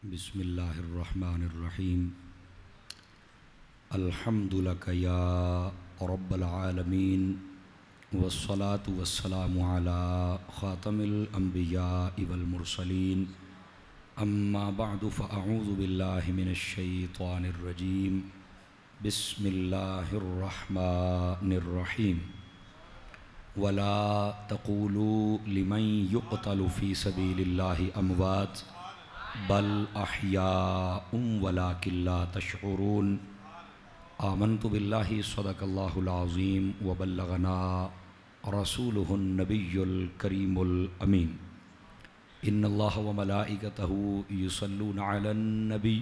बिस्मिल्लाहिर्रहमानिर्रहीम। अल्हम्दुलिल्लाह या रब्बल आलमीन वस्सलातु वस्सलामु अला ख़ातमिल अंबिया वल मुरसलीन। अम्मा बअदु फ़अऊज़ु बिल्लाहि मिनश शैतानिर रजीम। बिस्मिल्लाहिर्रहमानिर्रहीम। वला तक़ूलू लिमन युक़तलु फ़ी सबीलिल्लाहि अमवात बल अहयाउम वलाकिन ला तशऊरून। आमन्तु बिल्लाहि सदक़ल्लाहुल अज़ीम व बल्लगना रसूलुहुन नबियुल करीमुल अमीन। इन्नल्लाह व मलाइकतहु युसल्लूना अलन नबी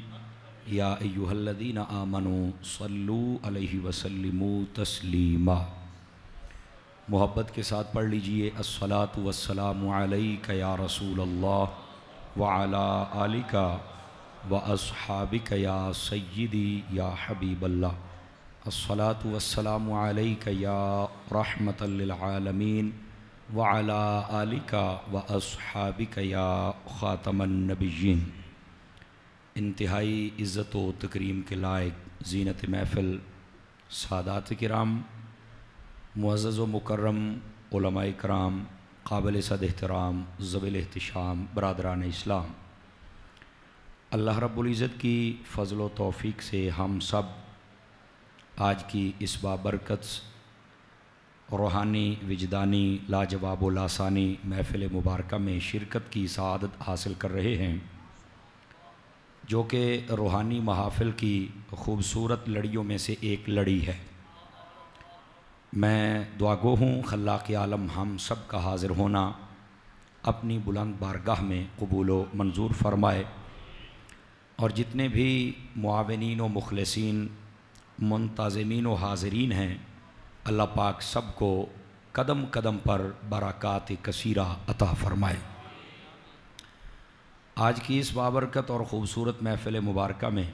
या अय्युहल्लज़ीना आमनू सल्लू अलैहि व सल्लिमू तस्लीमा। मोहब्बत के साथ पढ़ लीजिए अस्सलातु वस्सलामु अलैका या रसूलल्लाह व अला आलिका व अस्हाबिका या सय्यिदी या हबीबल्लाह। अस्सलातु वस्सलामु अलैका या रहमतल लिल आलमीन व अला आलिका व अस्हाबिका या ख़ातमन नबिय्यीन। इंतहाई इज़्ज़त व तकरीम के लायक ज़ीनत महफ़िल सादात किराम, मुअज़्ज़ज़ व मुकर्रम उलमाए किराम, काबिल सद एहतराम ज़वील एहतिशाम बरादरान इस्लाम, अल्लाह रब्बुल इज़्ज़त की फ़ज़ल व तौफ़ीक़ से हम सब आज की इस बाबरकत रूहानी विजदानी लाजवाब व लासानी महफ़िल मुबारक में शिरकत की सआदत हासिल कर रहे हैं, जो कि रूहानी महाफ़िल की ख़ूबसूरत लड़ियों में से एक लड़ी है। मैं दुआगो हूँ खल्लाक़ आलम हम सब का हाज़िर होना अपनी बुलंद बारगाह में कबूल व मंजूर फ़रमाए, और जितने भी मुआविनीन व मुखलसीन मुंतज़िमीन व हाज़रीन हैं, अल्लाह पाक सब को कदम कदम पर बरक़ात कसीरा अता फ़रमाए। आज की इस बाबरकत और ख़ूबसूरत महफ़िल मुबारक में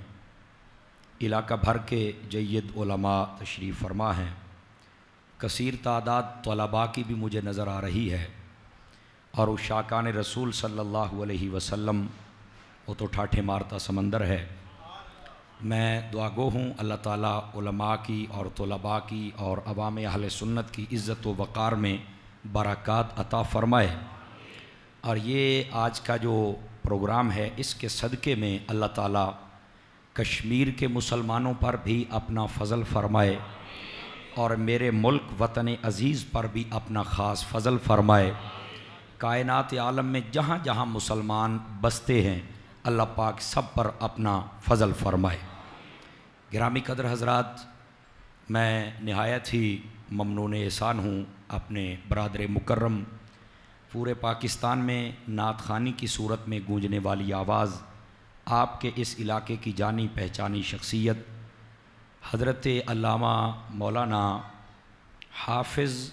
इलाका भर के जय्यद उलमा तशरीफ़ फ़रमा हैं। कसीर तादाद तलबा की भी मुझे नज़र आ रही है, और उस शाकान रसूल सल्लल्लाहु अलैहि वसल्लम वो तो ठाठे मारता समंदर है। मैं दुआगो हूँ अल्लाह ताला उलमा की और तलबा की और अवाम अहले सुन्नत की इज़्ज़त व वक़ार में बरक़ात अता फ़रमाए। और ये आज का जो प्रोग्राम है, इसके सदक़े में अल्लाह ताला कश्मीर के मुसलमानों पर भी अपना फ़ज़ल फ़रमाए, और मेरे मुल्क वतन अज़ीज़ पर भी अपना ख़ास फ़ज़ल फ़रमाए। कायनात आलम में जहाँ जहाँ मुसलमान बसते हैं, अल्लाह पाक सब पर अपना फ़ज़ल फ़रमाए। गिरामी क़द्र हज़रात, मैं नहायत ही ममनून एहसान हूँ अपने बरादर मुकर्रम पूरे पाकिस्तान में नात ख़ानी की सूरत में गूंजने वाली आवाज़ आपके इस इलाके की जानी पहचानी शख्सियत हज़रत अल्लामा मौलाना हाफिज़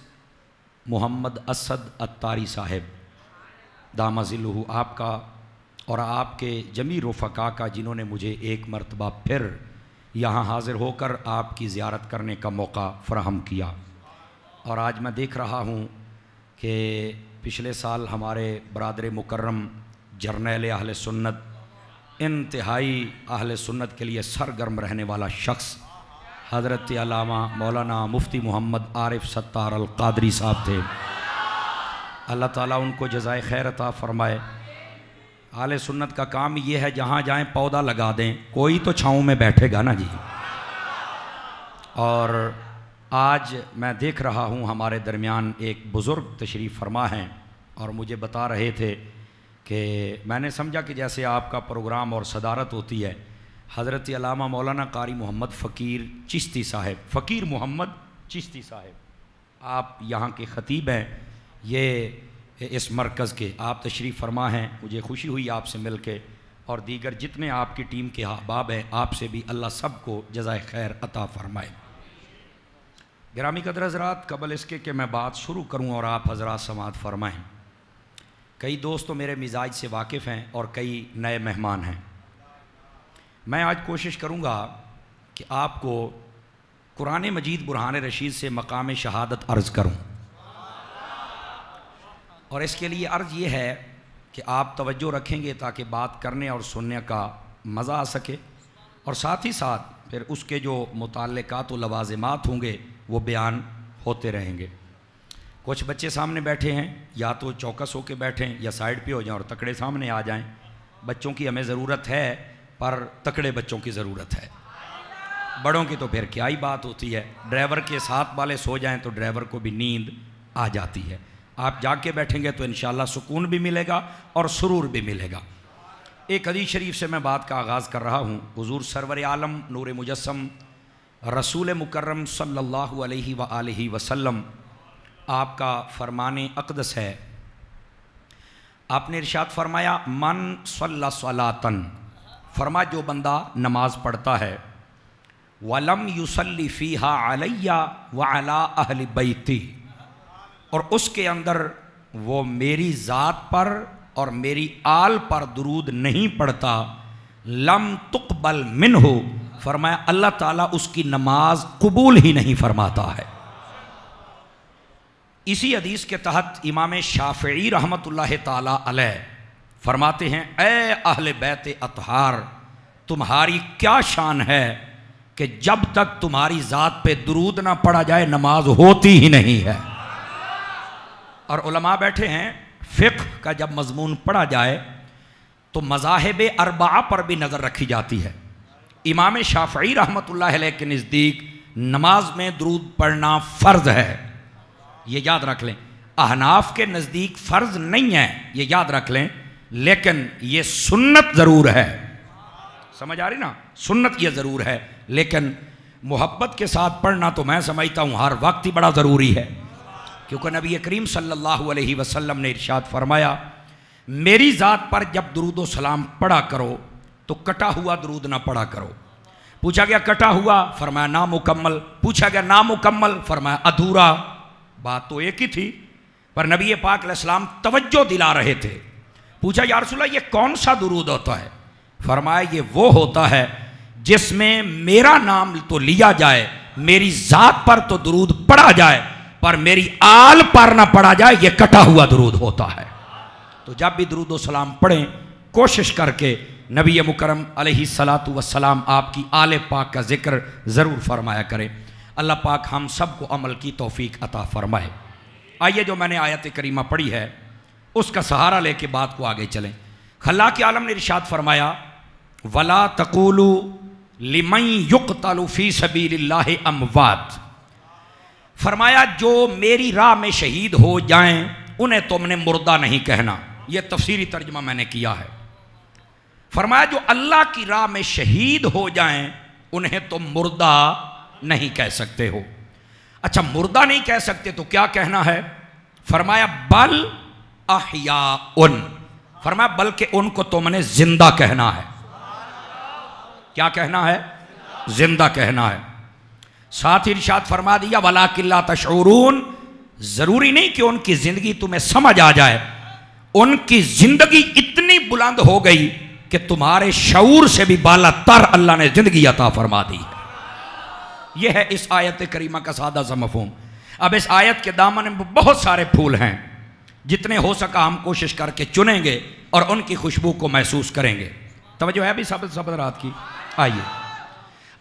मोहम्मद असद अत्तारी साहिब दामज़िल्लुहु आपका और आपके जमी रुफ़क़ा का, जिन्होंने मुझे एक मरतबा फिर यहाँ हाज़िर होकर आपकी ज़ियारत करने का मौका फ़राहम किया। और आज मैं देख रहा हूँ कि पिछले साल हमारे बरादर मुकर्रम जर्नैल अहले सुन्नत, इंतहाई अहले सुन्नत के लिए सरगर्म रहने वाला शख्स हज़रत अल्लामा मौलाना मुफ्ती मोहम्मद आरिफ सत्तार अल क़ादरी साहब थे। अल्लाह ताला उनको जज़ाए खैर अता फ़रमाए। आले सुन्नत का काम ये है, जहाँ जाएं पौधा लगा दें, कोई तो छाँव में बैठेगा ना जी। और आज मैं देख रहा हूँ हमारे दरमियान एक बुज़ुर्ग तशरीफ़ फ़रमा हैं, और मुझे बता रहे थे कि मैंने समझा कि जैसे आपका प्रोग्राम और सदारत होती है, हज़रत अल्लामा मौलाना कारी मोहम्मद फ़कीर चिश्ती साहिब, फ़कीर मोहम्मद चिश्ती साहिब, आप यहाँ के ख़तीब हैं, ये इस मरकज़ के आप तशरीफ़ फ़रमा हैं। मुझे खुशी हुई आपसे मिल के, और दीगर जितने आपकी टीम के अहबाब हैं, आपसे भी अल्लाह सब को जज़ाए खैर अता फ़रमाए। गिरामी क़द्र हज़रात, कबल इसके कि मैं बात शुरू करूँ और आप हज़रात समाअत फ़रमाएँ, कई दोस्त तो मेरे मिजाज से वाकिफ़ हैं और कई नए मेहमान हैं। मैं आज कोशिश करूँगा कि आपको कुरान मजीद बुरहान रशीद से मकाम शहादत अर्ज़ करूँ, और इसके लिए अर्ज़ ये है कि आप तवज्जो रखेंगे ताकि बात करने और सुनने का मज़ा आ सके, और साथ ही साथ फिर उसके जो मुताल्लिकात व लवाज़िमात होंगे वो बयान होते रहेंगे। कुछ बच्चे सामने बैठे हैं, या तो चौकस होकर बैठें या साइड पे हो जाएं और तकड़े सामने आ जाएं। बच्चों की हमें ज़रूरत है, पर तकड़े बच्चों की ज़रूरत है, बड़ों की तो फिर क्या ही बात होती है। ड्राइवर के साथ वाले सो जाएं तो ड्राइवर को भी नींद आ जाती है। आप जाग के बैठेंगे तो इंशाअल्लाह सुकून भी मिलेगा और सुरूर भी मिलेगा। एक हदीस शरीफ से मैं बात का आगाज़ कर रहा हूँ। हुज़ूर सरवर आलम नूर मुजस्सम रसूल मुकर्रम सल्लल्लाहु अलैहि वसल्लम आपका फरमाने अक़दस है। आपने इरशाद फरमाया, मन सल्ला सलातन, फरमा जो बंदा नमाज पढ़ता है, वलम युसल्ली फ़ीहा अलैया व अला अहली बैती, और उसके अंदर वो मेरी ज़ात पर और मेरी आल पर दुरूद नहीं पढ़ता, लम तुक़बल मिन्हु, फरमाया अल्लाह ताला उसकी नमाज कबूल ही नहीं फरमाता है। इसी हदीस के तहत इमाम शाफ़िई रहमतुल्लाह ताला अलैह फरमाते हैं, ए अहले बैत अतहार, तुम्हारी क्या शान है कि जब तक तुम्हारी ज़ात पे दुरूद ना पढ़ा जाए नमाज होती ही नहीं है। और उलमा बैठे हैं, फ़िक़्ह का जब मज़मून पढ़ा जाए तो मज़ाहिब अरबा पर भी नज़र रखी जाती है। इमाम शाफ़िई रहमतुल्लाह अलैह के नज़दीक नमाज में दुरूद पढ़ना फ़र्ज़ है, ये याद रख लें। अहनाफ के नज़दीक फ़र्ज़ नहीं है, ये याद रख लें, लेकिन ये सुन्नत ज़रूर है। समझ आ रही ना, सुन्नत ये ज़रूर है, लेकिन मोहब्बत के साथ पढ़ना तो मैं समझता हूँ हर वक्त ही बड़ा ज़रूरी है, क्योंकि नबी करीम सल्लल्लाहु अलैहि वसल्लम ने इरशाद फरमाया, मेरी ज़ात पर जब दुरूद व सलाम पढ़ा करो तो कटा हुआ दुरूद ना पढ़ा करो। पूछा गया कटा हुआ, फरमाया नामुकम्मल। पूछा गया नामुकम्मल, फरमाया अधूरा। बात तो एक ही थी, पर नबी पाक अलैहिस्सलाम तवज्जो दिला रहे थे। पूछा या रसूलल्लाह ये कौन सा दुरूद होता है? फरमाया ये वो होता है जिसमें मेरा नाम तो लिया जाए, मेरी ज़ात पर तो दुरूद पढ़ा जाए, पर मेरी आल पर ना पढ़ा जाए, ये कटा हुआ दुरूद होता है। तो जब भी दुरूद व सलाम पढ़ें, कोशिश करके नबी मुकरम अलैहिस्सलातु वस्सलाम आपकी आले पाक का जिक्र ज़रूर फरमाया करें। अल्लाह पाक हम सबको अमल की तौफीक अता फरमाए। आइए जो मैंने आयत करीमा पढ़ी है उसका सहारा लेके बात को आगे चलें। खल्लाक़ के आलम ने इरशाद फरमाया, वला तक़ूलू लिमन युक़तलु फ़ी सबीलिल्लाहि अमवात, फरमाया जो मेरी राह में शहीद हो जाएं उन्हें तुमने मुर्दा नहीं कहना। यह तफसीरी तर्जमा मैंने किया है। फरमाया जो अल्लाह की राह में शहीद हो जाएं उन्हें तुम मुर्दा नहीं कह सकते हो। अच्छा, मुर्दा नहीं कह सकते तो क्या कहना है? फरमाया बल अहयाउन, फरमाया बल्कि उनको तुमने जिंदा कहना है। क्या कहना है? जिंदा कहना है। साथ ही इरशाद फरमा दिया, वलाकिन ला तशऊरून, जरूरी नहीं कि उनकी जिंदगी तुम्हें समझ आ जाए, उनकी जिंदगी इतनी बुलंद हो गई कि तुम्हारे शऊर से भी बाला तर अल्लाह ने जिंदगी अता फरमा दी है। यह है इस आयत करीमा का सादा सा मफहूम। अब इस आयत के दामन में बहुत सारे फूल हैं, जितने हो सका हम कोशिश करके चुनेंगे और उनकी खुशबू को महसूस करेंगे। तवज्जो है भी सब रात की। आइए,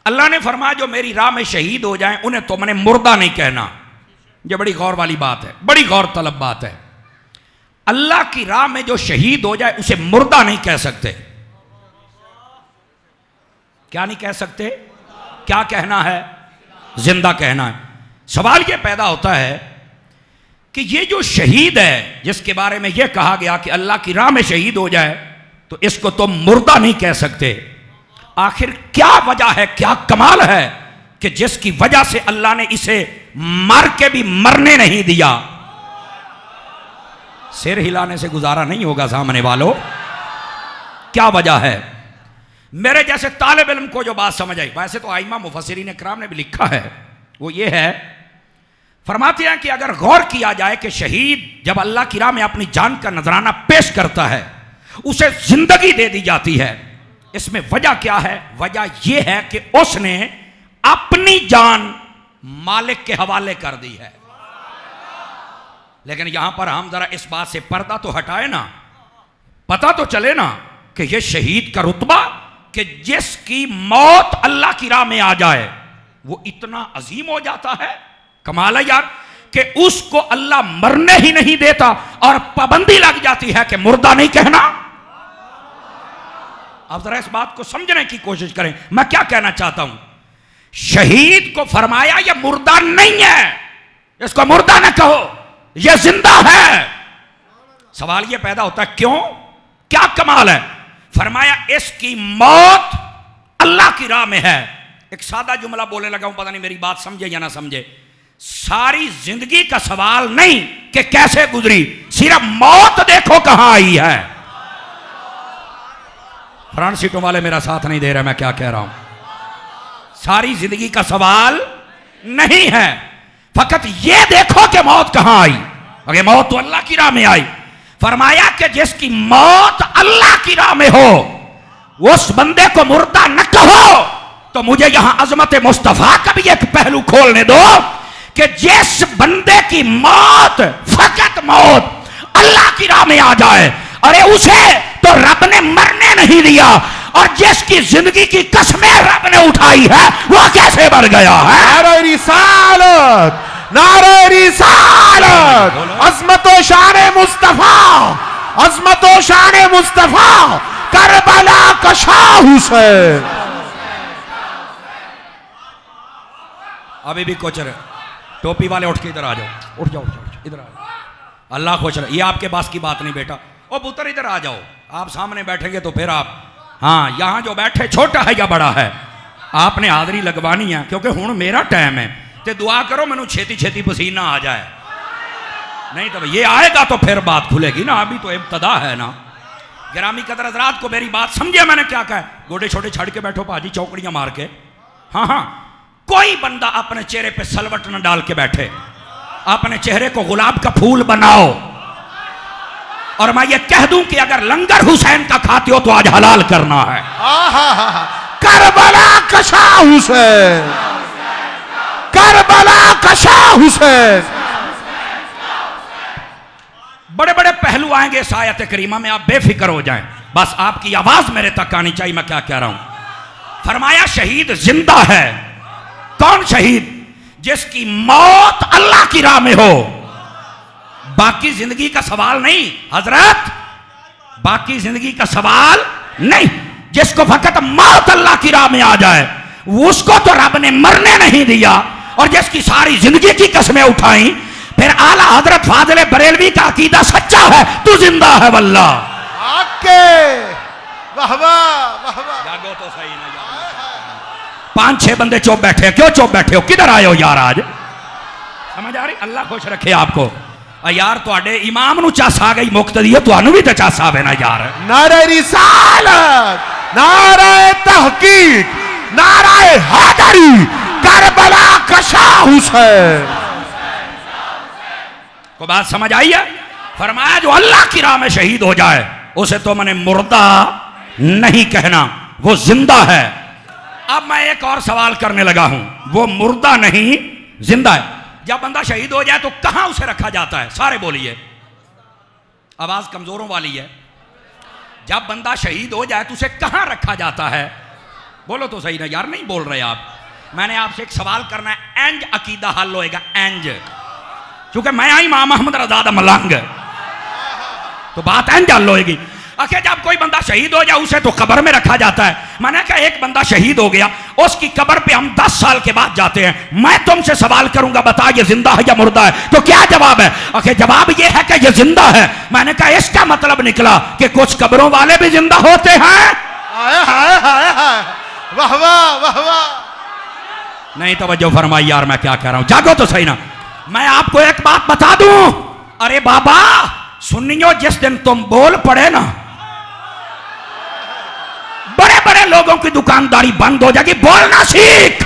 अल्लाह ने फरमाया जो मेरी राह में शहीद हो जाएं उन्हें तुमने मुर्दा नहीं कहना। यह बड़ी गौर वाली बात है, बड़ी गौर तलब बात है। अल्लाह की राह में जो शहीद हो जाए उसे मुर्दा नहीं कह सकते। क्या नहीं कह सकते? क्या कहना है? जिंदा कहना है। सवाल यह पैदा होता है कि ये जो शहीद है जिसके बारे में यह कहा गया कि अल्लाह की राह में शहीद हो जाए तो इसको तुम मुर्दा नहीं कह सकते, आखिर क्या वजह है, क्या कमाल है कि जिसकी वजह से अल्लाह ने इसे मर के भी मरने नहीं दिया? सिर हिलाने से गुजारा नहीं होगा सामने वालों। क्या वजह है? मेरे जैसे तालिब इल्म को जो बात समझ आई, वैसे तो आइमा मुफस्सिरीन इकराम ने भी लिखा है, वो ये है, फरमाते हैं कि अगर गौर किया जाए कि शहीद जब अल्लाह की राह में अपनी जान का नजराना पेश करता है उसे जिंदगी दे दी जाती है। इसमें वजह क्या है? वजह यह है कि उसने अपनी जान मालिक के हवाले कर दी है। लेकिन यहां पर हम जरा इस बात से पर्दा तो हटाए ना, पता तो चले ना कि ये शहीद का रुतबा कि जिसकी मौत अल्लाह की राह में आ जाए वो इतना अजीम हो जाता है। कमाल है यार कि उसको अल्लाह मरने ही नहीं देता और पाबंदी लग जाती है कि मुर्दा नहीं कहना। आप जरा इस बात को समझने की कोशिश करें। मैं क्या कहना चाहता हूं, शहीद को फरमाया यह मुर्दा नहीं है, इसको मुर्दा न कहो, यह जिंदा है। सवाल यह पैदा होता है क्यों, क्या कमाल है? फरमाया इसकी मौत अल्लाह की राह में है। एक सादा जुमला बोलने लगा हूं, पता नहीं मेरी बात समझे या ना समझे। सारी जिंदगी का सवाल नहीं कि कैसे गुजरी, सिर्फ मौत देखो कहां आई है। फ्रंट सीटों वाले मेरा साथ नहीं दे रहे, मैं क्या कह रहा हूं। सारी जिंदगी का सवाल नहीं है, फकत ये देखो कि मौत कहां आई। अगर मौत तो अल्लाह की राह में आई। फरमाया कि जिसकी मौत अल्लाह की राह में हो उस बंदे को मुर्दा न कहो। तो मुझे यहां अजमत मुस्तफा का भी एक पहलू खोलने दो कि जिस बंदे की मौत, फकत मौत अल्लाह की राह में आ जाए, अरे उसे तो रब ने मरने नहीं दिया, और जिसकी जिंदगी की कसमें रब ने उठाई है वो कैसे मर गया है। नारे रिसालत, नारे रिसालत, अज़मत व शान मुस्तफा, अज़मत व शान मुस्तफा, करबला का शाह हुसैन। अभी भी कुछ टोपी वाले उठ के इधर आ जाओ, उठ जाओ, इधर आ जाओ। अल्लाह खुश रहे। ये आपके पास की बात नहीं बेटा। ओ पुत्र इधर आ जाओ, आप सामने बैठेंगे तो फिर आप, हाँ यहां जो बैठे छोटा है या बड़ा है, आपने हाजरी लगवानी है क्योंकि हुण मेरा टाइम है। ते दुआ करो मैनू छेती छेती पसीना आ जाए, नहीं तो ये आएगा तो फिर बात खुलेगी ना। अभी तो इब्तदा है ना। गिरामी कदर हज़रात को मेरी बात समझे मैंने क्या कहा। गोडे छोटे छड़ के बैठो पाजी, चौकड़ियां मार के। हाँ हाँ, कोई बंदा अपने चेहरे पे सलवट न डाल के बैठे, अपने चेहरे को गुलाब का फूल बनाओ। और मैं ये कह दूं कि अगर लंगर हुसैन का खाते हो तो आज हलाल करना है। करबला का शाह हुसैन, करबला का शाह हुसैन। बड़े बड़े पहलू आएंगे इस आयत करीमा में, आप बेफिक्र हो जाएं। बस आपकी आवाज मेरे तक आनी चाहिए मैं क्या कह रहा हूं। फरमाया शहीद जिंदा है। कौन शहीद? जिसकी मौत अल्लाह की राह में हो। बाकी जिंदगी का सवाल नहीं हजरत, बाकी जिंदगी का सवाल नहीं। जिसको फकत मौत अल्लाह की राह में आ जाए उसको तो रब ने मरने नहीं दिया, और जिसकी सारी जिंदगी की कसमें उठाई। फिर आला हजरत फाजिल बरेलवी का अकीदा सच्चा है, तू जिंदा है वल्ला। आके वाह वाह वाह वाह, जागो तो सही ना यार। 5-6 बंदे चुप बैठे हैं, क्यों चुप बैठे हो? किधर आए हो यार आज? समझ आ रही? अल्लाह खुश रखे आपको। यार तुहाडे इमाम नु चस आ गई मुक्तदी, तुहानू भी तो चस आवे ना यार। नारे रिसालत, नारे तहकीक, नारे हैदरी, करबला का शाह हुसैन। को बात समझ आई है? फरमाया जो अल्लाह की राह में शहीद हो जाए उसे तो मैंने मुर्दा नहीं कहना, वो जिंदा है। अब मैं एक और सवाल करने लगा हूं, वो मुर्दा नहीं जिंदा है। जब बंदा शहीद हो जाए तो कहां उसे रखा जाता है? सारे बोलिए, आवाज कमजोरों वाली है। जब बंदा शहीद हो जाए तो उसे कहां रखा जाता है? बोलो तो सही ना यार, नहीं बोल रहे आप। मैंने आपसे एक सवाल करना है, एंज अकीदा हल होएगा, एंज। क्योंकि मैं आई इमाम अहमद रज़ा मलंग, तो बात एंज हल होएगी। आखिर जब कोई बंदा शहीद हो जाए उसे तो कब्र में रखा जाता है। मैंने कहा एक बंदा शहीद हो गया, उसकी कब्र पे हम 10 साल के बाद जाते हैं। मैं तुमसे सवाल करूंगा, बता ये जिंदा है या मुर्दा है? तो क्या जवाब है? आखिर जवाब ये है कि ये जिंदा है। मैंने कहा इसका मतलब निकला कि कुछ कब्रों वाले भी जिंदा होते हैं। वाह वाह वाह वाह। नहीं तवज्जो फरमाई यार, मैं क्या कह रहा हूं, जागो तो सही ना। मैं आपको एक बात बता दूं, अरे बाबा सुनियो, जिस दिन तुम बोल पड़े ना, बड़े बड़े लोगों की दुकानदारी बंद हो जाएगी। बोलना सीख।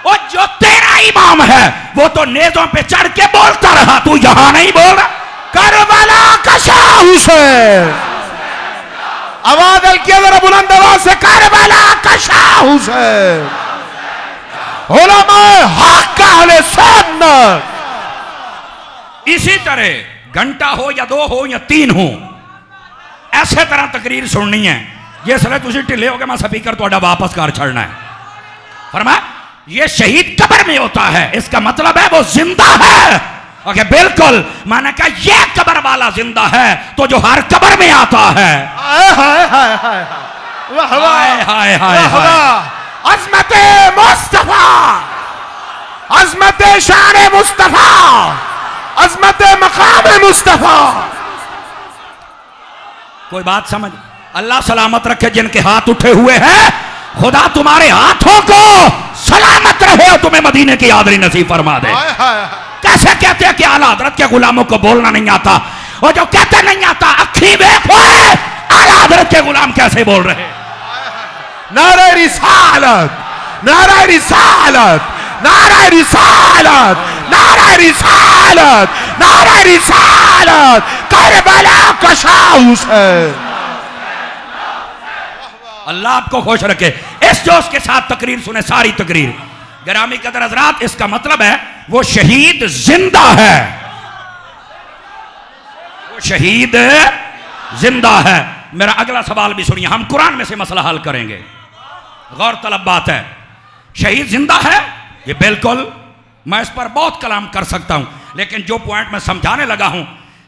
और जो तेरा इमाम है वो तो नेज़ों पे चढ़ के बोलता रहा, तू यहां नहीं बोल रहा। करबला का शाह हुसैन, आवाज हल्की जरा बुलंद आवाज से, करबला का शाह हुसैन, उलमाए हक का अहले सुन्नत। इसी तरह घंटा हो या 2 हो या 3 हो, ऐसे तरह तकरीर सुननी है जिसले तुम ढिले हो गए मैं स्पीकर थोड़ा वापस कर छड़ना है। फरमाया ये शहीद कब्र में होता है, इसका मतलब है वो जिंदा है। ओके बिल्कुल, मैंने कहा ये कब्र वाला जिंदा है तो जो हर कब्र में आता है। अज़मत मुस्तफा, अज़मत शान मुस्तफा, अज़मत मकाम मुस्तफा। कोई बात समझ? अल्लाह सलामत रखे जिनके हाथ उठे हुए हैं, खुदा तुम्हारे हाथों को सलामत रहे और तुम्हें मदीने की यादरी नसीब फरमा दे। कैसे कहते हैं कि आला हजरत के गुलामों को बोलना नहीं आता, और जो कहते नहीं आता अखी देखो आला हजरत के गुलाम कैसे बोल रहे। नारे रिसालत, नारे रिसालत, नारे रिसालत, नारे रिसालत, नारे रिसालत, करबला का शाह हुसैन। अल्लाह आपको खुश रखे। इस जोश के साथ तकरीर सुने, सारी तकरीर। गिरामी कदर हज़रात, इसका मतलब है वो शहीद जिंदा है, वो शहीद जिंदा है। मेरा अगला सवाल भी सुनिए, हम कुरान में से मसला हल करेंगे। गौर तलब बात है, शहीद जिंदा है ये बिल्कुल, मैं इस पर बहुत कलाम कर सकता हूं, लेकिन जो पॉइंट मैं समझाने लगा हूं,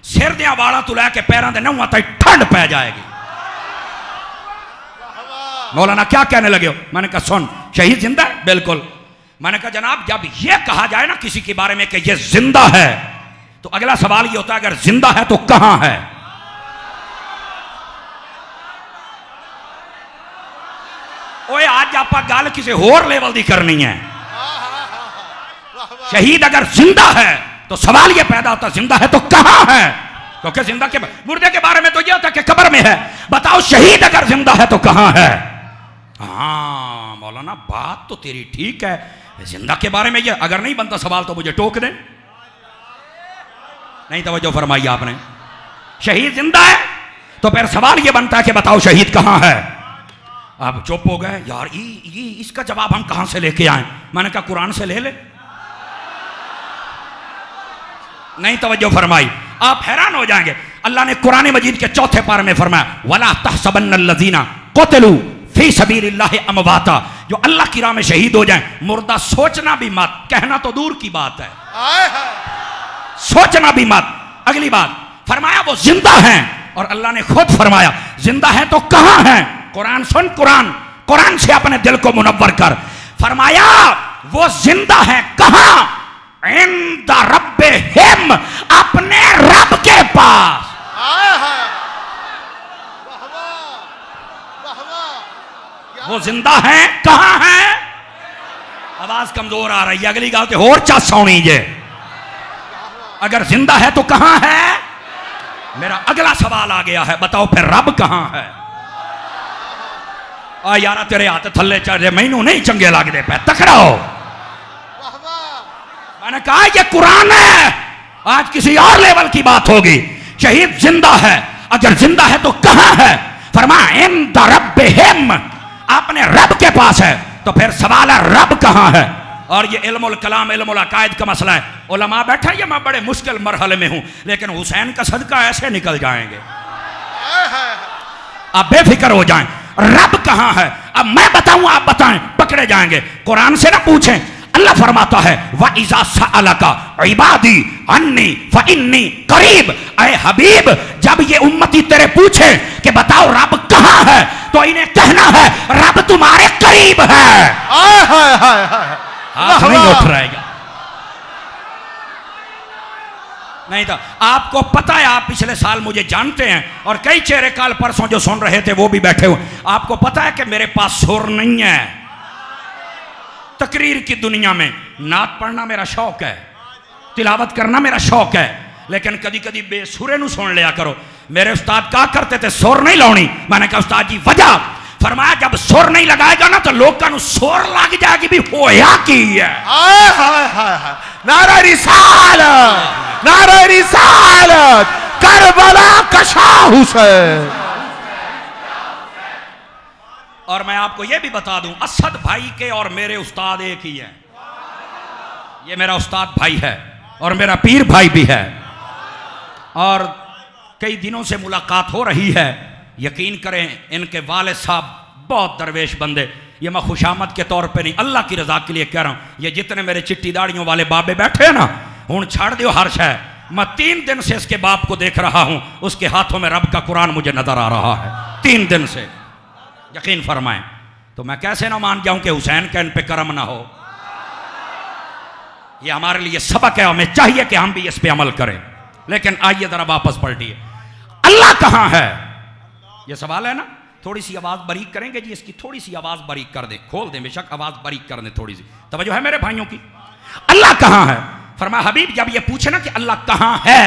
सिर दिया वाला तो लैके पैरों दे नहीं आता ठंड पै जाएगी। मौलाना क्या कहने लगे हो? मैंने कहा सुन, शहीद जिंदा है बिल्कुल। मैंने कहा जनाब जब ये कहा जाए ना किसी के बारे में कि ये जिंदा है, तो अगला सवाल ये होता है अगर जिंदा है तो कहां है? ओए आज आप गल किसी होर लेवल की करनी है। शहीद अगर जिंदा है तो सवाल ये पैदा होता जिंदा है तो कहां है? क्योंकि जिंदा के मुर्दे के बारे में तो ये होता है कि कब्र में है। बताओ शहीद अगर जिंदा है तो कहां है? हाँ मौलाना बात तो तेरी ठीक है, जिंदा के बारे में ये अगर नहीं बनता सवाल तो मुझे टोक दे। नहीं तवज्जो फरमाई आपने। शहीद जिंदा है तो फिर सवाल ये बनता है कि बताओ शहीद कहां है? आप चुप हो गए यार, इसका जवाब हम कहां से लेके आए? मैंने कहा कुरान से ले ले। नहीं तवज्जो फरमाई, आप हैरान हो जाएंगे। अल्लाह ने कुरान मजीद के चौथे पारे में फरमाया वला तहसबन्नल्लज़ीना क़ुतिलू फी सबीलिल्लाहि अमवाता, जो अल्लाह की राह में शहीद हो जाएं मुर्दा सोचना भी मत, कहना तो दूर की बात है, सोचना भी मत। अगली बात फरमाया वो जिंदा हैं, और अल्लाह ने खुद फरमाया जिंदा है तो कहां है? कुरान सुन, कुरान, कुरान से अपने दिल को मुनव्वर कर। फरमाया वो जिंदा है कहां? इंद रब्बिहिम, अपने रब के पास। वो जिंदा है कहां है? आवाज कमजोर आ रही है, अगली गाल ते होर चा सोनी जे। अगर जिंदा है तो कहां है? मेरा अगला सवाल आ गया है, बताओ फिर रब कहां है? आ यारा तेरे हाथ थल्ले चढ़ रहे, मैनू नहीं चंगे लगते पे, तकड़ा हो। मैंने कहा ये कुरान है, आज किसी और लेवल की बात होगी। शहीद जिंदा है, अगर जिंदा है तो कहां है? फरमाया इंद रब्बिहिम, अपने रब के पास है। तो फिर सवाल है रब कहां है? और ये इल्मुल कलाम, इल्मुल अकायद का मसला है। उलमा बैठा, ये मैं बड़े मुश्किल मरहले में हूं, लेकिन हुसैन का सदका ऐसे निकल जाएंगे, आप बेफिक्र हो जाएं। रब कहां है? अब मैं बताऊं आप बताएं, पकड़े जाएंगे। कुरान से ना पूछें, अल्लाह फरमाता है व इज़ा सअलका इबादी अन्नी फइन्नी करीब। ऐ हबीब, जब ये उम्मती तेरे पूछे कि बताओ रब कहां है, तो इन्हें कहना है रब तुम्हारे करीब है। हाथ नहीं उठ रहेगा। नहीं था, आपको पता है, आप पिछले साल मुझे जानते हैं, और कई चेहरे काल परसों जो सुन रहे थे वो भी बैठे हुए। आपको पता है कि मेरे पास सुर नहीं है। तकरीर की दुनिया में नात पढ़ना मेरा शौक है, तिलावत करना मेरा शौक है, लेकिन कदी कदी बेसुरे नु सुन लिया करो। मेरे उस्ताद कहा करते थे सुर नहीं लाउनी। मैंने कहा उस्ताद जी वजह? फरमाया जब सुर नहीं लगाएगा ना तो लोगों को सुर लग जाएगी भी होया की है। नारा रिसालत, नारा रिसालत, करबला का शाह हुसैन। और मैं आपको यह भी बता दूं, असद भाई के और मेरे उस्ताद एक ही हैं। ये मेरा उस्ताद भाई है और मेरा पीर भाई भी है, और कई दिनों से मुलाकात हो रही है। यकीन करें इनके वालिद साहब बहुत दरवेश बंदे, ये मैं खुशामद के तौर पे नहीं अल्लाह की रजा के लिए कह रहा हूँ। ये जितने मेरे चिट्टी दाड़ियों वाले बाबे बैठे हैं ना, हूँ छाड़ दियो हर शय। मैं 3 दिन से इसके बाप को देख रहा हूँ, उसके हाथों में रब का कुरान मुझे नजर आ रहा है 3 दिन से, यकीन फरमाएं। तो मैं कैसे ना मान जाऊं कि हुसैन का इन पे करम ना हो। ये हमारे लिए सबक है, हमें चाहिए कि हम भी इस पे अमल करें। लेकिन आइए जरा वापस पलटिए, अल्लाह कहां है? ये सवाल है ना। थोड़ी सी आवाज बारीक करेंगे जी, इसकी थोड़ी सी आवाज बारीक कर दें, खोल दें, बेशक आवाज बारीक कर दें, थोड़ी सी तवज्जो है मेरे भाइयों की। अल्लाह कहां है? फरमाया हबीब जब ये पूछे ना कि अल्लाह कहां है,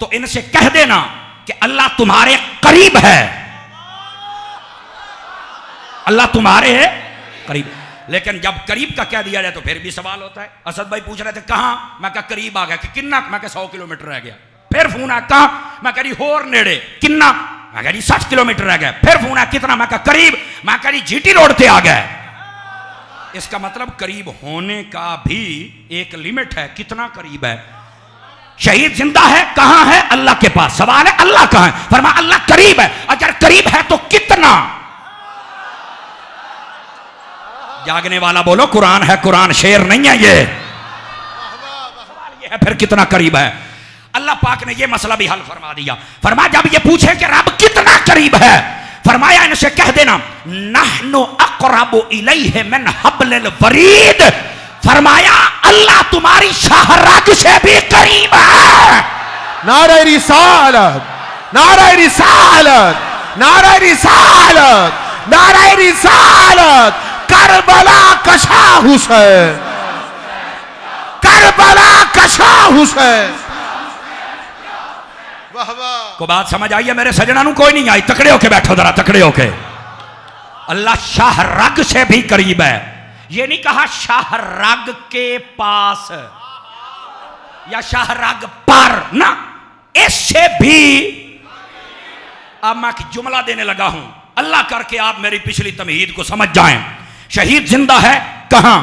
तो इनसे कह देना कि अल्लाह तुम्हारे करीब है, अल्लाह तुम्हारे करीब। लेकिन जब करीब का कह दिया जाए तो फिर भी सवाल होता है। असद भाई पूछ रहे थे कहां, मैं कहा करीब आ गया, कि किन्ना, मैं कहा 100 किलोमीटर रह गया। फिर फोन आया कहां, मैं कह रही होर नेड़े, किन्ना, मैं कह रही 60 किलोमीटर रह गया। फिर फोन आया कितना, मैं कहा करीब, मैं कह रही जीटी रोड पे आ गया। इसका मतलब करीब होने का भी एक लिमिट है, कितना करीब है। शहीद जिंदा है, कहां है? अल्लाह के पास। सवाल है अल्लाह कहां है? फरमाया अल्लाह करीब है। अगर करीब है तो कितना? जागने वाला बोलो कुरान है, कुरान शेर नहीं है ये है। फिर कितना करीब है? अल्लाह पाक ने ये मसला भी हल फरमा दिया। फरमाया जब ये पूछे कि रब कितना करीब है, फरमाया इनसे कह देना नहनु अक़रबु इलैहि मिन हब्लिल वरीद। फरमाया अल्लाह तुम्हारी शाहरग से भी करीब है। नारे रिसालत, नारे रिसालत, नारे रिसालत, नारे रिसालत। करबला कशा हुसैन, करबला कशा हुसैन। वाह वाह। को बात समझ आई है मेरे सजना? कोई नहीं आई? तकड़े होके बैठो जरा, तकड़े होके। अल्लाह शाहरग से भी करीब है। ये नहीं कहा शाहरग के पास या शाहरग पर ना, इससे भी। अब मैं जुमला देने लगा हूं, अल्लाह करके आप मेरी पिछली तमहीद को समझ जाएं। शहीद जिंदा है, कहां?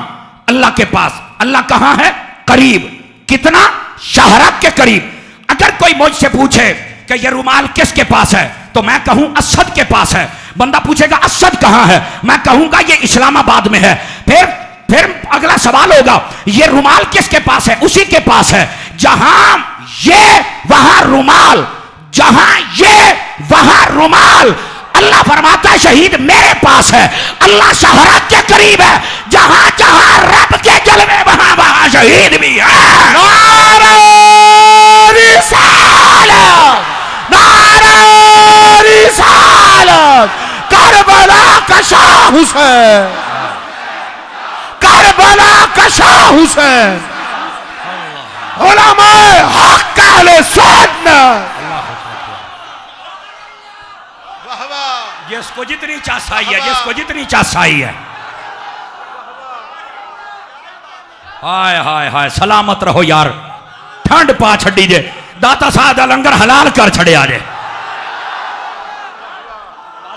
अल्लाह के पास। अल्लाह कहां है? करीब। कितना? शाहरग के करीब। अगर कोई मुझसे पूछे कि ये रुमाल किसके पास है, तो मैं कहूं असद के पास है। बंदा पूछेगा असद कहां है, मैं कहूंगा ये इस्लामाबाद में है। फिर अगला सवाल होगा ये रुमाल किसके पास है? उसी के पास है। जहां ये वहां रुमाल, जहां ये वहां रुमाल। अल्लाह फरमाता है शहीद मेरे पास है। अल्लाह शाहरग के करीब है। जहां जहां रब के जलवे वहां वहां शहीद भी है। नारे रिसालत, नारे रिसालत। करबला कशा हुसैन, करबला कशा हुसैन। उलमाए हक अहले सुन्नत। जिसको जितनी चासाई है, जिसको जितनी चासाई है। हाय हाय हाय, सलामत रहो यार। ठंड पा छड़ी जे, दाता साहब लंगर हलाल कर छड़े आ जे।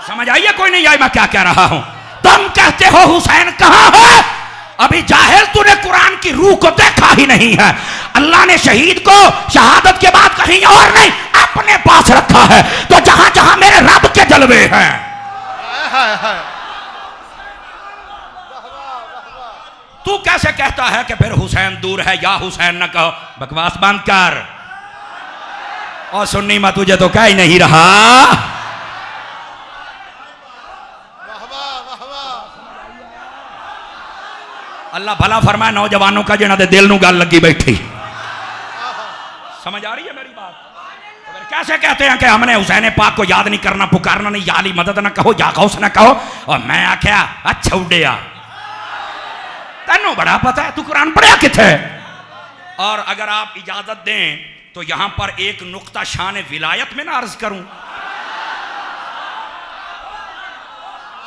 समझ आई है? कोई नहीं आई मैं क्या कह रहा हूं? तुम कहते हो हुसैन कहां है? अभी जाहिल, तूने कुरान की रूह को देखा ही नहीं है। अल्लाह ने शहीद को शहादत के बाद कहीं और नहीं अपने पास रखा है। तो जहां जहां मेरे रब के जलवे हैं, तू कैसे कहता है कि फिर हुसैन दूर है? या हुसैन न कहो, बकवास बंद कर। और सुन्नी मैं तुझे तो कह ही नहीं रहा। अल्लाह भला फरमाए नौजवानों का जिन्होंने दिल नू गल लगी बैठी। समझ आ रही है मेरी बात? तो फिर कैसे कहते हैं कि हमने हुसैन पाक को याद नहीं करना, पुकारना नहीं, या अली मदद ना कहो, या गौस ना कहो। और मैं आख्या अच्छा उड़िया, तेनों बड़ा पता है, तू कुरान पढ़िया किथे? और अगर आप इजाजत दें तो यहां पर एक नुक्ता शान विलायत में ना अर्ज करूं।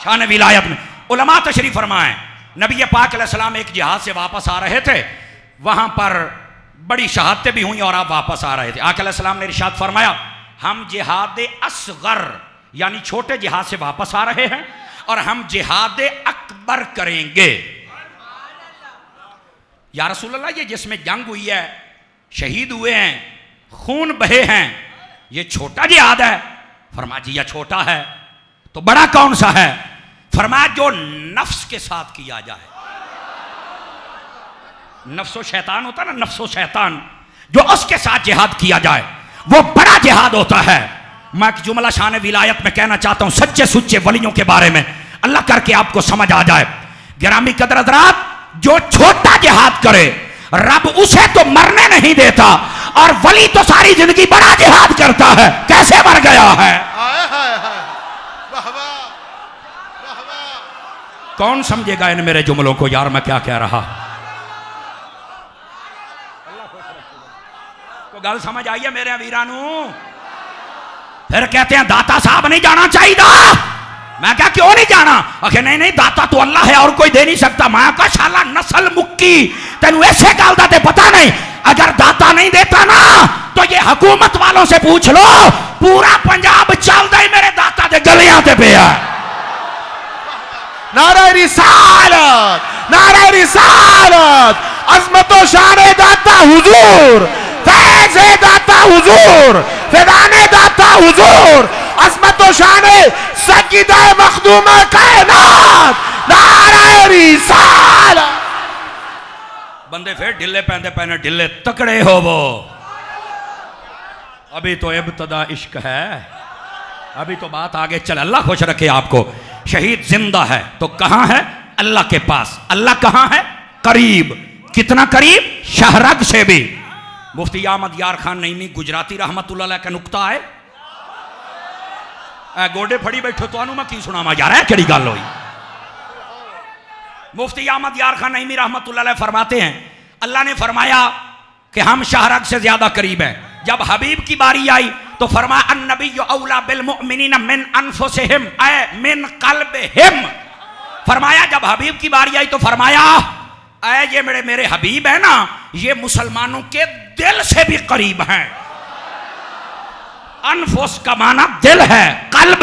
शान विलायत में उलमा तशरीफ फरमाए, नबी पाक अलैहिस्सलाम एक जिहाद से वापस आ रहे थे, वहां पर बड़ी शहादतें भी हुई और आप वापस आ रहे थे। आका अलैहिस्सलाम ने इरशाद फरमाया हम जिहाद असगर यानी छोटे जिहाद से वापस आ रहे हैं और हम जिहाद अकबर करेंगे। या रसूल अल्लाह, ये जिसमें जंग हुई है, शहीद हुए हैं, खून बहे हैं, ये छोटा जिहाद है? फरमा जी या छोटा है तो बड़ा कौन सा है? फरमाया जो नफ्स के साथ किया जाए। नफ्सो शैतान होता ना, नफ्सो शैतान, जो उसके साथ जिहाद किया जाए वो बड़ा जिहाद होता है। मैं एक जुमला शान विलायत में कहना चाहता हूं सच्चे सुच्चे वलियों के बारे में, अल्लाह करके आपको समझ आ जाए। गिरामी कदर हज़रात, जो छोटा जिहाद करे रब उसे तो मरने नहीं देता, और वली तो सारी जिंदगी बड़ा जिहाद करता है। कैसे मर गया है? कौन समझेगा इन मेरे जुमलों को यार, मैं क्या कह रहा? तो गल समझ आई है मेरे वीरानू? फिर कहते हैं दाता साहब नहीं जाना चाहिए। मैं क्या क्यों नहीं जाना? आखिर नहीं नहीं, दाता तो अल्लाह है और कोई दे नहीं सकता। मैं कहा शाला नस्ल मुक्की, तेन ऐसे गल दा ते पता नहीं। अगर दाता नहीं देता ना तो ये हुकूमत वालों से पूछ लो, पूरा पंजाब चलता ही मेरे दाता के गलियां ते पिया। नारा रिसालत, नारा रिसालत, अज़मतो शान दाता हुजूर, फैज़ दाता हुजूर, फ़िदाने दाता हुजूर, अज़मतो शान सज्जिदा मखदूमा कायनात, नारा रिसालत। बंदे फिर ढिले पैंदे पैने, ढिले तकड़े हो वो। अभी तो इब्तदा इश्क है, अभी तो बात आगे चल। अल्लाह खुश रखे आपको। शहीद जिंदा है तो कहां है? अल्लाह के पास। अल्लाह कहां है? करीब। कितना करीब? शहरग से भी। मुफ्ती अहमद यार खान नईमी गुजराती रहमतुल्लाह अलैह का नुक्ता है। गोडे फड़ी बैठो तो मैं की सुनावा यार, है केड़ी गल हुई? मुफ्ती अहमद यार खान नईमी रहमतुल्लाह अलैह फरमाते हैं अल्लाह ने फरमाया कि हम शहरग से ज्यादा करीब हैं। जब हबीब की बारी आई तो फरमाया अन्नबिय्यु औला बिल मुमिनीना मिन अनफुसिहिम ऐ मिन क़ल्बिहिम। फरमाया जब हबीब की बारी आई तो फरमाया ऐ ये मेरे हबीब है ना, ये मुसलमानों के दिल से भी करीब हैं। अनफुस का माना दिल है, कल्ब।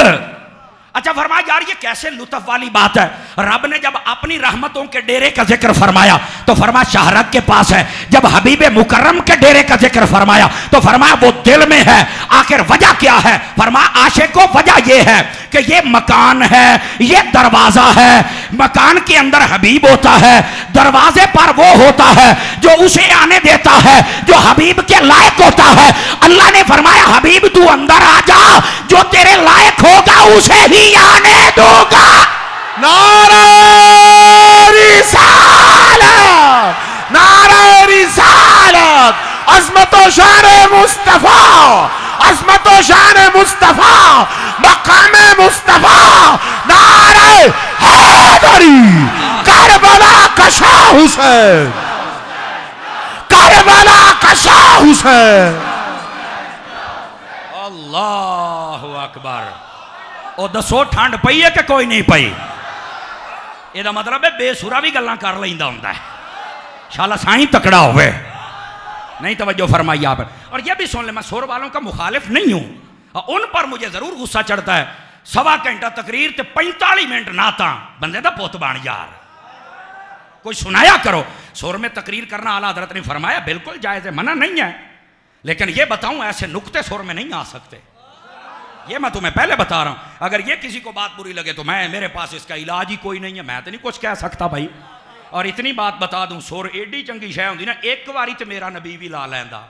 अच्छा फरमाया यार ये कैसे लुत्फ वाली बात है। रब ने जब अपनी रहमतों के डेरे का जिक्र फरमाया तो फरमाया शहरग के पास है। जब हबीब मुकर्रम के डेरे का जिक्र फरमाया तो फरमाया वो दिल में है। आखिर वजह क्या है? फरमाया आशिको वजह ये है कि ये मकान है, ये दरवाजा है। मकान के अंदर हबीब होता है, दरवाजे पर वो होता है जो उसे आने देता है, जो हबीब के लायक होता है। अल्लाह ने फरमाया हबीब तू अंदर आ जा, जो तेरे लायक होगा उसे ही आने दूंगा। नारा रिसालत, नारा रिसालत, अज़मतो शान मुस्तफा, अज़मतो शान मुस्तफा, मकाम मुस्तफा, नारा हैदरी, करबला का शाह हुसैन, करबला का शाह हुसैन। अल्लाहु अकबर। ओ दसो ठंड पई है कि कोई नहीं पई? ਇਹਦਾ मतलब है बेसुरा भी गल्लां कर लेंदा हुंदा है, शाला साईं तकड़ा होवे। नहीं तवज्जो फरमाई आप। और ये भी सुन ले, मैं सुर वालों का मुखालिफ नहीं हूं, उन पर मुझे जरूर गुस्सा चढ़ता है। 1.25 घंटा तकरीर ते 45 मिनट नाता, बंदे दा पुत बन यार, कोई सुनाया करो। सुर में तकरीर करना आला हज़रत ने फरमाया बिल्कुल जायज़ है, मना नहीं है। लेकिन ये बताऊं ऐसे नुक्ते सुर में नहीं आ सकते, ये मैं तुम्हें पहले बता रहा हूं। अगर ये किसी को बात बुरी लगे तो मेरे पास इसका इलाज ही कोई नहीं है, मैं तो नहीं कुछ कह सकता भाई। और इतनी बात बता दूं, सुर एडी चंगी शय होंदी ना, एक बारी तो मेरा नबी भी ला लैंदा।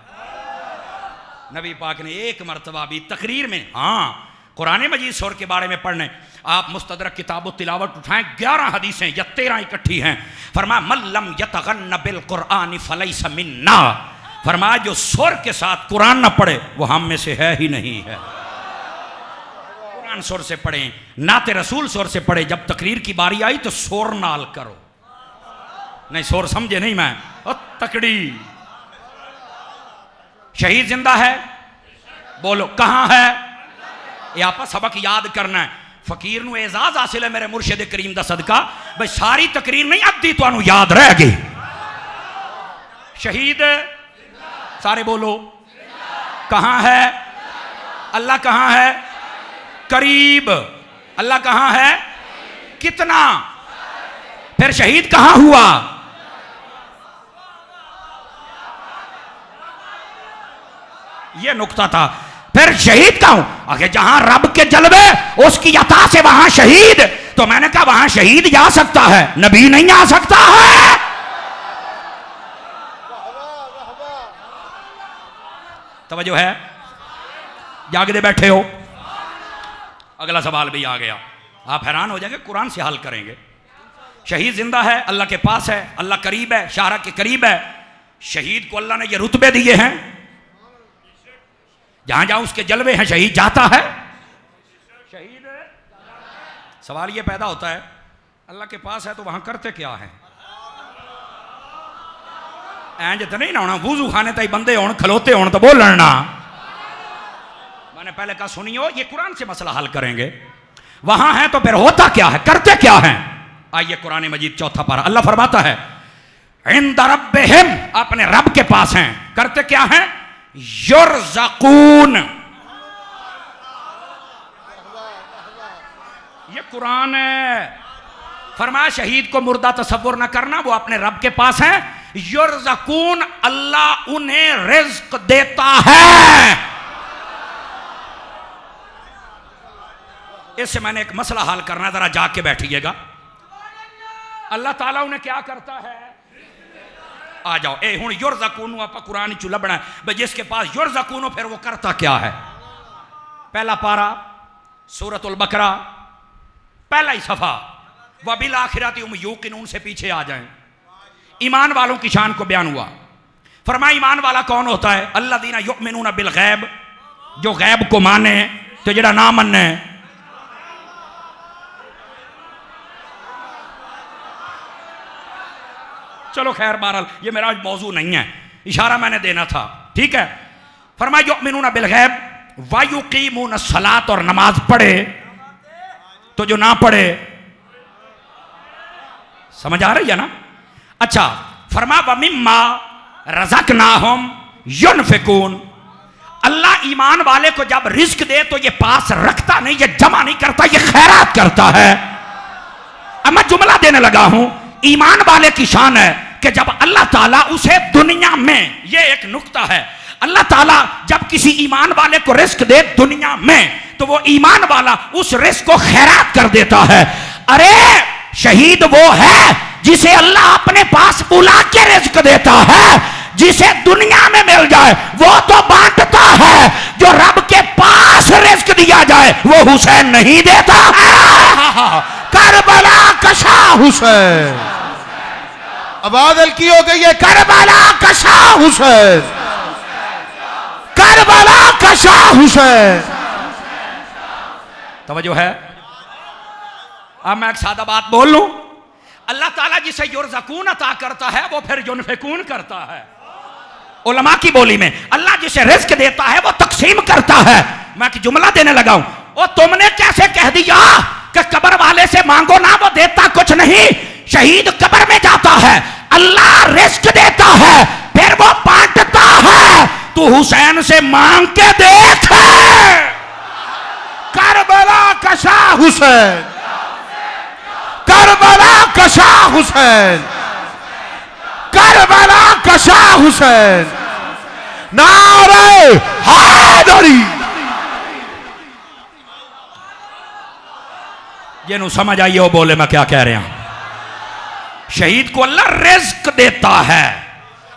नबी पाक ने एक मरतबा भी तकरीर में, हाँ कुरान मजीद सुर के बारे में पढ़ने, आप मुस्तदरक किताब तिलावत उठाएं, 11 हदीसें या 13 इकट्ठी हैं। फरमाया मल्लम यतगन्न बिल कुरआन फलैसा मिन्ना। फरमाया जो सुर के साथ कुरान ना पढ़े वो हम में से है ही नहीं है। सुर से पढ़े, नाते रसूल सुर से पढ़े। जब तकरीर की बारी आई तो सुर नाल करो। नहीं सुर समझे नहीं मैं, और तकड़ी। शहीद जिंदा है, बोलो कहां है? ये आपका सबक याद करना है। फकीर नू एजाज हासिल है मेरे मुर्शिद करीम दा सदका, भाई सारी तकरीर नहीं अद्धी तुहानू याद रहेगी। शहीद सारे बोलो कहां है? अल्लाह कहां है? करीब। अल्लाह कहां है? कितना? फिर शहीद कहां हुआ? ये नुक्ता था। फिर शहीद का हूं। आगे जहां रब के जलवे उसकी अता से वहां शहीद। तो मैंने कहा वहां शहीद जा सकता है, नबी नहीं आ सकता है। तवज्जो है, जागते बैठे हो। अगला सवाल भी आ गया, आप हैरान हो जाएंगे, कुरान से हल करेंगे। शहीद जिंदा है, अल्लाह के पास है, अल्लाह करीब है, शाहरा के करीब है। शहीद को अल्लाह ने ये रुतबे दिए हैं, जहां जहां उसके जलवे हैं शहीद जाता है। शहीद सवाल ये पैदा होता है, अल्लाह के पास है तो वहां करते क्या है? इंज तो नहीं ना होना वूजू खाने तई बंदे होन खलोते होन तो बोलन ना। मैंने पहले कहा सुनियो, ये कुरान से मसला हल करेंगे। वहां है तो फिर होता क्या है, करते क्या है? आइए कुरान मजीद चौथा पारा, अल्लाह फरमाता है इंद रब्बिहिम, अपने रब के पास हैं। करते क्या हैं? युरज़क़ून। ये कुरान है। फरमाया शहीद को मुर्दा तसव्वुर ना करना, वो अपने रब के पास हैं। युरज़क़ून, अल्लाह उन्हें रिज़्क देता है। इससे मैंने एक मसला हल करना, जरा जाग के बैठिएगा। अल्लाह ताला उन्हें क्या करता है? आ जाओ ए हुण युरज़क़ून आप कुरान चु लभना है, जिसके पास युरज़क़ून फिर वो करता क्या है? पहला पारा सूरतुल बकरा, पहला ही सफा, वबिल आखिरति हुम यूक़िनून से पीछे आ जाएं। ईमान वालों की शान को बयान हुआ। फरमाया ईमान वाला कौन होता है? अल्लज़ीना युमिनूना बिल गैब, जो गैब को माने। तो जेड़ा ना मन्ने, चलो खैर बहरहाल ये मेरा मौजू नहीं है, इशारा मैंने देना था, ठीक है। फरमाया युमिनूना बिल गैब व युक़ीमूना सलात, और नमाज पढ़े। तो जो ना पढ़े, समझ आ रही है ना? अच्छा, फरमाया व मिम्मा रज़क़नाहुम युनफ़िकून, अल्लाह ईमान वाले को जब रिस्क दे तो ये पास रखता नहीं, ये जमा नहीं करता, ये खैरात करता है। अब मैं जुमला देने लगा हूं, ईमान वाले की शान है कि जब अल्लाह ताला उसे दुनिया में, ये एक नुक्ता है, अल्लाह ताला जब किसी ईमान वाले को रिस्क दे दुनिया में, तो वो ईमान वाला उस रिस्क को खैरात कर देता है। अरे शहीद वो है जिसे अल्लाह अपने पास बुला के रिस्क देता है। जिसे दुनिया में मिल जाए वो तो बांटता है, जो रब के पास रिस्क दिया जाए वो हुसैन नहीं देता है। करबला कशा हुसैन, आवाज हल्की हो गई है, करबला कशा हुसैन, करबला कशा हुसैन। तवज्जो है? अब मैं एक सादा बात बोल लूं, अल्लाह ताला जिसे युरज़क़ून अता करता है वो फिर युनफ़िकून करता है। उलमा की बोली में अल्लाह जिसे रिज़्क देता है वो तकसीम करता है। मैं एक जुमला देने लगा हूं, और तुमने कैसे कह दिया कि कब्र वाले से मांगो ना, वो देता कुछ नहीं। शहीद कब्र में जाता है, अल्लाह रिस्क देता है, फिर वो बांटता है। तू हुसैन से मांग के देख, करबला कशा हुसैन, करबला कशा हुसैन, करबला कशा हुसैन, नारे हैदरी। ये नु समझ आइए वो बोले मैं क्या कह रहा हूं। शहीद को अल्लाह रिस्क देता है,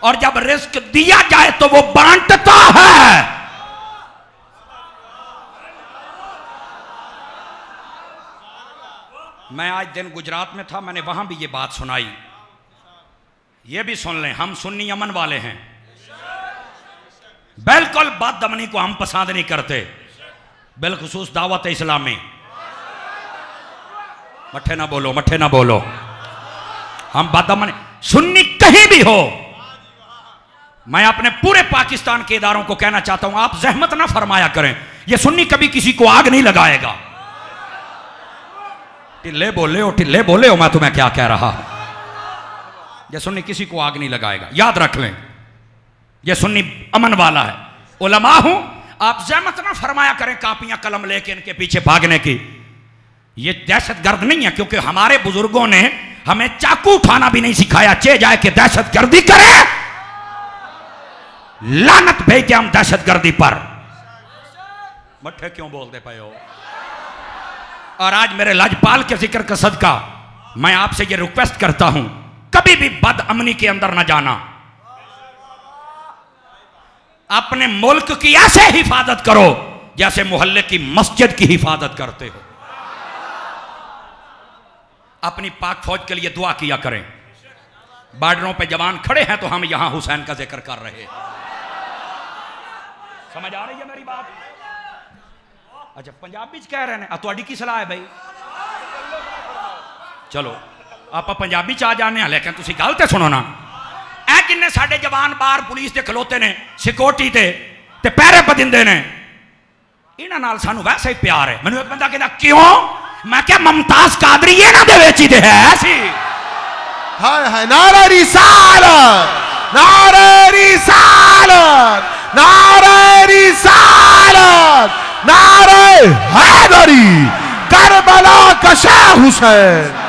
और जब रिस्क दिया जाए तो वो बांटता है। मैं आज दिन गुजरात में था, मैंने वहां भी ये बात सुनाई। ये भी सुन लें, हम सुन्नी अमन वाले हैं, बिल्कुल बददमनी को हम पसंद नहीं करते, बिलखुसूस दावत इस्लामी। मठे ना बोलो, मठे ना बोलो, हम बददमनी सुन्नी कहीं भी हो। मैं अपने पूरे पाकिस्तान के इदारों को कहना चाहता हूं, आप जहमत ना फरमाया करें, ये सुन्नी कभी किसी को आग नहीं लगाएगा। टिल्ले बोले हो, टिल्ले बोले हो, मैं तुम्हें क्या कह रहा, ये सुन्नी किसी को आग नहीं लगाएगा, याद रख लें। ये सुन्नी अमन वाला है, उलमा हूं, आप जहमत ना फरमाया करें कापियां कलम लेके इनके पीछे भागने की। ये दहशतगर्द नहीं है, क्योंकि हमारे बुजुर्गों ने हमें चाकू उठाना भी नहीं सिखाया, चे जाए कि दहशतगर्दी करे, लानत भेजते हम दहशतगर्दी पर। मठे क्यों बोलते पे हो? और आज मेरे लाजपाल के जिक्र का सदका मैं आपसे ये रिक्वेस्ट करता हूं, कभी भी बदअमनी के अंदर ना जाना। अपने मुल्क की ऐसे हिफाजत करो जैसे मोहल्ले की मस्जिद की हिफाजत करते हो। अपनी पाक फौज के लिए दुआ किया करें। बॉर्डरों पे जवान खड़े हैं तो हम यहां हुसैन का जिक्र कर रहे हैं। समझ आ रही है मेरी बात? अच्छा, पंजाबी च कह रहे हैं, तुहाडी की सलाह है भाई? चलो आप पंजाबी च आ जाने हैं, लेकिन तुसी गल ते सुनो ना। ऐ जिन्ने साडे जवान बाहर पुलिस दे खलोते ने सिक्योरिटी ते पैरे पदिंदे ने, इन्हां नाल सानू वैसे ही प्यार है। मैनूं एक बंदा कहंदा क्यों? मैं क्या मुमताज कादरी इन्हां दे विच ही ते है सी। हाय हाय, नारे रिसालत, नारे रिसालत, नारे रिसालत, नारे हैदरी, करबला का शाह हुसैन।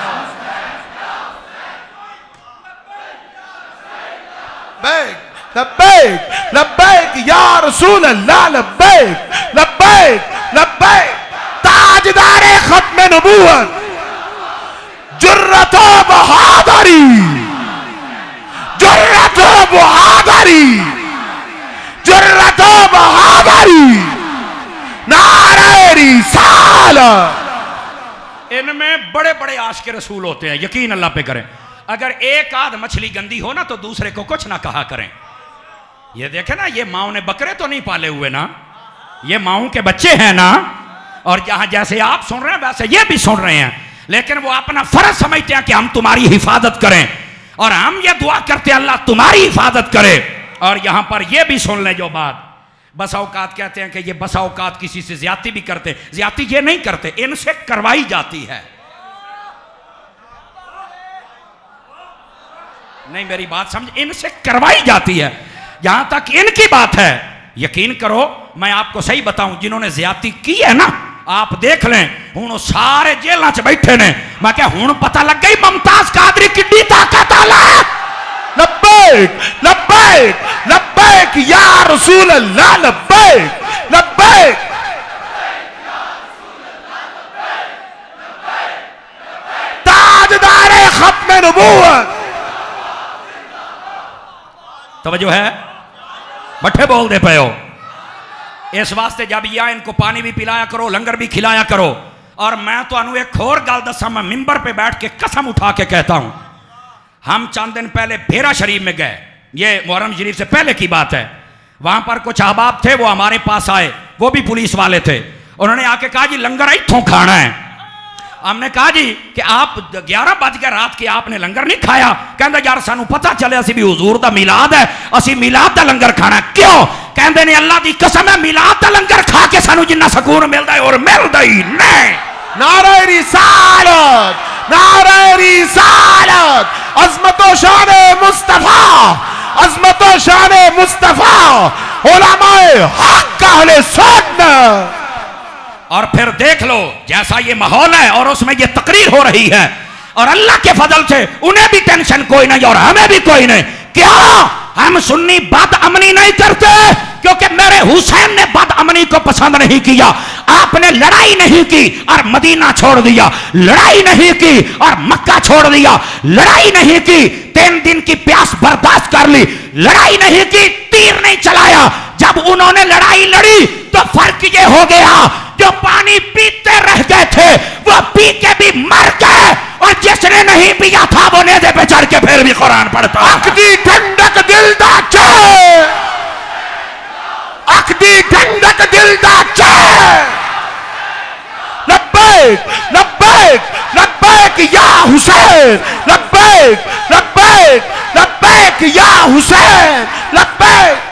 लब्बैक लब्बैक या रसूल अल्लाह, लब्बैक लब्बैक लब्बैक। ताजदारे खत्म नबूवत, जुर्रत व बहादुरी, जुर्रत व बहादुरी, जुर्रत व बहादुरी, नारे रिसालत। इनमें बड़े बड़े आशिक रसूल होते हैं, यकीन अल्लाह पे करें। अगर एक आध मछली गंदी हो ना तो दूसरे को कुछ ना कहा करें। ये देखे ना, ये माओ ने बकरे तो नहीं पाले हुए ना, ये माओ के बच्चे हैं ना। और जहां जैसे आप सुन रहे हैं वैसे ये भी सुन रहे हैं, लेकिन वो अपना फर्ज समझते हैं कि हम तुम्हारी हिफाजत करें, और हम ये दुआ करते हैं अल्लाह तुम्हारी हिफाजत करे। और यहां पर ये भी सुन लें जो बात, बसा औकात कहते हैं कि ये बसा औकात किसी से ज्यादती भी करते, ज्यादती ये नहीं करते, इनसे करवाई जाती है। नहीं मेरी बात समझ, इनसे करवाई जाती है। यहां तक इनकी बात है, यकीन करो मैं आपको सही बताऊं, जिन्होंने ज्यादती की है ना, आप देख लें हूं सारे जेलों च बैठे ने। मैं क्या हूं पता लग गई मुमताज कादरी कितनी ताकत वाला है। लब्बैक लब्बैक लब्बैक या रसूल अल्लाह, लब्बैक लब्बैक। ताजदारे खत्म नबूवत। तवज्जो है? मठे बोल दे पे हो। इस वास्ते जब या इनको पानी भी पिलाया करो, लंगर भी खिलाया करो। और मैं तो एक होर गल दसा, मैं मिंबर पे बैठ के कसम उठा के कहता हूं, हम चंद दिन पहले भेरा शरीफ में गए, ये मुहर्रम शरीफ से पहले की बात है। वहां पर कुछ अहबाब थे, वो हमारे पास आए, वो भी पुलिस वाले थे। उन्होंने आके कहा जी लंगर इत्थों खाना है। हमने कहा जी कि आप 11 बज गए रात के, आपने लंगर नहीं खाया? कहते यार सानू पता चले असी भी हुजूर दा मिलाद है, असी मिलाद दा लंगर खाना। क्यों? कहते ने अल्लाह दी कसम है मिलाद दा लंगर खा के सानू जिन्ना सुकून मिलता है और मिलता ही नहीं। नारे रिसालत, नारे रिसालत, अज़मतो शाने मुस्तफा, अज़मतो शाने मुस्तफा, उलमाए हक अहले सुन्नत। और फिर देख लो जैसा ये माहौल है और उसमें ये तकरीर हो रही है, और अल्लाह के फजल से उन्हें भी टेंशन कोई नहीं और हमें भी कोई नहीं। क्या हम सुन्नी बदअमनी नहीं करते? क्योंकि मेरे हुसैन ने बदअमनी को पसंद नहीं किया। आपने लड़ाई नहीं की और मदीना छोड़ दिया, लड़ाई नहीं की और मक्का छोड़ दिया, लड़ाई नहीं की, 3 दिन की प्यास बर्दाश्त कर ली, लड़ाई नहीं की, तीर नहीं चलाया। जब उन्होंने लड़ाई लड़ी तो फर्क ये हो गया, जो पानी पीते रह गए थे वो पी के भी मर गए, और जिसने नहीं पिया था वो नेज़े पे चढ़ के फिर भी कुरान पढ़ता। अखदी ठंडक दिल दा चाहे, अखदी ठंडक दिल दा चाहे। लब्बैक लब्बैक लब्बैक या हुसैन, लब्बैक लब्बैक लब्बैक या हुसैन, लब्बैक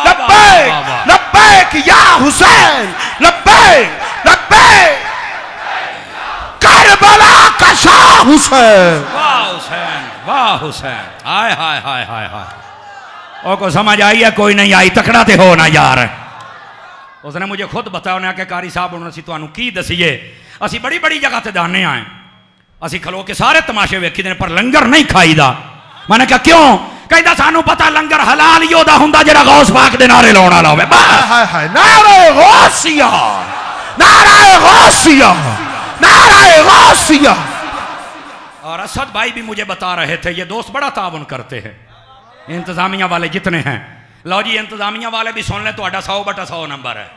लब्बैक लब्बैक या हुसैन, लब्बैक लब्बैक करबला का शाह हुसैन। वाह हुसैन, वाह हुसैन, हाय हाय हाय हाय हाय। और को समझ आई है? कोई नहीं आई? तकड़ा ते हो ना यार। उसने मुझे खुद बताया, उन्हें कि कारी साहब उन्होंने असी तुहानू की दसीए, असी बड़ी बड़ी जगह ते जाने आए, असी खलो के सारे तमाशे वेखी दे पर लंगर नहीं खाईदा। मैंने कहा क्यों? कहता सानू पता लंगर हलाल ही ओदा हुंदा जेड़ा गौस पाक दे नारे लाउण वाला होवे। नारे गौसिया, नारे गौसिया, नारे गौसिया। और असद भाई भी मुझे बता रहे थे ये दोस्त बड़ा ताउन करते हैं, इंतजामिया वाले जितने हैं। लो जी इंतजामिया वाले भी सुन लें, तो 100/100 नंबर है।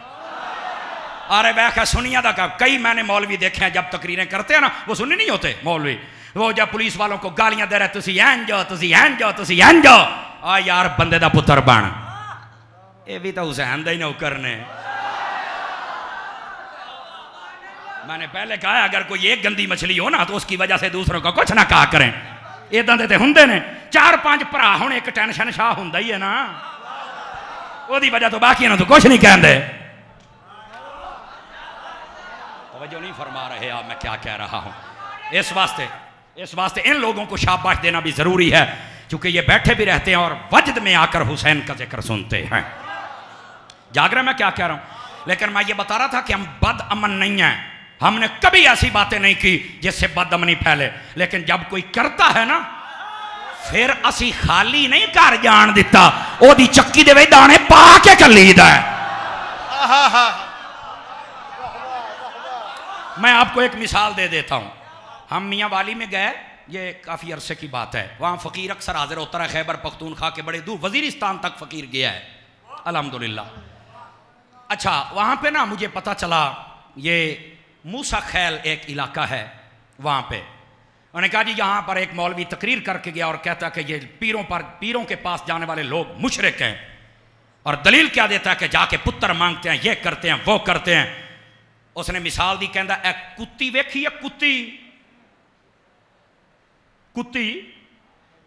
अरे वह सुनिया था कई मैंने मौलवी देखे हैं जब तकरीरें करते हैं ना, वो सुनी नहीं होते मौलवी, वो जब पुलिस वालों को गालियां दे रहे तुसी ऐन जाओ, तुसी ऐन जाओ, तुसी ऐन जाओ। आ यार बंदे दा पुत्र बन, ये भी तो हुसैन दा ही नौकर ने। मैंने पहले कहा अगर कोई एक गंदी मछली हो ना तो उसकी वजह से दूसरों को कुछ ना कहा करें। इदां दे ते हुंदे ने 4-5 भरा हुण एक टेंशन शाह हुंदा ही है ना, ओदी वजह तो बाकी ना तो कुछ नहीं कहंदे। तवज्जो नहीं फरमा रहे आप मैं क्या कह रहा हूं। इस वास्ते इन लोगों को शाबाश देना भी जरूरी है, क्योंकि ये बैठे भी रहते हैं और वजद में आकर हुसैन का जिक्र सुनते हैं। जाग रहे मैं क्या कह रहा हूं। लेकिन मैं ये बता रहा था कि हम बद अमन नहीं हैं, हमने कभी ऐसी बातें नहीं की जिससे बदअमनी फैले। लेकिन जब कोई करता है ना फिर असी खाली नहीं घर जान दिता, ओदी चक्की दे विच दाने पा के कलीदा है। मैं आपको एक मिसाल दे देता हूं। हम मियाँ वाली में गए, ये काफ़ी अरसे की बात है। वहाँ फ़कीर अक्सर हाजिर होता है, खैबर पख्तूनख्वा के बड़े दूर वजीरिस्तान तक फ़कीर गया है अल्हम्दुलिल्लाह। अच्छा वहाँ पे ना मुझे पता चला ये मूसा खैल एक इलाका है, वहाँ पे उन्होंने कहा जी यहाँ पर एक मौलवी तकरीर करके गया और कहता है कि ये पीरों के पास जाने वाले लोग मुशरिक हैं। और दलील क्या देता है कि जाके पुत्र मांगते हैं, ये करते हैं, वो करते हैं। उसने मिसाल दी, कहता है कुत्ती वेखी है, कुत्ती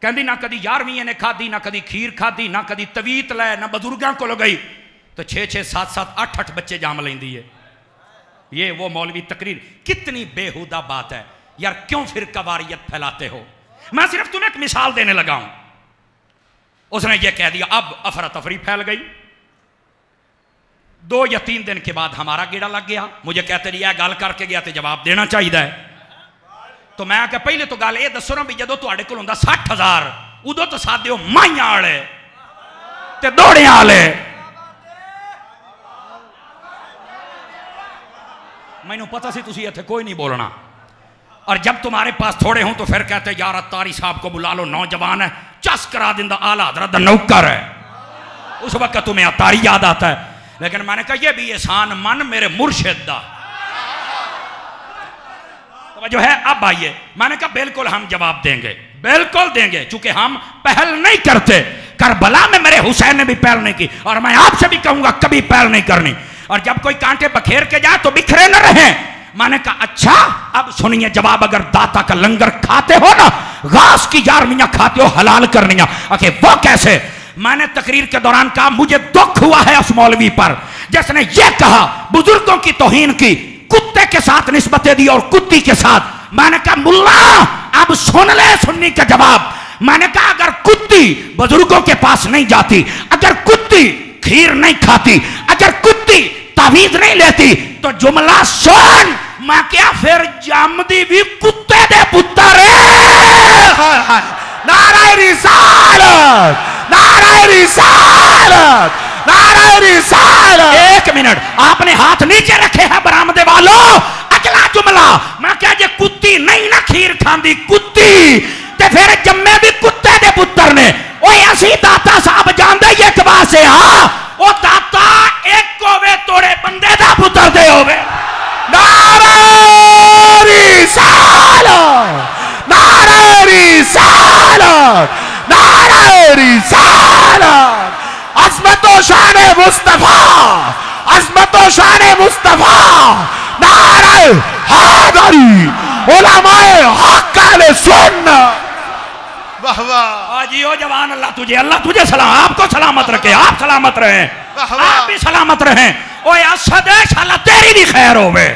कहती ना कदी 11वीं ने खाधी, ना कदी खीर खाधी, ना कदी तवीत लै, ना बजुर्गों को गई, तो 6-6, 7-7, 8-8 बच्चे जाम लेंदी है। ये वो मौलवी तकरीर, कितनी बेहुदा बात है यार, क्यों फिर कवारियत फैलाते हो। मैं सिर्फ तुम्हें एक मिसाल देने लगा हूं। उसने ये कह दिया, अब अफरा तफरी फैल गई। 2 या 3 दिन के बाद हमारा गेड़ा लग गया। मुझे कहते रही गल करके गया तो जवाब देना चाहिए। तो मैं आके पहले तो गल ये दसो ना भी जो तुहाडे कोल हुंदा 60,000 उदों तो सादे हो माइयां वाले ते दौड़ियां वाले। मैनू पता सी तुसी इत्थे कोई नहीं बोलना, और जब तुम्हारे पास थोड़े हों तो फिर कहते यार अत्तारी साहब को बुला लो, नौजवान है, चस करा दिंदा, आला हज़रत दा नौकर है। उस वक्त तुम्हें अत्तारी याद आता है। लेकिन मैंने कहा ये भी एहसान मन मेरे मुर्शिद दा। तो जो है अब आइए, मैंने कहा बिल्कुल हम जवाब देंगे, बिल्कुल देंगे, चूंकि हम पहल नहीं करते। करबला में मेरे हुसैन ने भी पहल नहीं की, और मैं आपसे भी कहूंगा कभी पहल नहीं करनी। और जब कोई कांटे बखेर के जाए तो बिखरे न रहे। मैंने कहा अच्छा अब सुनिए जवाब, अगर दाता का लंगर खाते हो ना, घास की 11वीं खाते हो हलाल करनिया, आखिर वो कैसे। मैंने तकरीर के दौरान कहा मुझे दुख हुआ है उस मौलवी पर जिसने ये कहा, बुजुर्गों की तौहीन की, कुत्ते के साथ निस्बतें दी और कुत्ती के साथ। मैंने कहा मुल्ला अब सुन ले सुन्नी का जवाब। मैंने कहा अगर कुत्ती बुजुर्गों के पास नहीं जाती, अगर कुत्ती खीर नहीं खाती, अगर कुत्ती तावीज नहीं लेती, तो जुमला सुन, मैं क्या फिर जमदी भी कुत्ते दे पुत्र है। नारे रिसालत, नारे रिसालत, नारे रिसालत। 1 मिनट, आपने हाथ नीचे रखे हैं बरामदे वालों। अगला जुमला, मैं क्या जे कुत्ती नहीं ना खीर खांदी, कुत्ती ते फिर जम्मे भी कुत्ते दे पुत्र ने। ओए असी दाता साहब जानदे ये कबा से हां, ओ दाता एक होवे तोड़े बंदे दा पुत्र दे होवे। नारे रिसालत, नारे रिसालत, नारे रिसालत। अज़मतो शान मुस्तफा, अज़मतो शान मुस्तफा। नारे हैदरी, उलमाए हक अहले सुन्नत। वाह वाह। जियो जवान, अल्लाह तुझे सलाम, आपको सलामत रखे, आप सलामत रहे, आप भी सलामत रहे। ओए असद शाला तेरी भी खैर होवे।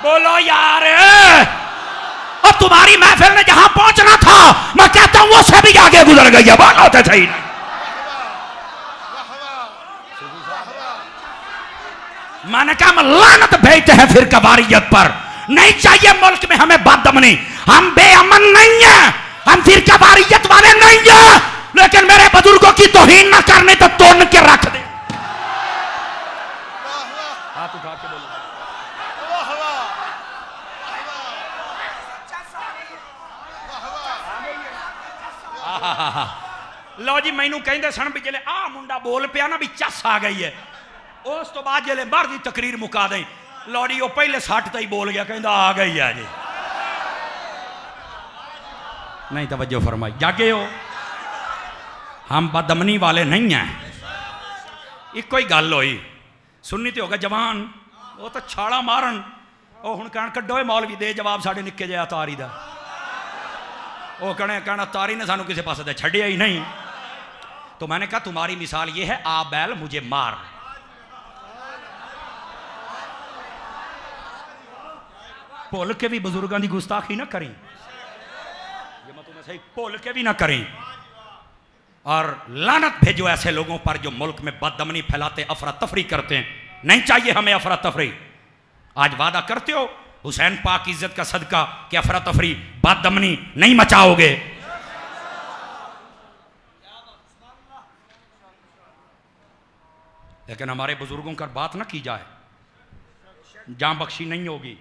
बोलो यार, और तुम्हारी महफिल ने जहां पहुंचना था मैं कहता हूं वो से भी आगे गुजर गई है। बोलो तो सही। मैंने कहा हम लानत भेजते हैं फिर कवारियत पर। नहीं चाहिए मुल्क में हमें बदअमनी, हम बेअमन नहीं है, हम फिरकावारियत वाले नहीं है, लेकिन मेरे बुजुर्गों की तौहीन न करने तो तोड़ के रख दे। हाथ उठा के बोलो। लो जी मैनू कहते सन भी जले आ मुंडा बोल पिया ना भी चस आ गई है, उस तो बाद जले बाहर की तकरीर मुका दें, लो जी वो पहले सट तो ही बोल गया कहता आ गई है जी। नहीं तवज्जो फरमाई, जागे हो, हम बदमनी वाले नहीं हैं। एक कोई गल होई सुननी तो होगा जवान वो तो छाड़ा मारन, वो हुण कहण कड्डो मौलवी दे जवाब साडे निक्के जिहा तारी दा, वो कहना तारी ने सानू किसी पासे छड़िया ही नहीं। तो मैंने कहा तुम्हारी मिसाल ये है आ बैल मुझे मार, भुल के भी बुजुर्गों की गुस्ताखी ना करें, ये मैं तुम्हें सही भुल के भी ना करें। और लानत भेजो ऐसे लोगों पर जो मुल्क में बददमनी फैलाते, अफरा तफरी करते हैं। नहीं चाहिए हमें अफरा तफरी। आज वादा करते हो हुसैन पाक की इज्जत का सदका कि अफरा तफरी बददमनी नहीं मचाओगे। लेकिन हमारे बुजुर्गों का बात ना की जाए, जान बख्शी नहीं होगी।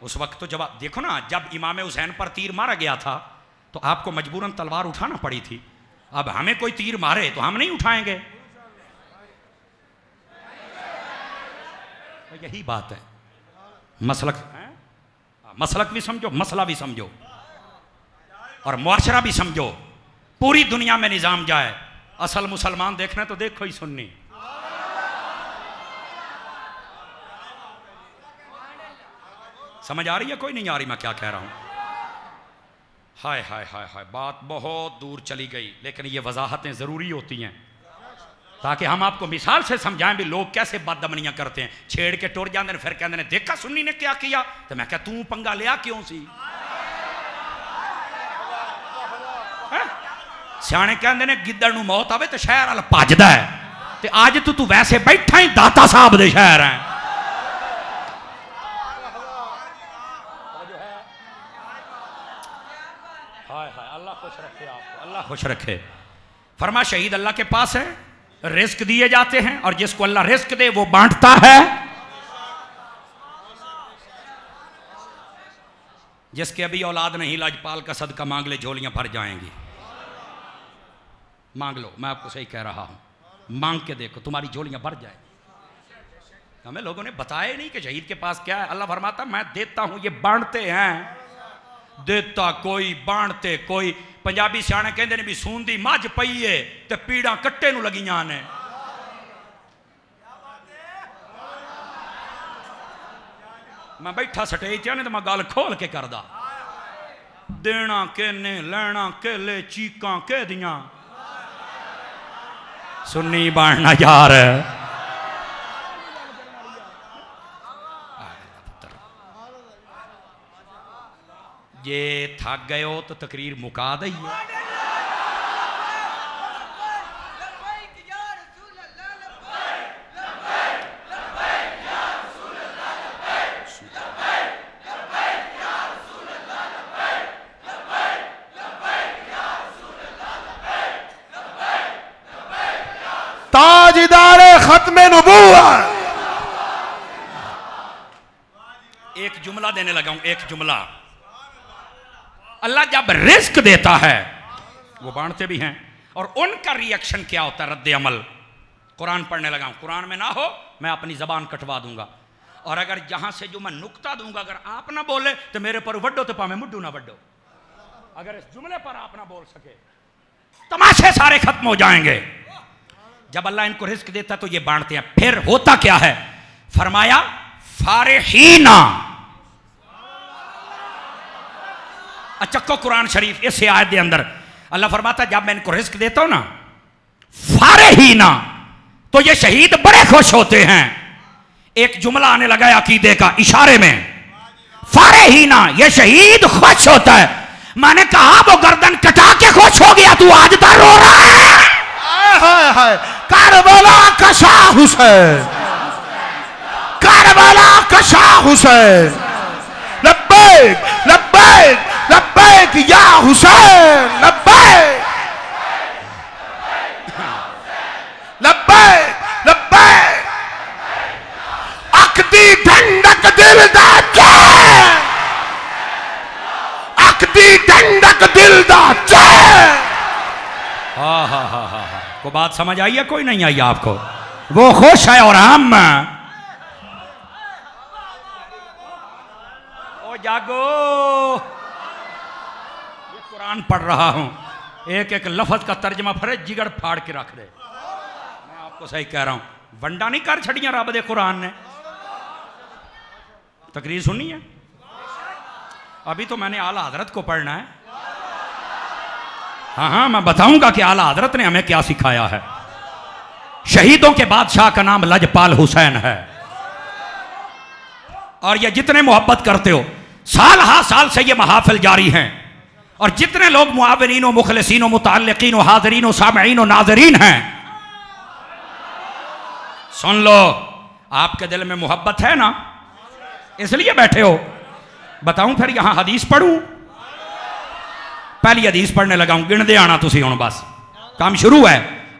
उस वक्त तो जब देखो ना, जब इमाम हुसैन पर तीर मारा गया था तो आपको मजबूरन तलवार उठाना पड़ी थी। अब हमें कोई तीर मारे तो हम नहीं उठाएंगे, तो यही बात है। मसलक भी समझो, मसला भी समझो और मुआशरा भी समझो। पूरी दुनिया में निजाम जाए, असल मुसलमान देखना तो देखो ही सुन्नी। समझ आ रही है कोई नहीं आ रही मैं क्या कह रहा हूं? हाय हाय हाय हाय, बात बहुत दूर चली गई, लेकिन ये वजाहतें जरूरी होती हैं ताकि हम आपको मिसाल से समझाएं भी लोग कैसे बददमनियां करते हैं। छेड़ के टुर जाते हैं, फिर कहते हैं देखा सुन्नी ने क्या किया, तो मैं क्या तू पंगा लिया क्यों सी? सियाने कहते हैं गिद्दड़ नूं मौत आवे तो शहर वाल भजदा है, ते आज तू वैसे बैठा ही दाता साहब दे शहर है। हाय हाय, अल्लाह खुश रखे आपको, अल्लाह खुश रखे। फरमा शहीद अल्लाह के पास है, रिस्क दिए जाते हैं और जिसको अल्लाह रिस्क दे वो बांटता है। जिसके अभी औलाद नहीं, लाजपाल का सदका मांग ले, झोलियां भर जाएंगी। मांग लो, मैं आपको सही कह रहा हूं, मांग के देखो तुम्हारी झोलियां भर जाए। हमें लोगों ने बताया नहीं कि शहीद के पास क्या है। अल्लाह फरमाता मैं देता हूं, ये बांटते हैं। देता कोई बांटते कोई। पंजाबी सियाने कहते ने भी सूंदी मझ पई है ते पीड़ा कट्टे नूं लगियां ने। मैं बैठा स्टेज ते तो मैं गल खोल के करदा। देना केने लेना केले चीकां के दियां, सुन्नी बनना यार। ये थक गए हो तो तकरीर मुका दईए। ताजदार खत्मे नबूवत। एक जुमला देने लगा हूं, एक जुमला। अल्लाह जब रिस्क देता है वो बांटते भी हैं, और उनका रिएक्शन क्या होता है, रद्द अमल। कुरान पढ़ने लगा हूं, कुरान में ना हो मैं अपनी जबान कटवा दूंगा, और अगर जहां से जो मैं नुक्ता दूंगा अगर आप ना बोले तो मेरे पर वड्डो तो पावे मुड्डू ना वड्डो। अगर इस जुमले पर आप ना बोल सके तमाशे सारे खत्म हो जाएंगे। जब अल्लाह इनको रिस्क देता तो ये बांटते हैं। फिर होता क्या है, फरमाया फारिहीना। अच्छा को कुरान शरीफ इस आयत के अंदर अल्लाह फरमाता जब मैं इनको रिस्क देता हूं ना फारिहीना, तो ये शहीद बड़े खुश होते हैं। एक जुमला आने लगा अकीदे का इशारे में, फारिहीना, ये शहीद खुश होता है। मैंने कहा वो गर्दन कटा के खुश हो गया, तू आज तक रो रहा है। हाय हाय, करबला का शाह हुसैन, करबला का शाह हुसैन। लब्बैक लब्बैक लब्बैक या हुसैन, लब्बैक लब्बैक लब्बैक। अखदी ठंडक दिल दा चैन, अखदी ठंडक दिल दा चैन। हा। को बात समझ आई है कोई नहीं आई आपको? वो खुश है और हम ओ जागो। ये कुरान पढ़ रहा हूं, एक एक लफ्ज का तर्जमा फरे जिगर फाड़ के रख दे। मैं आपको सही कह रहा हूं, वंडा नहीं कर छड़ियां रब दे कुरान ने। तकरीर सुनी है? अभी तो मैंने आला हजरत को पढ़ना है। हाँ, मैं बताऊंगा कि आला हजरत ने हमें क्या सिखाया है। शहीदों के बादशाह का नाम लजपाल हुसैन है। और ये जितने मोहब्बत करते हो, साल हा साल से ये महाफिल जारी हैं। और जितने लोग मुआविनीन, मुखलिसीन, मुताल्लिकीन, हाज़रीन, सामईन, नाज़रीन हैं, सुन लो, आपके दिल में मोहब्बत है ना, इसलिए बैठे हो। बताऊं फिर यहां हदीस पढ़ूं? पहली हदीस पढ़ने लगा हूं, गिन दे आना तुसी हुण, बस काम शुरू है।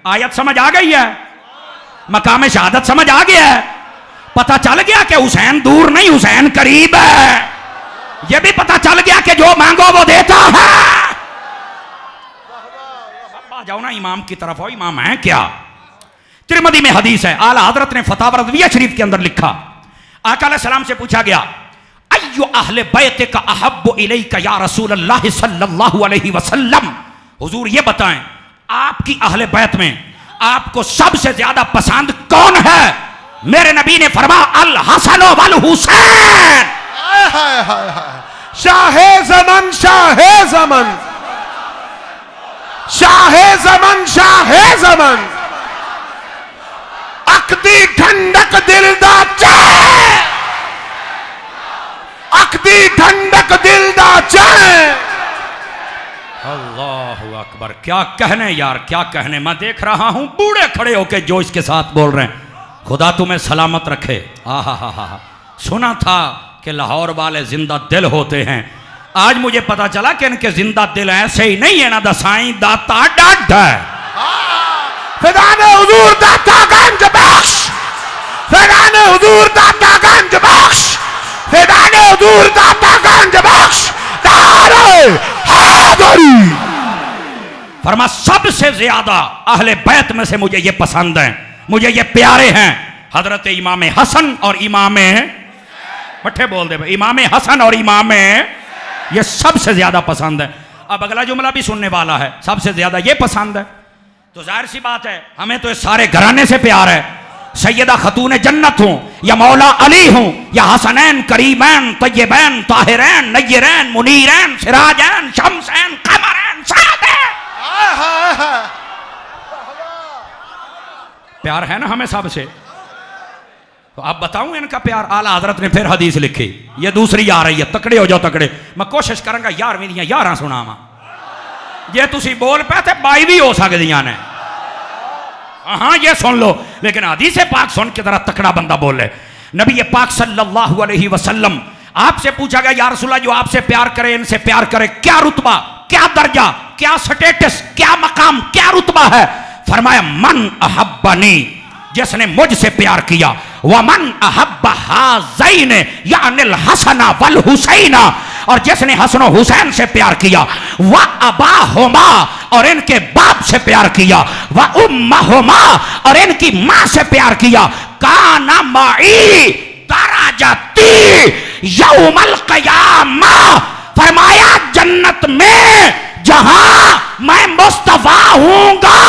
आयत समझ आ गई है, मकाम शहादत समझ आ गया है, पता चल गया कि हुसैन दूर नहीं, हुसैन करीब है। यह भी पता चल गया कि जो मांगो वो देता है। आ जाओ ना इमाम की तरफ, हो इमाम है क्या? तिरमिज़ी में हदीस है, आला हजरत ने फतावा रज़विया शरीफ के अंदर लिखा, आका अलैहिस्सलाम से पूछा गया, अय्यु अहले बैतिका अहब्बु इलैका या रसूल अल्लाह सल्लल्लाहु अलैहि वसल्लम। हुजूर ये बताएं, आपकी अहले बैत में आपको सबसे ज्यादा पसंद कौन है? मेरे नबी ने फरमाया, अल हसन वल हुसैन। शाहे ज़मन, शाहे ज़मन, शाहे ज़मन, शाहे ज़मन। अखदी ठंडक दिल दा चैन, अखदी ठंडक दिल दा चैन। अल्लाहु अकबर। क्या कहने यार, क्या कहने। मैं देख रहा हूं बूढ़े खड़े होके जोश के साथ बोल रहे हैं, खुदा तुम्हें सलामत रखे। आहा। सुना था कि लाहौर वाले जिंदा दिल होते हैं, आज मुझे पता चला कि इनके जिंदा दिल ऐसे ही नहीं है ना, दसाई दाता डांट है। फैज़ाने हुजूर दाता गंज बख्श, फैज़ाने हुजूर दाता गंज बख्श, फैज़ाने हुजूर दाता गंज बख्श। नारे हैदरी। फरमा सबसे ज्यादा अहले बैत में से मुझे ये पसंद है, मुझे ये प्यारे हैं, हजरत इमाम हसन और इमाम, मठे बोल दे भाई, इमाम हसन और इमाम, ये सबसे ज्यादा पसंद है। अब अगला जुमला भी सुनने वाला है, सबसे ज्यादा ये पसंद है, तो जाहिर सी बात है हमें तो इस सारे घराने से प्यार है। सैयदा खतून जन्नत हूं या मौला अली हूं या हसनैन, करीमैन, तय्यबैन, ताहिरैन, नय्यरैन, मुनीरैन, सिराजैन, शम्सैन, कमरैन, सादैन, प्यार है ना हमें सबसे। तो अब बताऊं इनका प्यार। आला हजरत ने फिर हदीस लिखी, ये दूसरी आ रही है, तकड़े हो जाओ तकड़े। मैं कोशिश करूंगा 11वीं दियां 11 सुनावा, जे तुसी बोल पे तो 22 भी हो सकदियां ने। हाँ ये सुन लो, लेकिन हदीस पाक सुन के जरा तकड़ा बंदा बोले। नबी पाक सल्लल्लाहु अलैहि वसल्लम, आपसे पूछा गया या रसूलल्लाह, जो आपसे प्यार करे, इनसे प्यार करे, क्या रुतबा, क्या दर्जा, क्या स्टेटस, क्या मकाम, क्या रुतबा है? फरमाया, मन अहब्बनी, जिसने मुझसे प्यार किया, व मन अहब्बा हाज़ैन यानिल हसना वल हुसैना, और जिसने हसन हुसैन से प्यार किया, व अबाहुमा, और इनके बाप से प्यार किया, व उम्महुमा, और इनकी मां से प्यार किया, काना माई दराजती यौमल क़यामा। फरमाया जन्नत में जहां मैं मुस्तफा हूंगा,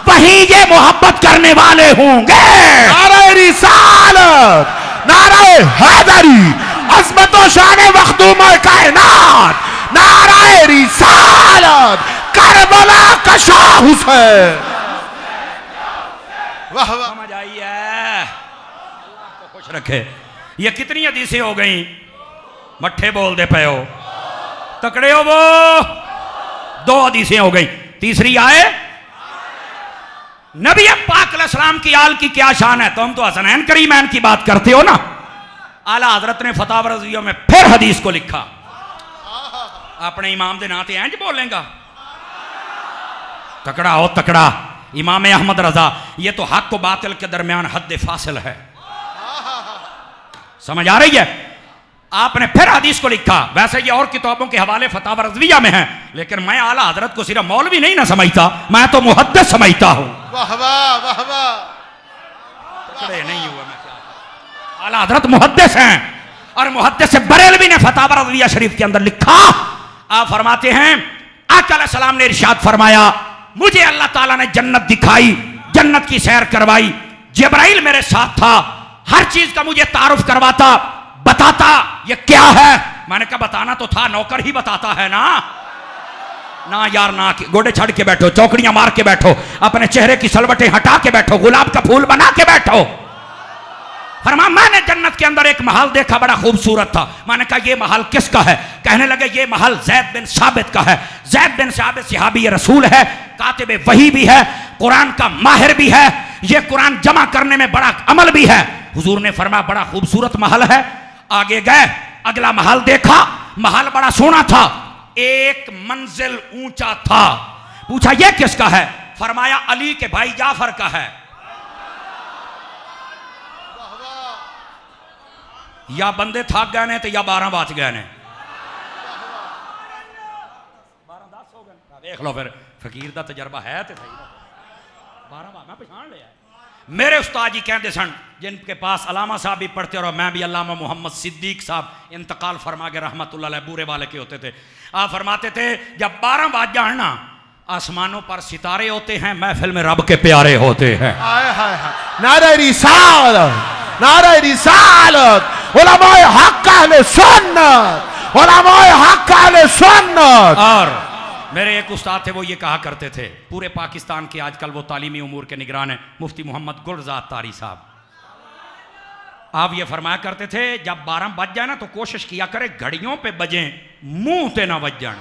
वहीं ये मोहब्बत करने वाले होंगे। नारे रिसालत, नारे हैदरी, अज़मत व शान मखदूम कायनात, नारे रिसालत, करबला का शाह हुसैन। वाह वाह, समझ आई है? अल्लाह को खुश रखे। ये कितनी हदीसें हो गई? मट्ठे बोल दे पे हो, तकड़े हो वो। 2 हदीसें हो गई, तीसरी आए। नबी पाक अलैहिस्सलाम की आल की क्या शान है? तुम तो हसनैन करीमैन की बात करते हो ना। आला हजरत ने फतावा रज़िया में फिर हदीस को लिखा। अपने इमाम दे नां ते इंज बोलेगा? तकड़ा हो तकड़ा। इमाम अहमद रजा, ये तो हक व बातिल के दरमियान हद फासिल है। समझ आ रही है? आपने फिर हदीस को लिखा। वैसे ये और किताबों के हवाले फतावा रज़विया में है, लेकिन मैं आला हजरत को सिर्फ मौलवी नहीं ना समझता, मैं तो मुहद्दिस समझता हूं। वाह वाह वाह वाह। तकड़े नहीं हुआ मैं क्या? आला हजरत मुहद्दिस हैं और मुहद्दिस बरेलवी ने फतावा रज़विया शरीफ के अंदर लिखा। आप फरमाते हैं आका अलैहिस्सलाम ने इरशाद फरमाया, मुझे अल्लाह ताला ने जन्नत दिखाई, जन्नत की सैर करवाई, जिब्राइल मेरे साथ था, हर चीज का मुझे तारुफ करवाता, बताता ये क्या है। मैंने कहा बताना तो था, नौकर ही बताता है ना। ना यार ना, गोडे छड़ के बैठो, चौकड़ियां मार के बैठो, अपने चेहरे की सलवटें हटा के बैठो, गुलाब का फूल बना के बैठो। फरमा मैंने जन्नत के अंदर एक महल देखा, बड़ा खूबसूरत था। मैंने कहा ये महल किसका है? कहने लगे ये महल ज़ैद बिन साबित का है। ज़ैद बिन साबित सहाबी रसूल है, कातिब वही भी है, कुरान का माहिर भी है, ये कुरान जमा करने में बड़ा अमल भी है। हुजूर ने फरमाया बड़ा खूबसूरत महल है। आगे गए, अगला महल देखा, महल बड़ा सोना था, एक मंजिल ऊंचा था। पूछा ये किसका है? फरमाया अली के भाई जाफर का है। या बंदे थक गए ने तो या 12 बज गए ने। 12-10 हो गए। देख लो फिर फकीर का तजर्बा है तो सही। 12 मैं पछाण लिया। मेरे उस्ताद जी कहते सन, जिनके पास अलामा साहब भी पढ़ते और मैं भी, अल्लामा मोहम्मद सिद्दीक साहब इंतकाल फरमा के रहमतुल्लाह अलैह बूरे वाले के होते थे। आप फरमाते थे जब 12 बज जाए ना, आसमानों पर सितारे होते हैं, महफिल में रब के प्यारे होते हैं। नारे रिसालत, नारे रिसालत, उलमाए हक अहले सुन्नत, उलमाए हक अहले सुन्नत। और मेरे एक उस्ताद थे, वो ये कहा करते थे, पूरे पाकिस्तान के आजकल वो तालीमी उमूर के निगरान है, मुफ्ती मोहम्मद गुलजात तारी साहब। आप ये फरमाया करते थे जब 12 बज जाए ना तो कोशिश किया करे घड़ियों पे बजें, मुंह ते ना बज जाए।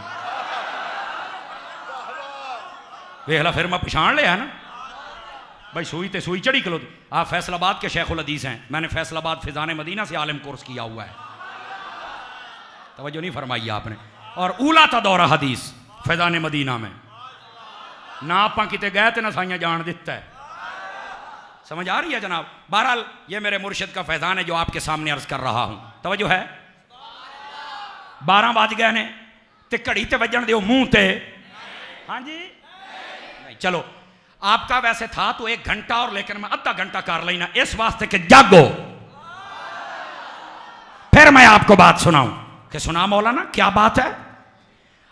वेखला फिर मैं पछाण लिया ना भाई, सुई ते सुई चढ़ी कलो। आप फैसलाबाद के शेखुल हदीस हैं, मैंने फैसलाबाद फिजान मदीना से आलिम कोर्स किया हुआ है, तवज्जो नहीं फरमाई आपने। और ऊला था दौरा हदीस फैजान मदीना में, ना आप किते गए थे ना साइयां जान दिता है। समझ आ रही है जनाब? बहरहाल ये मेरे मुर्शिद का फैजान है जो आपके सामने अर्ज कर रहा हूं। तवज्जो है? 12 बज गए ने ते घड़ी ते वजन दियो मुंह ते। हाँ जी नहीं, चलो आपका वैसे था तो 1 घंटा और, लेकिन मैं आधा घंटा कर लेना इस वास्ते कि जागो। फिर मैं आपको बात सुनाऊं कि सुना मौलाना क्या बात है।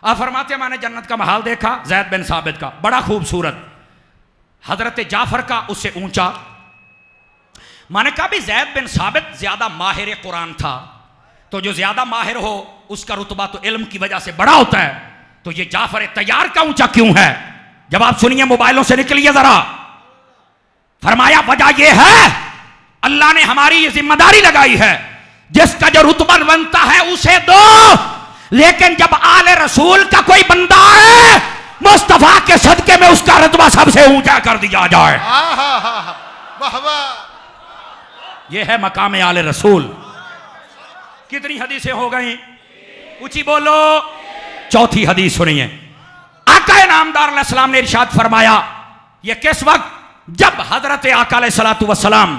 आप फरमाते हैं मैंने जन्नत का महल देखा, ज़ैद बिन साबित का, बड़ा खूबसूरत, हजरत जाफर का उससे ऊंचा। मैंने कहा भी ज़ैद बिन साबित ज्यादा माहिर कुरान था, तो जो ज्यादा माहिर हो उसका रुतबा तो इल्म की वजह से बड़ा होता है, तो ये जाफर तैयार का ऊंचा क्यों है? जवाब सुनिए, मोबाइलों से निकलिए जरा। फरमाया वजह यह है अल्लाह ने हमारी ये जिम्मेदारी लगाई है, जिसका जो रुतबा बनता है उसे दो, लेकिन जब आले रसूल का कोई बंदा है मुस्तफा के सदके में उसका रुतबा सबसे ऊंचा कर दिया जाए। वाह वाह। यह है मकाम आले रसूल। कितनी हदीसें हो गई? ऊंची बोलो। चौथी हदीस सुनिए। आका नामदार अलैहिस्सलाम ने इरशाद फरमाया, यह किस वक्त? जब हजरत आका अलैहिस्सलातु वस्सलाम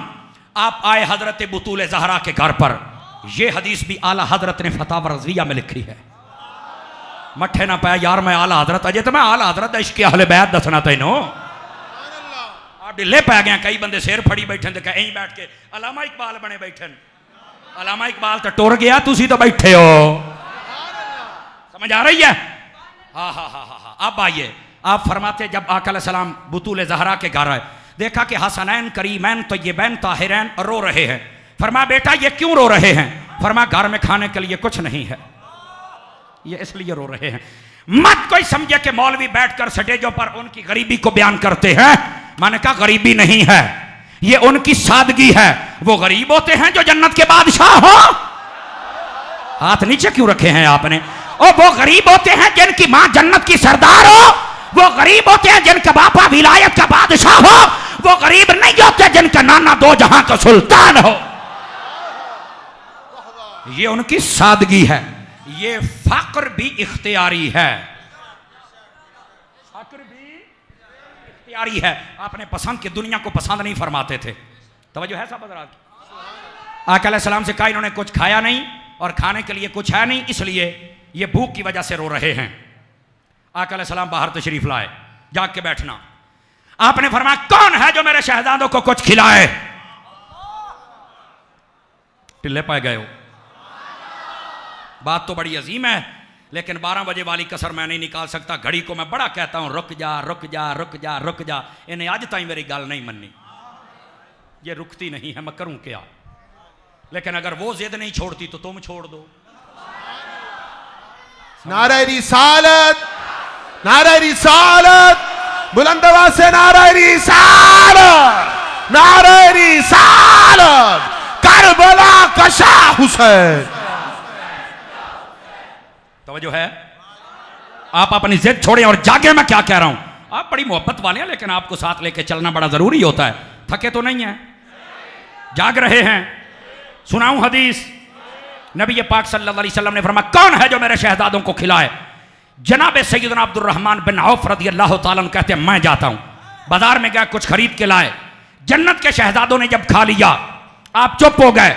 आप आए हजरत बुतूल ज़हरा के घर पर। यह हदीस भी आला हजरत ने फतावा रज़विया में लिखी है। मठे ना पाया यार मैं आला हजरत, अजय तो मैं आला हजरत इश्क़ अहले बैत दसना तेनो। आप ढिले पै गए, कई बंदे सिर फड़ी बैठे थे, कहीं बैठ के अलामा इकबाल बने बैठे। अलामा इकबाल तो टुर गया, तुसी तो बैठे हो। समझ आ रही है? हाँ हाँ हाँ हाँ हाँ। अब आइए, आप फरमाते जब आका अलैहिस्सलाम बुतूल ज़हरा के घर आए, देखा कि हसनैन करीमैन तय्यबैन ताहिरैन रो रहे हैं। फरमाया बेटा ये क्यों रो रहे हैं? फरमाया घर में खाने के लिए कुछ नहीं है, ये इसलिए रो रहे हैं। मत कोई समझे कि मौलवी बैठकर स्टेजों पर उनकी गरीबी को बयान करते हैं। मैंने कहा गरीबी नहीं है, ये उनकी सादगी है। वो गरीब होते हैं जो जन्नत के बादशाह हो। हाथ नीचे क्यों रखे हैं आपने? और वो गरीब होते हैं जिनकी मां जन्नत की सरदार हो। वो गरीब होते हैं जिनका बापा विलायत का बादशाह हो। वो गरीब नहीं होते जिनका नाना दो जहां का सुल्तान हो। ये उनकी सादगी है। ये फक्र भी इख्तियारी है, फक्र भी इख्तियारी है। आपने पसंद की दुनिया को पसंद नहीं फरमाते थे। तवज्जो है साहब हज़रात? आका अलैहिस्सलाम से कहा इन्होंने कुछ खाया नहीं और खाने के लिए कुछ है नहीं, इसलिए ये भूख की वजह से रो रहे हैं। आका अलैहिस्सलाम बाहर तशरीफ लाए, जाग के बैठना। आपने फरमाया कौन है जो मेरे शहजादों को कुछ खिलाए? टिल्ले पाए गए हो। बात तो बड़ी अजीम है, लेकिन 12 बजे वाली कसर मैं नहीं निकाल सकता। घड़ी को मैं बड़ा कहता हूं, रुक जा रुक जा रुक जा रुक जा। इन्हें आज तक मेरी गल नहीं मननी, ये रुकती नहीं है, मैं करूं क्या? लेकिन अगर वो जिद नहीं छोड़ती तो तुम छोड़ दो। नारे रिसालत, नारे रिसालत, बुलंद आवाज से नारे रिसालत, नारे रिसालत, करबला का शाह हुसैन। तवज्जो है? आप अपनी जिद छोड़े और जागे। मैं क्या कह रहा हूं, आप बड़ी मोहब्बत वाले हैं, लेकिन आपको साथ लेके चलना बड़ा जरूरी होता है। थके तो नहीं है, जाग रहे हैं। सुनाऊं हदीस? नबी पाक सल्लल्लाहु अलैहि वसल्लम ने फरमाया कौन है जो मेरे शहजादों को खिलाए? जनाब सैयदना अब्दुर्रहमान बिन औफ रज़ी अल्लाह ताला अन्हु कहते हैं मैं जाता हूं। बाजार में गया, कुछ खरीद के लाए। जन्नत के शहजादों ने जब खा लिया, आप चुप हो गए,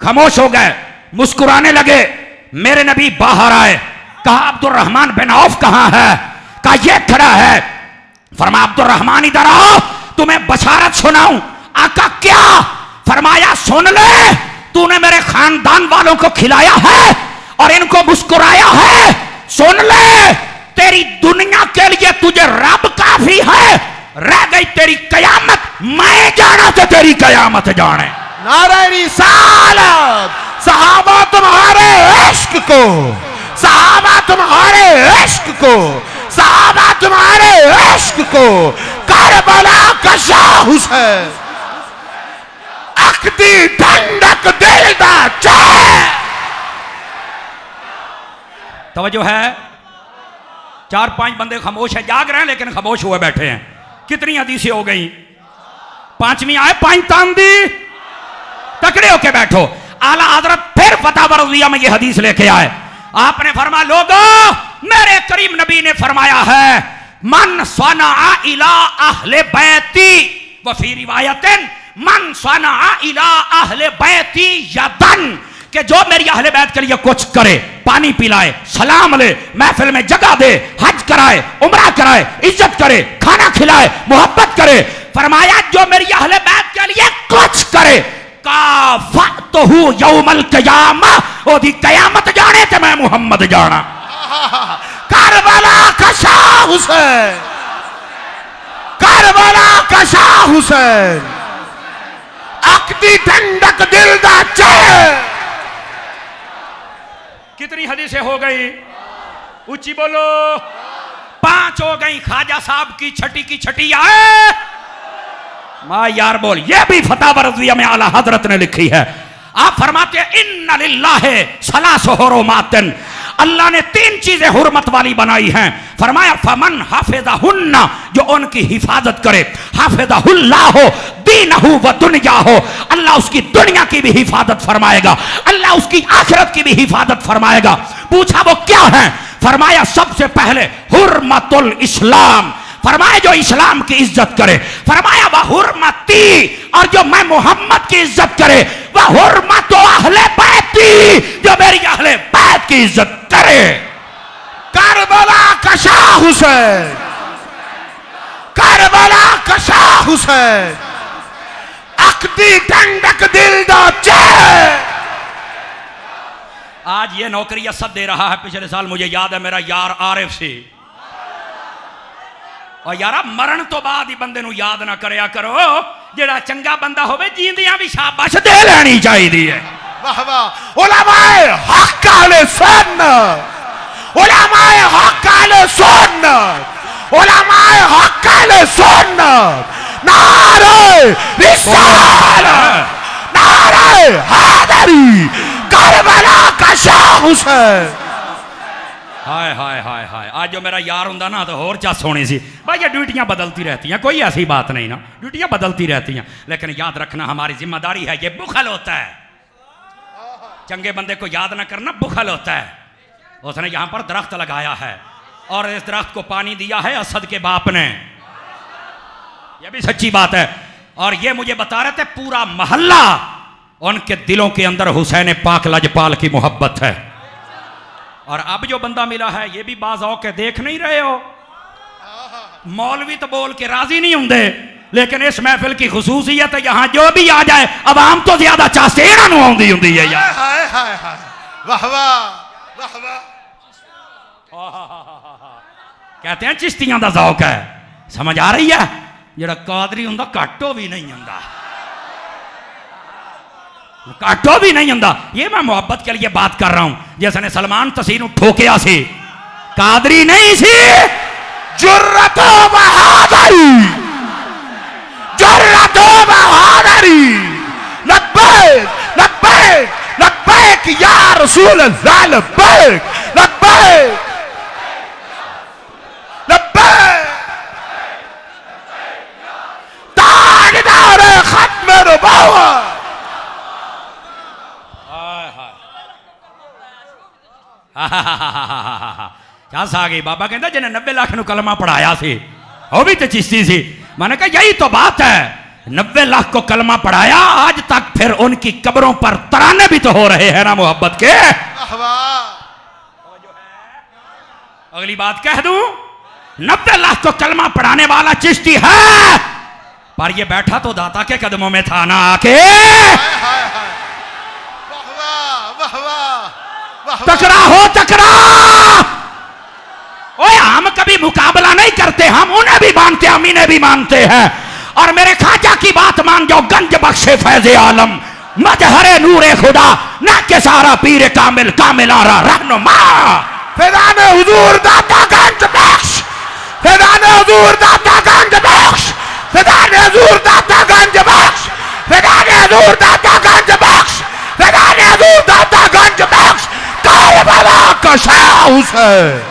खामोश हो गए, मुस्कुराने लगे। मेरे नबी बाहर आए, कहा अब्दुर्रहमान बिन औफ कहां है? कहा ये खड़ा है। फरमाया अब्दुर्रहमान इधर आओ, तुम्हें बशारत सुनाऊं। आका क्या? फरमाया सुन ले, तूने मेरे खानदान वालों को खिलाया है और इनको मुस्कुराया है। सुन ले, तेरी दुनिया के लिए तुझे रब काफी है, रह गई तेरी कयामत। मैं जाना तो तेरी कयामत जाने। नारे रिसालत, सहाबा तुम्हारे इश्क को, सहाबा तुम्हारे इश्क को, सहाबा तुम्हारे इश्क को, करबला का शाह हुसैन, अकदी ठंडक दिल दा चैन। तवज्जो है? 4-5 बंदे खामोश है, जाग रहे हैं लेकिन खामोश हुए बैठे हैं। कितनी हदीसें हो गई? 5वीं आए, 5 तान दी। तकड़े होके बैठो। आला हजरत फिर फतवा रज़िया में ये हदीस लेके आए। आपने फरमाया लोगों, मेरे करीम नबी ने फरमाया है मन सना इला अहले बैती व फी रिवायतिन मन सना इला अहले बैती यदन, कि जो मेरी अहले बैत के लिए कुछ करे, पानी पिलाए, सलाम ले, महफिल में जगह दे, हज कराए, उम्रा कराए, इज्जत करे, खाना खिलाए, मोहब्बत करे। फरमाया जो मेरी अहले बैत के लिए कुछ करे, काफतहु यौमल क़यामा, ओदी कयामत जाने ते मैं मुहम्मद जाना। करबला का शाह हुसैन, करबला का शाह हुसैन, अकदी ठंडक दिल दा चैन। कितनी हदीसें हो गई? ऊंची बोलो। 5 हो गई। ख्वाजा साहब की छठी आए। मां यार बोल, ये भी फतवा रज़िया में आला हजरत ने लिखी है। आप फरमाते हैं इन्ना लिल्लाहि सलासु हुरुमातिन, अल्लाह ने 3 चीजें हुर्मत वाली बनाई हैं। फरमाया फमन हाफिज़हुन्ना, जो उनकी हिफाजत करे, हाफिज़हुल्लाहु दीनहु व दुनियाहु, अल्लाह उसकी दुनिया की भी हिफाजत फरमाएगा, अल्लाह उसकी आखिरत की भी हिफाजत फरमाएगा। पूछा वो क्या है? फरमाया सबसे पहले हुर्मतुल इस्लाम, फरमाया जो इस्लाम की इज्जत करे। फरमाया वह हुर्मती, और जो मैं मोहम्मद की इज्जत करे, वह हुर्मत अहले बैती, जो मेरी अहले बैत की इज्जत करे। करबला का शाह हुसैन, करबला का शाह हुसैन, अकदी ठंडक दिल दा चैन। आज ये नौकरी असद दे रहा है। पिछले साल मुझे याद है मेरा यार आरिफ से, और यारा मरण तो बाद ही बंदे नू याद ना करया करो, जेड़ा चंगा बंदा होवे जींदियां भी शाबाश दे लेनी चाहिए। वाह वाह। उलमाए हक अहले सुन्नत, उलमाए हक अहले सुन्नत, उलमाए हक अहले सुन्नत, नारे रिसालत, नारे हैदरी, करबला का शाह हुसैन। हाय हाय हाय हाय। आज जो मेरा यार होंदा ना तो होर चस होनी सी। भाई ये ड्यूटियां बदलती रहती हैं, कोई ऐसी बात नहीं ना, ड्यूटियां बदलती रहती हैं, लेकिन याद रखना हमारी जिम्मेदारी है। ये बुखल होता है, चंगे बंदे को याद ना करना बुखल होता है। उसने यहां पर दरख्त लगाया है और इस दरख्त को पानी दिया है असद के बाप ने, यह भी सच्ची बात है। और ये मुझे बता रहे थे पूरा मोहल्ला उनके दिलों के अंदर हुसैन पाक लजपाल की मोहब्बत है। और अब जो बंदा मिला है ये भी बाज़ के देख नहीं रहे हो, मौलवी तो बोल के राजी नहीं होंगे, लेकिन इस महफिल की खुसूसियत है यहां जो भी आ जाए अवाम तो ज्यादा चाहते आंदी होंगी है यार। वाह वाह वाह वाह। कहते हैं चिश्तियां दा ज़ौक है, समझ आ रही है? जेड़ा कादरी हुंदा घाटो भी नहीं हुंदा, घाटो भी नहीं हुंदा। ये मैं मोहब्बत के लिए बात कर रहा हूं। जिसने सलमान तसीर ठोकिया सी कादरी नहीं सी, जुर्रत बहादुरी, जुर्रत बहादुरी। लब्बैक लब्बैक लब्बैक या रसूल अल्लाह, लब्बैक लब्बैक लब्बैक। ताजदार खत्म नबुव्वत। चस आ गई। बाबा कहता जिन्हें 90 लाख नु कलमा पढ़ाया सी वो भी तो चिश्ती सी। मैंने कहा यही तो बात है, 90 लाख को कलमा पढ़ाया, आज तक फिर उनकी कब्रों पर तराने भी तो हो रहे हैं ना मोहब्बत के। अगली बात कह दूं, 90 लाख को कलमा पढ़ाने वाला चिश्ती है, पर ये बैठा तो दाता के कदमों में था ना आके। टकरा हो टकरा। ओए हम कभी मुकाबला नहीं करते, हम उन्हें भी मानते हम इन्हें भी मानते हैं। और मेरे खाजा की बात मान जाओ, गंज बख्शे फैज़े आलम मजहरे नूरे खुदा ना के सारा पीर कामिल कामिलारा रहनुमा। फैज़ाने हुजूर दाता गंज बख्श, फैज़ाने हुजूर दाता गंज बख्श, फैज़ाने हुजूर दाता गंज बख्श, फैज़ाने हुजूर दाता गंज बख्श, फैज़ाने हुजूर दाता गंज बख्श। करबला का शाह हुसैन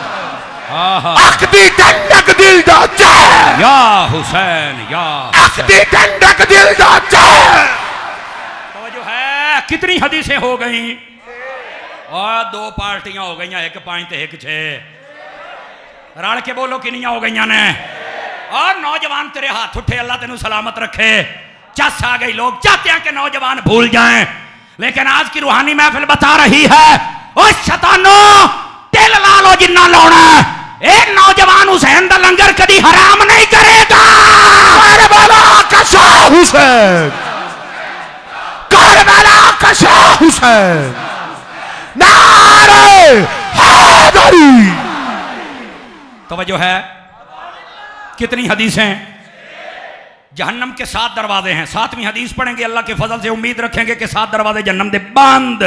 अख्दी ठंडक दिल दा चैन, या हुसैन या अख्दी ठंडक दिल दा चैन। तो जो है कितनी हदीसें हो गई, और 2 पार्टियां हो गई, 1 5 ते 1 6। रल के बोलो किनियां हो गई ने। और नौजवान तेरे हाथ उठे, अल्लाह तेनू सलामत रखे। चस आ गई, लोग चाहते हैं कि नौजवान भूल जाएं, लेकिन आज की रूहानी महफिल बता रही है ओ शैतानो दिल ला लो जिन्ना लाना, एक नौजवान हुसैन दा लंगर कदी हराम नहीं करेगा। करबला का शाह हुसैन, करबला का शाह हुसैन, नारे हैदरी। तवज्जो है, कितनी हदीसें? जहन्नम के 7 दरवाजे हैं। 7वीं हदीस पढ़ेंगे, अल्लाह के फजल से उम्मीद रखेंगे कि 7 दरवाजे जहन्नम दे बंद।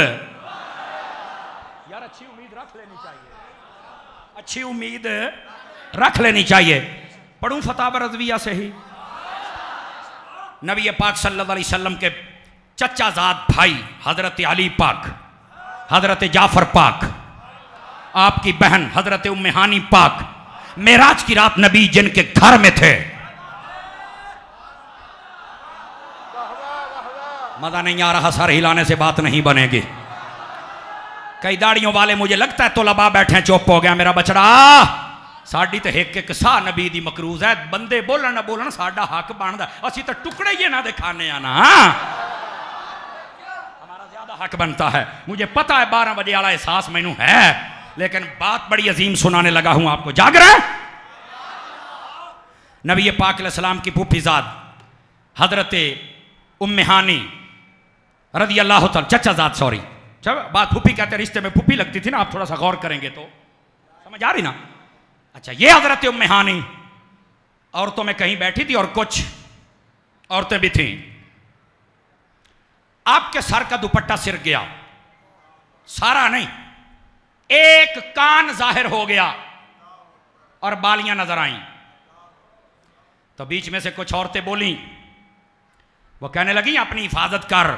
यार अच्छी उम्मीद रख लेनी चाहिए, अच्छी उम्मीद रख लेनी चाहिए। पढ़ूं फतावा रज़विया से ही। नबी पाक सल्लल्लाहु अलैहि वसल्लम के चचाजाद भाई हजरत अली पाक, हजरत जाफर पाक, आपकी बहन हजरत उम्मे हानी पाक मेराज की रात नबी जिनके घर में थे। मजा नहीं आ रहा, सर हिलाने से बात नहीं बनेगी। कई दाढ़ियों वाले मुझे लगता है तोलबा बैठे चुप हो गया मेरा बचड़ा। साड़ी तो एक सा नबी दी मकरूज है, बंदे बोलन ना बोलन साडा हक बनदा, असी तो टुकड़े ही ना दिखाने आना, हमारा ज्यादा हक बनता है। मुझे पता है 12 बजे वाला एहसास मैनू है, लेकिन बात बड़ी अजीम सुनाने लगा हूं आपको। जाग रहे? नबी पाक अलैहिस्सलाम की फूफीजाद हजरत उम्मे हानी रज़ी अल्लाह तआला, चचाजाद सॉरी, बात फूफी कहते रिश्ते में फूफी लगती थी ना, आप थोड़ा सा गौर करेंगे तो समझ आ रही ना। अच्छा, ये हजरत उम्मे हानी औरतों में कहीं बैठी थी और कुछ औरतें भी थीं। आपके सर का दुपट्टा सिर गया, सारा नहीं, एक कान जाहिर हो गया और बालियां नजर आईं। तो बीच में से कुछ औरतें बोली, वो कहने लगी अपनी हिफाजत कर,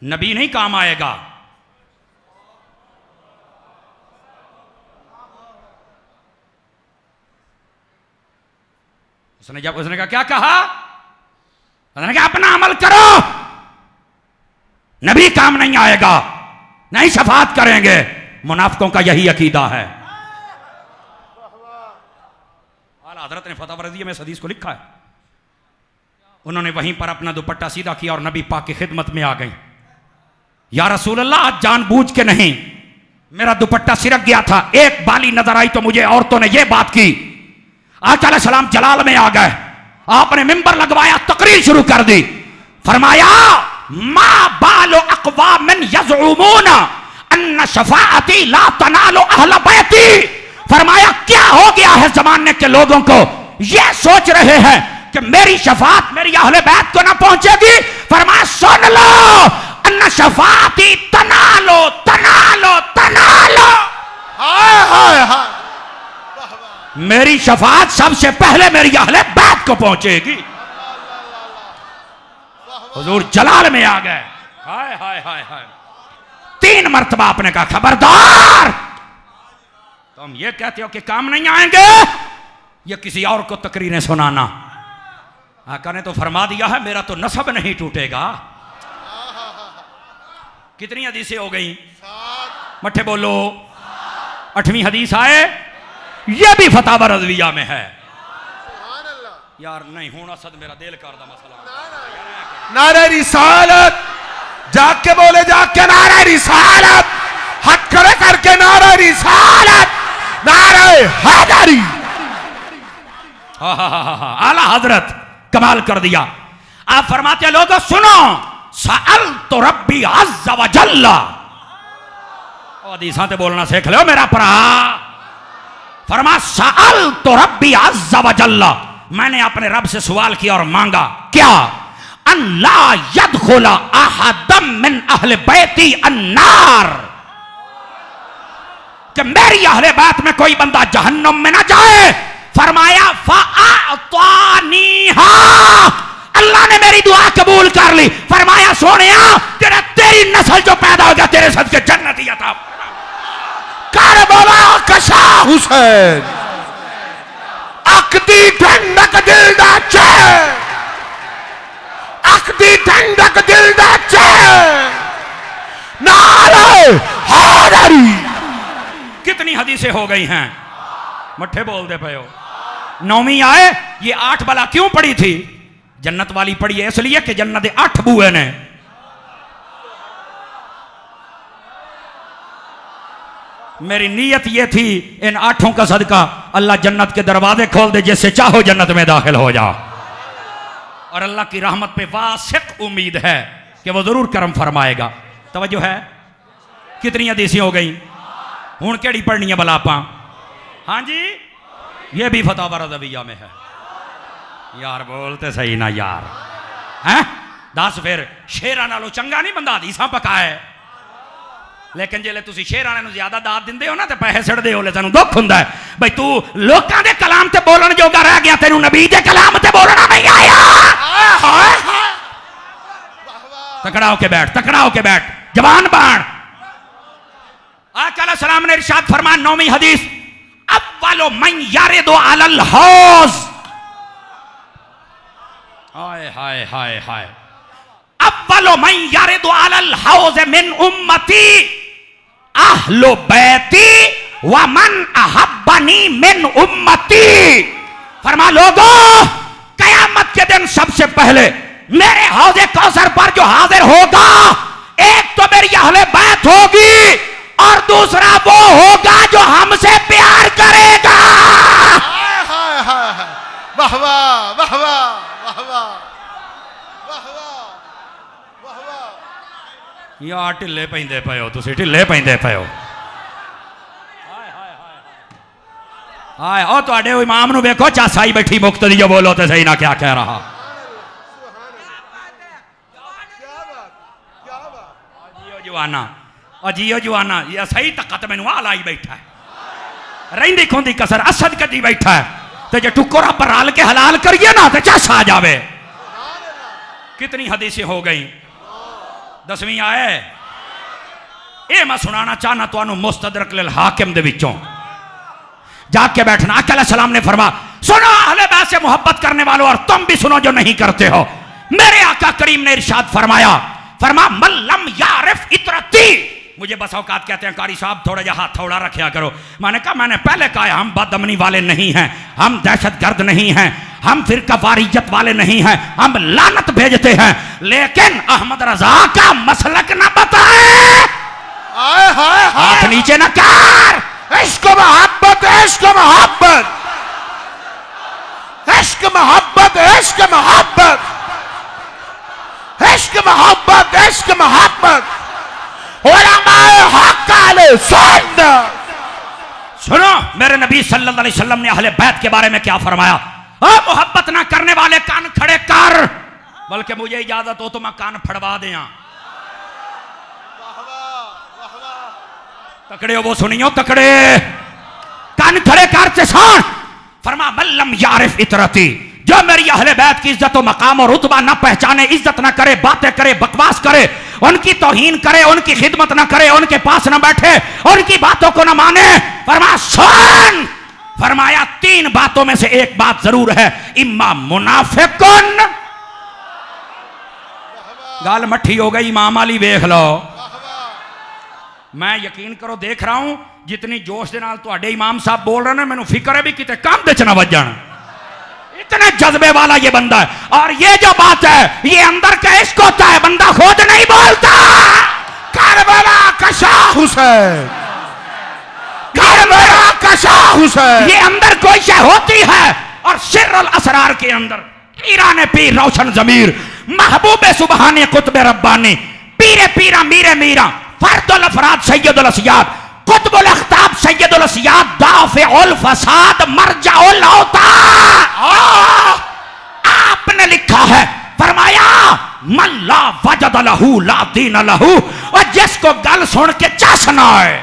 नबी नहीं काम आएगा। उसने कहा क्या कहा? उसने कहा अपना अमल करो, नबी काम नहीं आएगा, नहीं शफात करेंगे। मुनाफिकों का यही अकीदा है। आला हजरत ने फतवा रज़िया में इस हदीस को लिखा है। उन्होंने वहीं पर अपना दुपट्टा सीधा किया और नबी पाक की खिदमत में आ गई। या रसूल अल्लाह, आज जानबूझ के नहीं, मेरा दुपट्टा सिरक गया था, एक बाली नजर आई तो मुझे औरतों ने यह बात की। आका अलैहिस्सलाम जलाल में आ गए, आपने मिंबर लगवाया, तकरीर शुरू कर दी। फरमाया मा बालो अक़वामिन यज़उमूना अन्ना शफ़ाअती ला तनालु अहल बैती। फरमाया क्या हो गया है जमाने के लोगों को, यह सोच रहे हैं कि मेरी शफाअत मेरी अहले बैत को ना पहुंचेगी। फरमाया सुन लो, अन्ना शफाअती तनालो तनालो तनालो। हाय हाय हाय, मेरी शफाअत सबसे पहले मेरी अहले बैत को पहुंचेगी। हुजूर जलाल में आ गए। हाय हाय हाय हाय, 3 मरतबा आपने कहा खबरदार, तुम ये कहते हो कि काम नहीं आएंगे, ये किसी और को तकरीरें सुनाना। आका ने तो फरमा दिया है मेरा तो नसब नहीं टूटेगा। कितनी हदीसें हो गई? मठे बोलो। 8वीं हदीस आए, ये भी फतावा रज़विया में है। यार नहीं होना सद मेरा दिल कर दा मसला। नारे रिसालत, जाके बोले, जाके नारे रिसालत, हक करे करके नारे रिसालत, नारे हैदरी। आला हजरत कमाल कर दिया। आप फरमाते हैं लोगों सुनो, सअल्तु रब्बी अज़्ज़ व जल्ला। हदीसां ते बोलना सीख लो मेरा भरा। फरमा सअल्तु रब्बी अज़्ज़ व जल्ला, मैंने अपने रब से सवाल किया और मांगा क्या? अन ला यदखुला अहदम मिन अहले बैती अन्नार, कि मेरी अहले बैत में कोई बंदा जहन्नम में ना जाए। फरमाया फ़अअतानीहा, अल्लाह ने मेरी दुआ कबूल कर ली। फरमाया सोनिया तेरी नस्ल जो पैदा होगा तेरे सदके जन्नत ही अता कर बोला कशा हुसैन, अकदी ठंडक दिल दा चैन, अकदी ठंडक दिल दा चैन, नारे हैदरी। कितनी हदीसें हो गई हैं, मट्ठे बोल दे पे हो। 9वीं आए, ये 8 बला क्यों पड़ी थी? जन्नत वाली पड़ी है इसलिए कि जन्नत 8 बुए ने। मेरी नीयत ये थी इन 8 का सदका अल्लाह जन्नत के दरवाजे खोल दे, जिससे चाहो जन्नत में दाखिल हो जाओ। और अल्लाह की रहमत पे वासिक उम्मीद है कि वो जरूर करम फरमाएगा। तवज्जो है? कितनी हदीसें हो गई? हुण केड़ी पढ़नी है भला आपां? हाँ जी, ये भी फतावा रज़विया में है। यार बोलते सही ना यार, हैं? दस फिर शेरां नालों चंगा नहीं बंदा हदीसां पकाए। लेकिन जेले तुसी शेरां नूं ज्यादा दाद दिंदे हो ना ते पैसे सड़दे हो, सानूं दुख हुंदा है भाई तू लोकां दे कलाम ते बोलण जोगा रह गया, तेनू नबी दे कलाम ते बोलना नहीं आया। तकड़ा होके बैठ, तकड़ा होके बैठ, जवान बाण। आका अलैहिस्सलाम ने इरशाद फरमाया 9वीं हदीस, अव्वलु मन यारिदु अलल हौज। हाय हाय हाय हाय, अव्वलु मन यारिदु अलल हौज मिन उम्मती अहलु बैती व मन अहब्बनी मिन उम्मती। फरमा लोगों, कयामत के दिन सबसे पहले मेरे हौज़े कौसर पर जो हाजिर होगा, एक तो मेरी अहले बैत होगी और दूसरा वो होगा जो हमसे प्यार करेगा। वाह वाह वाह वाह वाह वाह वाह। यार ढिले पैंदे पे हो, तुसी ढिले पैंदे पे हो। हाय ओ तुहाडे इमाम नूं वेखो, चासाई बैठी मुक्तदी जो बोलो तो सही ना क्या कह रहा। जवाना अजियो जवाना, ये सही तकत मैनू आ लाई बैठा है, रही खुंदी कसर असद कदी बैठा है, तो जो टुकड़ा पर रल के हलाल करिए ना तो चस आ जावे। कितनी हदीसें हो गई? 10वीं आए, ये मैं सुनाना चाहना तुहानू मुस्तदरक लिल हाकिम दे विचों जाके बैठना। आका अलैहिस्सलाम ने फरमा सुनो अहले बैत से मोहब्बत करने वालों, और तुम भी सुनो जो नहीं करते हो। मेरे आका करीम ने इरशाद फरमाया, फरमा मल्लम यारिफ इतरती। मुझे बस औकात कहते हैं कारी साहब थोड़ा जा हाथ थोड़ा रखा करो। मैंने कहा मैंने पहले कहा है हम बदअमनी वाले नहीं हैं, हम दहशतगर्द नहीं हैं, हम फिरका वारियत वाले नहीं हैं, हम लानत भेजते हैं, लेकिन अहमद रजा का मसलक न बताए। हाथ नीचे न कर। इश्क मोहब्बत, इश्क मोहब्बत, इश्क मोहब्बत, इश्क मोहब्बत, इश्क मोहब्बत, इश्क मोहब्बत। उलमाए हक अहले सुन्नत। सुनो मेरे नबी सल्लल्लाहु अलैहि वसल्लम ने अहले बैत के बारे में क्या फरमाया। मोहब्बत ना करने वाले कान खड़े कर, बल्कि मुझे इजाजत हो तो मैं कान फड़वा दे। तकड़े हो वो सुनियो, तकड़े कान खड़े कर चसान। फरमा मल्लम यारिफ इतरती, जो मेरी अहले बैत की इज्जत और मकाम और रुतबा न पहचाने, इज्जत न करे, बातें करे, बकवास करे, उनकी तौहीन करे, उनकी खिदमत न करे, उनके पास न बैठे, उनकी बातों को न माने, फरमा सुन। फरमाया तीन बातों में से एक बात जरूर है, इम्मा मुनाफिकुन। गाल मट्ठी हो गई, इमाम अली देख लो। मैं यकीन करो देख रहा हूं जितनी जोश के नाल तुहाडे इमाम साहब बोल रहे हैं, मैनू फिक्र है भी किते काम दे च ना वजन। इतने जज्बे वाला ये बंदा है। और ये जो बात है ये अंदर का इश्क होता है, बंदा खुद नहीं बोलता। करबला का शाह हुसैन, करबला का शाह हुसैन। ये अंदर कोई शय होती है और सिर्रुल असरार के अंदर पीराने पीर रोशन जमीर, महबूबे सुबहानी कुतबे रब्बानी, पीरे पीरा मीरे मीरा, फर्दुल अफराद सैयदुल असयाद, कुतबुल अख्ताब सैयदुल असयाद, दाफिउल फसाद मरजाउल औताद। आपने लिखा है, फरमाया मल्ला वजद लहू ला दीन लहू, और जिसको गल सुन के चसना है,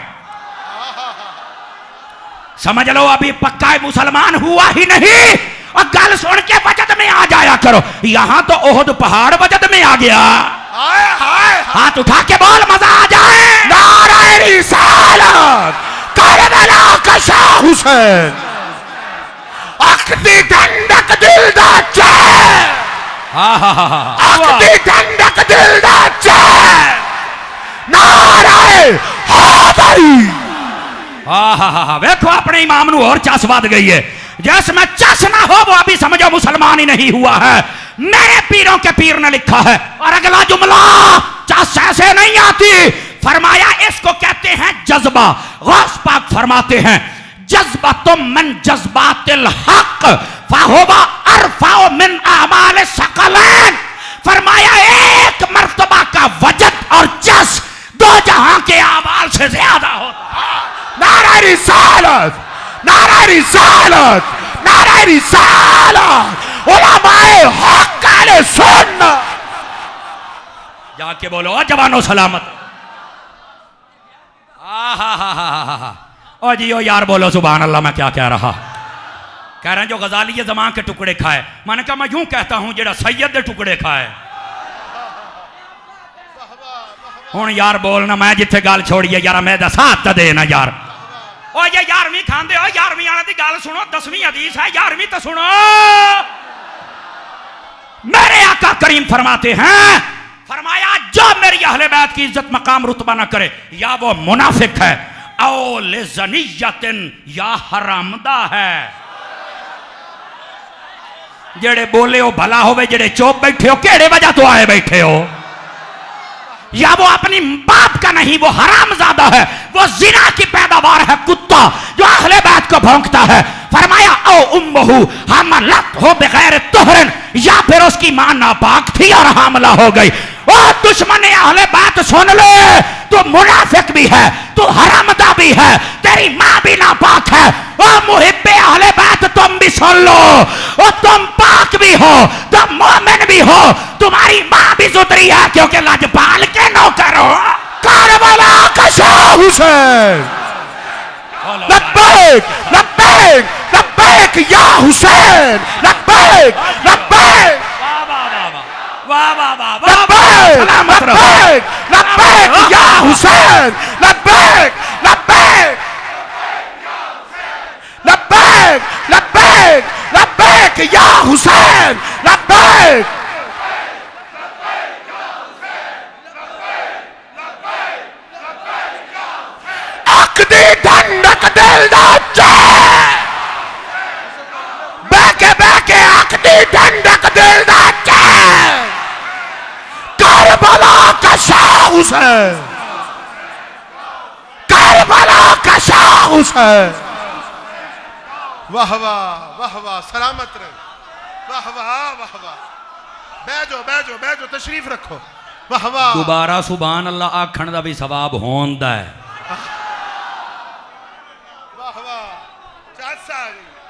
समझ लो अभी पक्का मुसलमान हुआ ही नहीं, और गल सुन के वजद में आ जाया करो। यहां तो ओहद पहाड़ वजद में आ गया। हाथ उठा के बोल मजा आ जाए। नारे रिसालत, करबला का शाह हुसैन, अख्ती ठंडक दिल दा चैन, अख्ती ठंडक दिल दा चैन, नारे हैदरी। देखो अपने इमाम नू और चस बद गई है। जिसमें चस ना हो वो अभी समझो मुसलमान ही नहीं हुआ है। मेरे पीरों के पीर ने लिखा है, और अगला जुमला चस ऐसे नहीं आती। फरमाया इसको कहते हैं जज्बा। गौस पाक फरमाते हैं जज्बा तुम मन जज्बातिल हक फाहुवा अरफाउ मिन आमाल सकलैन। फरमाया एक मर्तबा का वजद और जस दो जहां के आमाल से ज्यादा होता है। नारे रिसालत, नारे रिसालत, नारे रिसालत, उलमाए हक अहले सुन्नत। जाके बोलो जवानों सलामत। ओ जी ओ यार बोलो सुभान अल्लाह। मैं क्या कह रहा, कह रहे हैं जो गजाली ये जमां के टुकड़े खाए। मैंने कहा मैं यूं कहता हूं जेड़ा सैयद दे टुकड़े खाए। हुण यार बोलना, मैं जिथे गल छोड़िए यार मैं दसात देना यार। ओ ये 11वीं खांदे हो, 11वीं वाले दी गल सुनो, 10वीं हदीस है, 11वीं तो सुनो। मेरे आका करीम फरमाते हैं, फरमाया जो मेरी अहले बैत की इज्जत मकाम रुतबा ना करे, या वो मुनाफिक है, औ लिज़नियतिन, या हरामदा है। जेड़े बोले हो भला होवे, जेड़े चुप बैठे हो केड़े वजह तो आए बैठे हो। या वो अपनी बाप का नहीं, वो हरामजादा है, वो जिना की पैदावार है, कुत्ता जो अहले बैत को भौंकता है। फरमाया ओ उम्महु हमलत हो बगैर तुहरन, या फिर उसकी मां नापाक थी और हामला हो गई। ओ दुश्मन अहले बैत सुन ले, तू मुनाफिक भी है, तू हरामदा भी है, तेरी मां भी नापाक है। ओ मुहिब्बे अहले बैत तुम भी सुन लो, ओ तुम पाक भी हो, तुम मोमिन भी हो, तुम्हारी मां भी सुधरी है क्योंकि लजपाल के नौकर हो। करबला का शाह हुसैन, लब्बैक लब्बैक लब्बैक या हुसैन, लब्बैक लब्बैक वाह वाह वाह लब्बैक लब्बैक लब्बैक या हुसैन, लब्बैक लब्बैक लब्बैक लब्बैक लब्बैक या हुसैन, लब्बैक अकदी ठंडक दिल दा चैन बैके अकदी ठंडक दिल दा चैन करबला का शाह हुसैन करबला का शाह हुसैन। वाह वाह वाह वाह सलामत रहे वाह वाह वाह वाह बैठो तशरीफ रखो वाह वाह। दोबारा सुभान अल्लाह आखण दा भी सवाब होंदा है। वाह वाह चाचा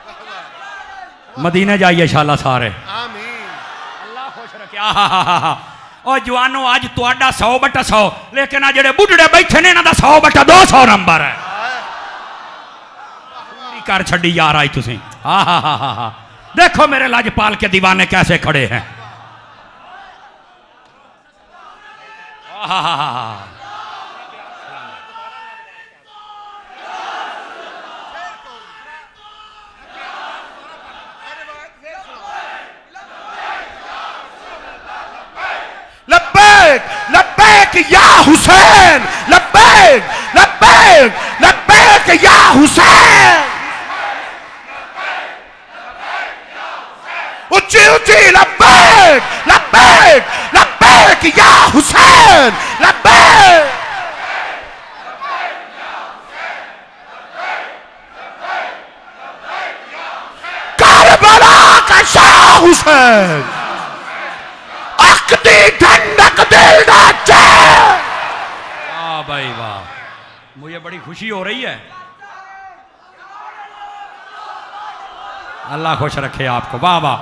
वाह वाह मदीने जाइए शाला सारे आमीन। अल्लाह खुश रखे। और जवानों आज तुहाडा 100/100 लेकिन आ जेड़े बुढ़ड़े बैठे ने इन्हां दा 100/200 नंबर है। पूरी कर छड़ी यार आई तुसी। देखो मेरे लाजपाल के दीवाने कैसे खड़े हैं। लब्बैक लब्बैक या हुसैन लब्बैक लब्बैक लब्बैक या हुसैन। ऊंची ऊंची लब्बैक लब्बैक लब्बैक या हुसैन लब्बैक। करबला का शाह हुसैन अकदी ठंडक दिल दा चैन। वाह भाई वाह मुझे बड़ी खुशी हो रही है। अल्लाह खुश रखे आपको। वाह वाह।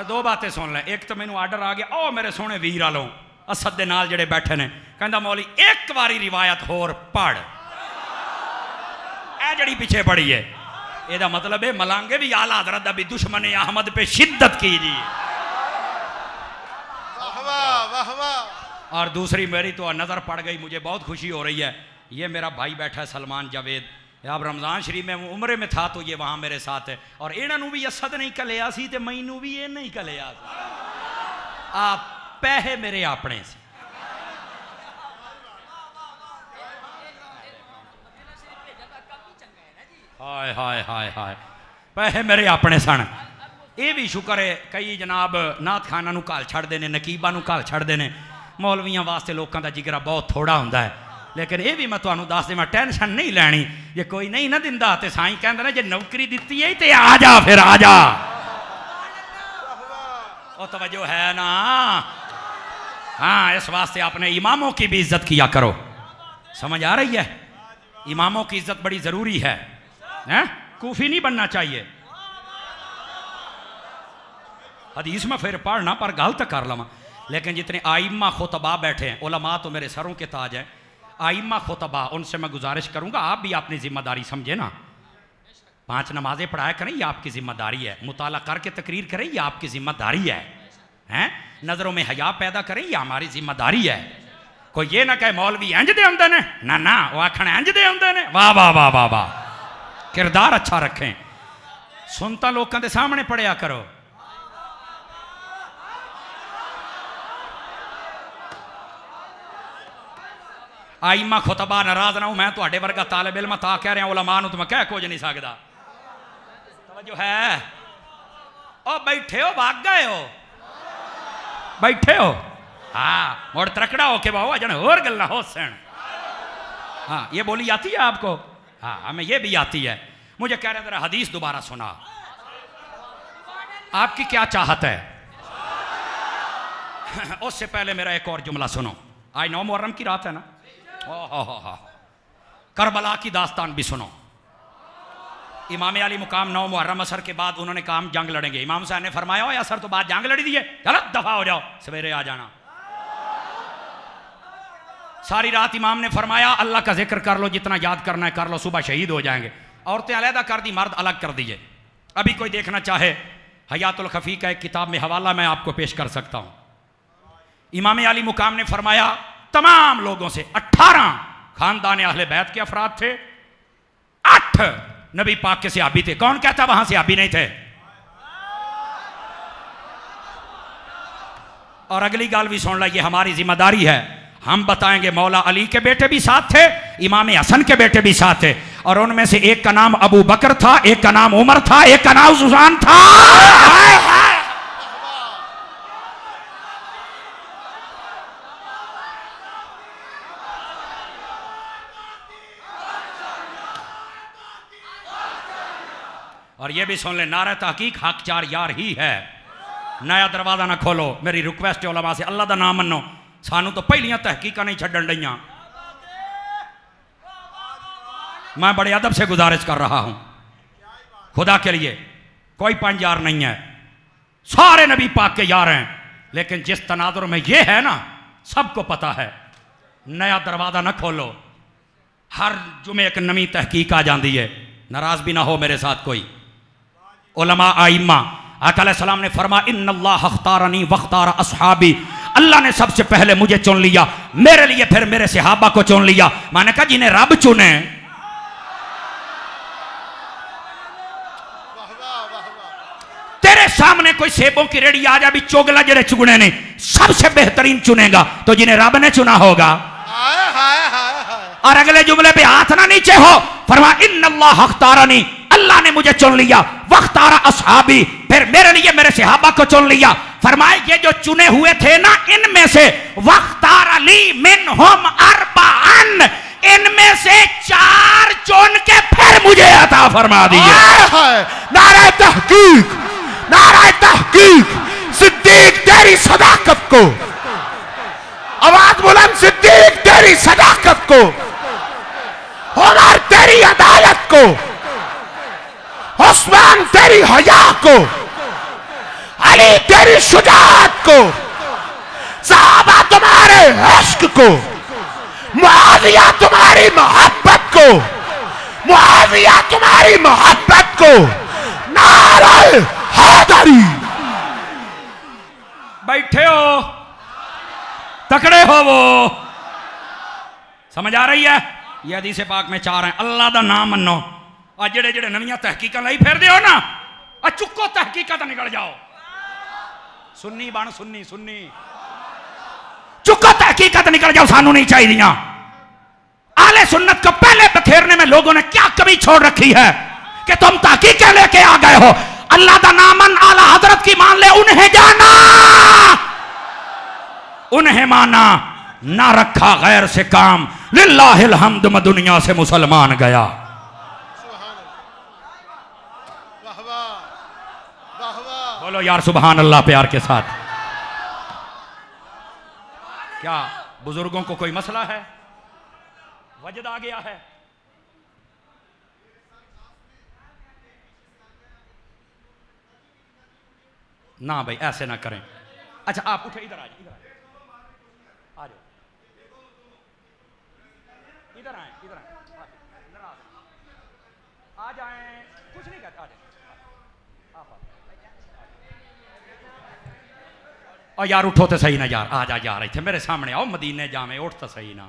दो बातें सुन लें। एक तो मैनू आर्डर आ गया ओ मेरे सोहने वीर आलो असद दे नाल जेड़े बैठे ने कहंदा मौली एक बारी रिवायत होर पढ़ ए जड़ी पीछे पड़ी है। एदा मतलब है मलांगे भी आला हजरत दा भी दुश्मन अहमद पे शिद्दत कीजिए। वाह वाह। और दूसरी मेरी तो नज़र पड़ गई मुझे बहुत खुशी हो रही है। ये मेरा भाई बैठा है सलमान जावेद। अब रमज़ान शरीफ में उम्रे में था तो ये वहाँ मेरे साथ है। और इन्हों भी असद नहीं कलिया सी ते मैनू भी ये नहीं कलिया। आप पैहे मेरे अपने से हाय हाय हाय हाय पैसे मेरे अपने सन। ये भी शुक्र है कई जनाब नाथ खाना नूं घल छड़दे ने नकीबा नूं घल छड़दे ने। मौलवियां वास्ते लोगों का जिगरा बहुत थोड़ा होंदा है। लेकिन ये भी मैं तुहानूं दस देवां टेंशन नहीं लैनी। जे कोई नहीं ना दिंदा ते साईं कहंदे ने जे नौकरी दित्ती है ते आ जा फिर आ जा। ओ तवज्जो है ना। हाँ इस वास्ते अपने इमामों की भी इज्जत किया करो। समझ आ रही है। इमामों की इज्जत बड़ी ज़रूरी है। कूफी नहीं बनना चाहिए। हदीस में फिर पढ़ना पर गलत कर लवा। लेकिन जितने आइम्मा खुतबा बैठे हैं उलमा तो मेरे सरों के ताज हैं। आइम्मा खुतबा उनसे मैं गुजारिश करूंगा आप भी अपनी जिम्मेदारी समझे ना। 5 नमाजें पढ़ाया करें ये आपकी जिम्मेदारी है। मुताला करके तकरीर करें ये आपकी जिम्मेदारी है। नज़रों में हया पैदा करें ये हमारी जिम्मेदारी है। कोई ये ना कहे मौलवी इंज दे आंदे ने ना ना वो आखण इंज दे आंदे ने। वाह वाह वाह वाह वाह। किरदार अच्छा रखें। सुनता लोगों के सामने पढ़िया करो। आइमा खुतबा नाराज ना हो। मैं तो वर्गा तालिब इल्म ता कह रहा उलमा नूं तो मैं कह कुछ नहीं सकता। तवज्जो है। ओ बैठे हो भाग गए हो बैठे हो। हाँ मुड़ तरकड़ा हो के बाबा जन और गल्ला हो सन। हाँ ये बोली आती है आपको। हाँ हमें ये भी आती है। मुझे कह रहे जरा हदीस दोबारा सुना। आपकी क्या चाहत है। उससे पहले मेरा एक और जुमला सुनो। आज 9 मुहर्रम की रात है ना। करबला की दास्तान भी सुनो। इमाम अली मुकाम 9 मुहर्रम असर के बाद उन्होंने कहा हम जंग लड़ेंगे। इमाम साहब ने फरमाया हो असर तो बाद जंग लड़ी दी है गलत दफा हो जाओ सवेरे आ जाना। सारी रात इमाम ने फरमाया अल्लाह का जिक्र कर लो जितना याद करना है कर लो सुबह शहीद हो जाएंगे। औरतें अलहदा कर दी मर्द अलग कर दिए। अभी कोई देखना चाहे हयातुल खफी का एक किताब में हवाला मैं आपको पेश कर सकता हूं। इमाम अली मुकाम ने फरमाया तमाम लोगों से 18 खानदान अहले बैत के अफराद थे। 8 नबी पाक के सहाबी थे। कौन कहता वहां सहाबी नहीं थे। और अगली गाल भी सुन ला ये हमारी जिम्मेदारी है। हम बताएंगे मौला अली के बेटे भी साथ थे इमाम हसन के बेटे भी साथ थे, और उनमें से एक का नाम अबू बकर था, एक का नाम उमर था, एक का नाम सुजान था। और ये भी सुन ले, नारा तहकीक हक चार यार ही है। नया दरवाजा ना खोलो, मेरी रिक्वेस्ट है उलमा से, अल्लाह का नाम मनो। सानू तो पहलियां तहकीक नहीं छड्डन डईयां। मैं बड़े अदब से गुजारिश कर रहा हूं खुदा के लिए, कोई 5 यार नहीं है, सारे नबी पाक के यार हैं, लेकिन जिस तनाजुर में ये है ना, सबको पता है। नया दरवाजा ना खोलो, हर जुमे एक नवी तहकीक आ जाती है। नाराज भी ना हो मेरे साथ कोई। उलमा आइम्मा, आका अलैहिस्सलाम ने फरमा इन्नल्लाह अख्तारनी वख्तार अस्हाबी, अल्लाह ने सबसे पहले मुझे चुन लिया, मेरे लिए फिर मेरे सहाबा को चुन लिया। मैंने कहा जिन्हें रब चुने, तेरे सामने कोई सेबों की रेडी आ जा भी चोगला जड़े चुगने ने, सबसे बेहतरीन चुनेगा तो जिन्हें रब ने चुना होगा। और अगले जुमले पे हाथ ना नीचे हो, फरमा इन्नल्लाह अख्तारनी, अल्लाह ने मुझे चुन लिया, वख्तारा अस्हाबी, फिर मेरे लिए मेरे सहाबा को चुन लिया। फरमाए ये जो चुने हुए थे ना, इनमें से वख्तार अली मिनहुम अरबाअन, इनमें से 4 चुन के फिर मुझे अता फरमा दिए। नारे तहकीक, नारे तहकीक, सिद्दीक तेरी सदाकत को, आवाज बुलंद, सिद्दीक तेरी सदाकत को, उमर तेरी अदालत को, उस्मान तेरी हया को, अली तेरी शुजाअत को, सहाबा तुम्हारे इश्क को, मुआविया तुम्हारी मोहब्बत को, मुआविया तुम्हारी मोहब्बत को, नारे हैदरी। बैठे हो, तकड़े हो, वो समझ आ रही है? ये हदीस पाक में 4 हैं। अल्लाह का नाम मनो, और जेड़े जेड़े नवियां तहकीकां लाई फिर हो ना, चुको तहकीकां तो निकल जाओ। सुन्नी बन, सुन्नी सुन्नी, चुको तहकीकां तो निकल जाओ, सानू नहीं चाहिए। आले सुन्नत को पहले बखेरने में लोगों ने क्या कमी छोड़ रखी है कि तुम तहकीकें लेके आ गए हो। अल्लाह का नामन आला हजरत की मान ले, उन्हें जाना, उन्हें माना, ना रखा गैर से काम, लिल्लाहिल हम्द, मैं दुनिया से मुसलमान गया। बोलो यार सुभान अल्लाह प्यार के साथ। क्या बुजुर्गों को कोई मसला है? वजद आ गया है? ना भाई ऐसे ना करें। अच्छा आप उठे, इधर आ जाओ, इधर आ जाओ, इधर आए, इधर आए, इधर आ जाए, कुछ नहीं कहते, आ जाए। और यार उठो तो सही ना यार, आ जा यार, इतने मेरे सामने आओ, मदीने जावे, उठ तो सही ना।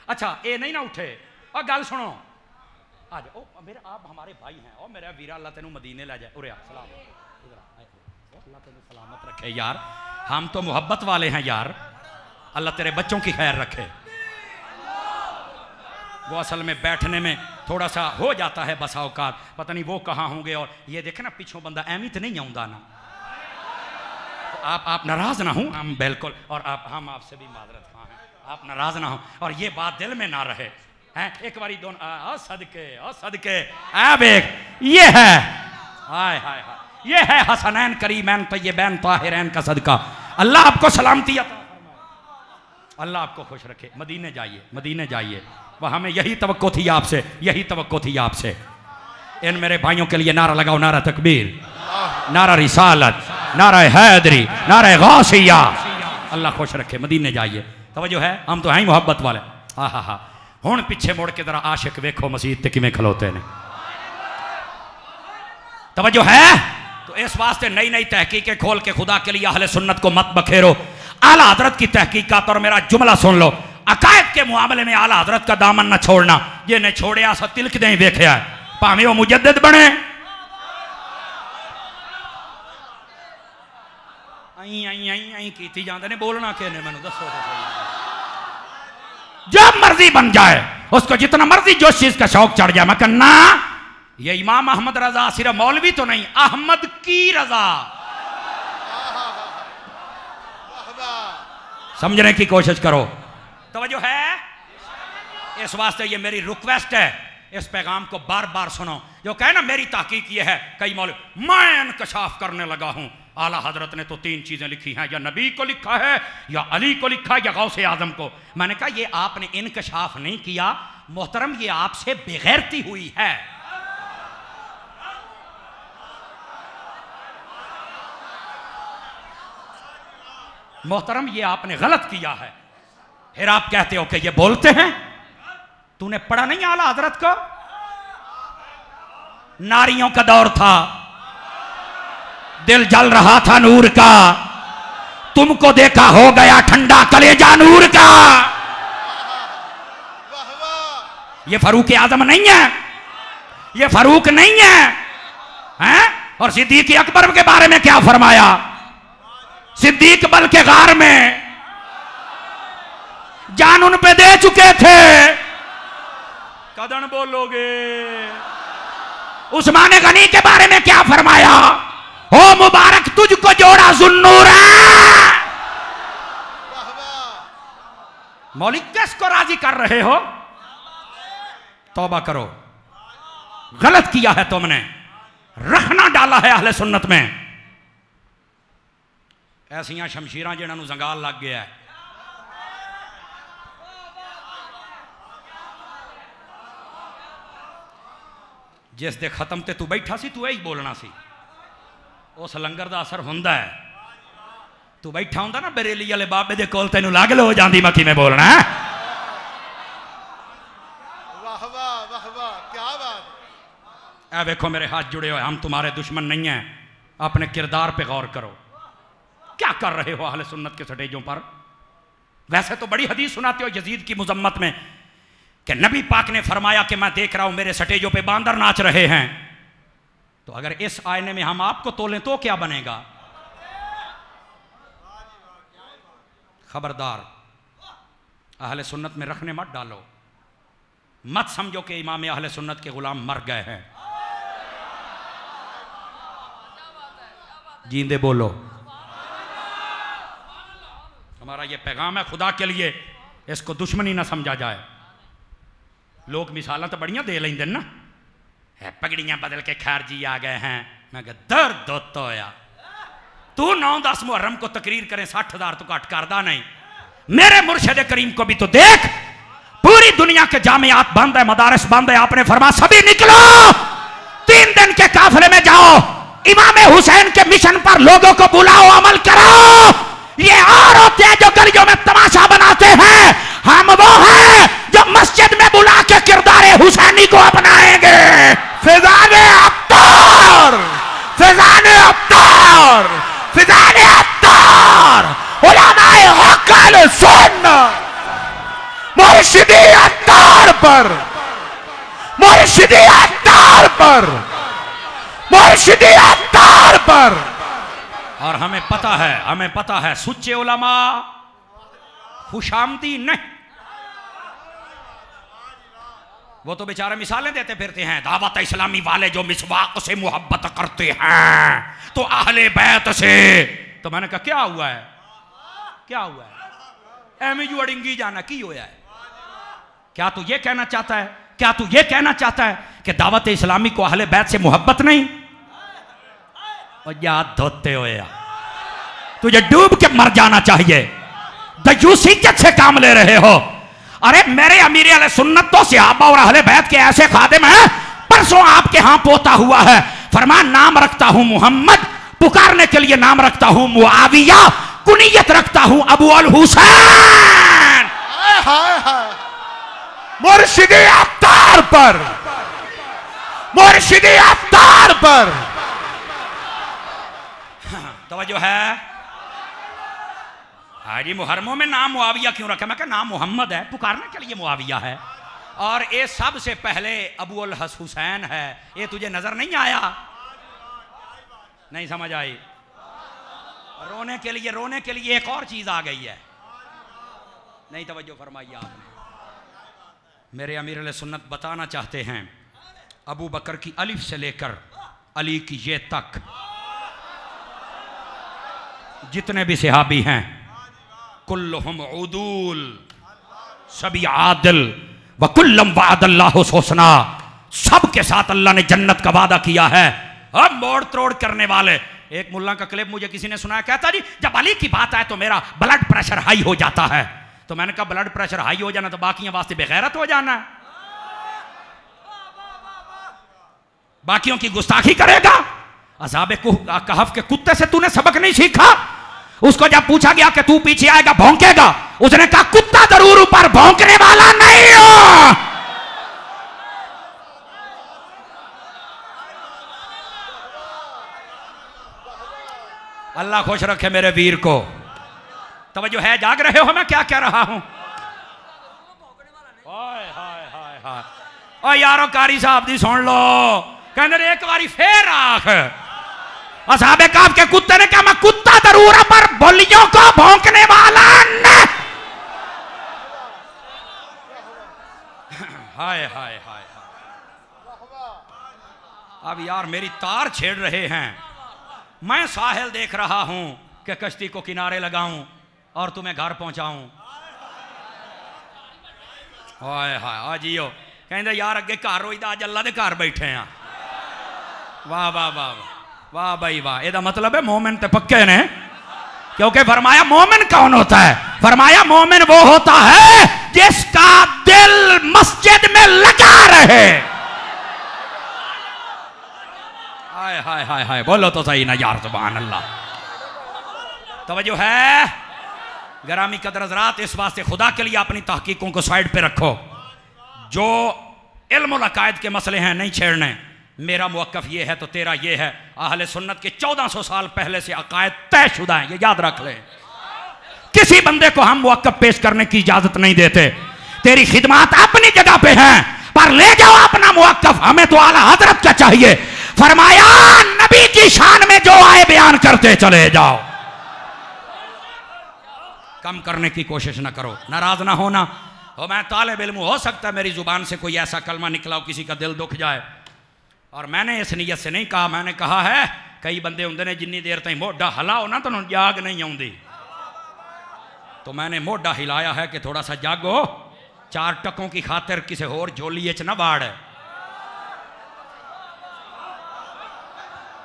अच्छा ये नहीं ना उठे, और गल सुनो, आ जाओ, मेरे आप हमारे भाई हैं, और मेरा वीरा, अल्लाह तेनू मदीने ले जाए। उरे सलाम, अल्लाह तेनू सलामत रखे यार, हम तो मोहब्बत वाले हैं यार, अल्लाह तेरे बच्चों की खैर रखे। वो असल में बैठने में थोड़ा सा हो जाता है बसा औकात, पता नहीं वो कहाँ होंगे। और ये देखे ना पीछों बंदा एवं तो नहीं आऊँगा ना, आप नाराज ना हो, हम बिल्कुल, और हम आपसे भी माजरत खां हैं, आप नाराज ना हो, और ये बात दिल में ना रहे हैं। एक बारी दोनों सदके, सदके ये है, हाय हाय हाय, ये है हसनैन करीमैन तय्यबैन ताहिरैन का सदका। अल्लाह आपको सलामती अता फरमाए, अल्लाह आपको खुश रखे। मदीने जाइए, मदीने जाइए, वह हमें यही तवक्को थी आपसे, यही तवक्को थी आपसे। इन मेरे भाइयों के लिए नारा लगाओ, नारा तकबीर, नारा रिसालत, नारा हैदरी, नारा गौसिया। अल्लाह खुश रखे, मदीने जाइए। तवज्जो है, हम तो हैं ही मोहब्बत वाले। हाँ हाँ हाँ, हुण पिछे मुड़ के जरा आशिक वेखो मसीद ते किवें खलोते ने। तवज्जो है? तो इस वास्ते नई नई तहकीकें खोल के खुदा के लिए अहले सुन्नत को मत बखेरो। आला हजरत की तहकीकात, और मेरा जुमला सुन लो, अकायद के मामले में आला हजरत का दामन न छोड़ना। ये ने छोड़िया सा तिलक नहीं वेख्या, भावें वो मुजद्दिद बने। आई आई आई आई कीती जाते ने, बोलना किने मैनू दसो तो सही। जब मर्जी बन जाए, उसको जितना मर्जी जो चीज का शौक चढ़ जाए। मैं कहना ये इमाम अहमद रजा सिर्फ मौलवी तो नहीं, अहमद की रजा। समझने की कोशिश करो। तवज्जो है? इस वास्ते ये मेरी रिक्वेस्ट है, इस पैगाम को बार बार सुनो। जो कहे ना मेरी तहकीक ये है, कई मौलवी मैं इंकशाफ करने लगा हूं। आला हजरत ने तो 3 चीजें लिखी हैं, या नबी को लिखा है, या अली को लिखा है, या गौसे आजम को। मैंने कहा ये आपने इंकशाफ नहीं किया मोहतरम, ये आपसे बेगैरती हुई है। मोहतरम ये आपने गलत किया है। फिर आप कहते हो कि ये बोलते हैं। तूने पढ़ा नहीं आला हजरत को? नारियों का दौर था, दिल जल रहा था नूर का, तुमको देखा हो गया ठंडा कलेजा नूर का। ये फारूक आजम नहीं है, ये फारूक नहीं है, हैं? और सिद्दीक अकबर के बारे में क्या फरमाया? सिद्दीक बल के गार में जान उन पे दे चुके थे। कदन बोलोगे? उस्मान गनी के बारे में क्या फरमाया? हो मुबारक तुझको जोड़ा जुन्नूरा। मौलिक किसको राजी कर रहे हो? तौबा करो, गलत किया है तुमने, रखना डाला है अहले सुन्नत में। ऐसियां शमशीरां जिन्होंने जंगाल लग गया है। जिस दे खत्म ते तू बैठा सी, तू यही बोलना सी। उस लंगर का असर हुंदा है। तू बैठा हुंदा ना बरेली वाले बाबे दे कोल, तेनू लागल हो जाती मैं किवें बोलना है। वाह वाह वाह वाह, क्या बात। ऐ देखो मेरे हाथ जुड़े हुए, हम तुम्हारे दुश्मन नहीं हैं। अपने किरदार पे गौर करो, क्या कर रहे हो अहले सुन्नत के स्टेजों पर। वैसे तो बड़ी हदीस सुनाते हो यजीद की मुजम्मत में कि नबी पाक ने फरमाया कि मैं देख रहा हूं मेरे स्टेजों पे बांदर नाच रहे हैं। तो अगर इस आईने में हम आपको तोलें तो क्या बनेगा? खबरदार, अहले सुन्नत में रखने मत डालो। मत समझो कि इमाम अहले सुन्नत के गुलाम मर गए हैं। जींदे बोलो। हमारा ये पैगाम है खुदा के लिए, इसको दुश्मनी ना समझा जाए। लोग मिसाल तो बढ़िया दे लेंगे ना, पगड़ियां बदल के खैर जी आ गए हैं। मैं कहा दर्द तो होया। तू 9-10 मुहर्रम को तकरीर करें 60,000 तो घट करदा नहीं। मेरे मुर्शिद करीम को भी तो देख, पूरी दुनिया के जामियात बंद है, मदारस बंद है। आपने फरमा सभी निकलो, 3 दिन के काफिले में जाओ, इमाम हुसैन के मिशन पर लोगों को बुलाओ, अमल करो। ये और होते हैं जो गलियों में तमाशा बनाते हैं, हम वो हैं जो मस्जिद में बुला के किरदारे हुसैनी को अपनाएंगे। फिजाने अत्तार, फिजाने अत्तार, फिजाने अत्तार, उलमाए हक अहले सुन्नत, मुर्शिदी अत्तार पर, मुर्शिदी अत्तार पर, मुर्शिदी अत्तार पर। और हमें पता है सुच्चे उलमा खुशामदी नहीं। वो तो बेचारे मिसालें देते फिरते हैं, दावत इस्लामी वाले जो मिसवाक से मोहब्बत करते हैं तो अहले बैत से। तो मैंने कहा क्या हुआ है, क्या हुआ है? एमयू अड़िंगी जाना की होया है? क्या तू ये कहना चाहता है, क्या तू ये कहना चाहता है कि दावत इस्लामी को अहले बैत से मोहब्बत नहीं? और याद धोते हो या तुझे डूब के मर जाना चाहिए। दयूसियत से काम ले रहे हो। अरे मेरे अमीर अहले सुन्नत तो सहाबा और अहले बैत के ऐसे खादिम हैं, परसों आपके यहां पोता हुआ है, फरमान नाम रखता हूं मोहम्मद, पुकारने के लिए नाम रखता हूं मुआविया, कुनियत रखता हूं अबू अल हुसैन। मुर्शिदी अत्तार पर, मुर्शिदी अत्तार पर। तवज्जो है? हाजी मुहर्रमों में नाम मुआविया क्यों रखा? मैं कहा नाम मोहम्मद है, पुकारने के लिए मुआविया है। और ये सबसे पहले अबू अल हुसैन है। ये तुझे नजर नहीं आया? नहीं समझ आई? रोने के लिए एक और चीज आ गई है। नहीं तवज्जो फरमाइए आपने। मेरे अमीर सुन्नत बताना चाहते हैं, अबू बकर की अलिफ से लेकर अली की ये तक जितने भी सहाबी हैं कुल्लुहुम उदूल, सभी आदिल, व कुल्लम वादल्लाहु हुस्ना, सबके साथ अल्लाह ने जन्नत का वादा किया है। अब मोड़ तोड़ करने वाले, एक मुल्ला का क्लिप मुझे किसी ने सुनाया, कहता जी जब अली की बात आए तो मेरा ब्लड प्रेशर हाई हो जाता है। तो मैंने कहा ब्लड प्रेशर हाई हो जाना तो बाकियों वास्ते बेगैरत हो जाना है, बाकियों की गुस्ताखी करेगा। अज़ाब कहफ के कुत्ते से तूने सबक नहीं सीखा? उसको जब पूछा गया कि तू पीछे आएगा भौंकेगा, उसने कहा कुत्ता जरूर ऊपर भौंकने वाला नहीं हो। अल्लाह खुश रखे मेरे वीर को। तवज्जो है, जाग रहे हो मैं क्या कह रहा हूं? हाय हाय हाय हाय, ओ यारो कारी साहब दी सुन लो, कहने एक बारी फेर आख। असहाबे कहफ के कुत्ते ने कहा मैं कुत्ता जरूर है पर बोलियों को भौंकने वाला नहीं। हाय हाय हाय, अब यार मेरी तार छेड़ रहे हैं। मैं साहिल देख रहा हूं कि कश्ती को किनारे लगाऊं और तुम्हें घर पहुंचाऊं। हाय हाय आ जियो, कहते यार अगे घर रोईदा, अज अल्लाह दे घर बैठे हैं। वाह वाह वाह वाह भाई वाह, एदा मतलब है मोमिन ते पक्के ने, क्योंकि फरमाया मोमिन कौन होता है? फरमाया मोमिन वो होता है जिसका दिल मस्जिद में लगा रहे। हाय हाय हाय हाय, बोलो तो सही ना यार, सुभान अल्लाह। तवज्जो है गरामी कदर हज़रात, इस वास्ते खुदा के लिए अपनी तहकीकों को साइड पे रखो। जो इल्म और अकायद के मसले हैं नहीं छेड़ने। मेरा मुवक्कफ ये है तो तेरा ये है। अहले सुन्नत के 1400 साल पहले से अकायद तयशुदा हैं, ये याद रख ले। किसी बंदे को हम मुवक्कफ पेश करने की इजाजत नहीं देते। तेरी खिदमत अपनी जगह पे है, पर ले जाओ अपना मुवक्कफ। हमें तो आला हजरत क्या चाहिए? फरमाया नबी की शान में जो आए बयान करते चले जाओ। कम करने की कोशिश ना करो, नाराज ना होना। और मैं तालिब इल्म, हो सकता है मेरी जुबान से कोई ऐसा कलमा निकला हो किसी का दिल दुख जाए, और मैंने इस नीयत से नहीं कहा। मैंने कहा है कई बंदे होंगे ने जिन्नी देर तक मोढा हिलाओ ना तो जाग नहीं आती, तो मैंने मोढा हिलाया है कि थोड़ा सा जागो, 4 टकों की खातिर किसी होर झोली च ना बाड़।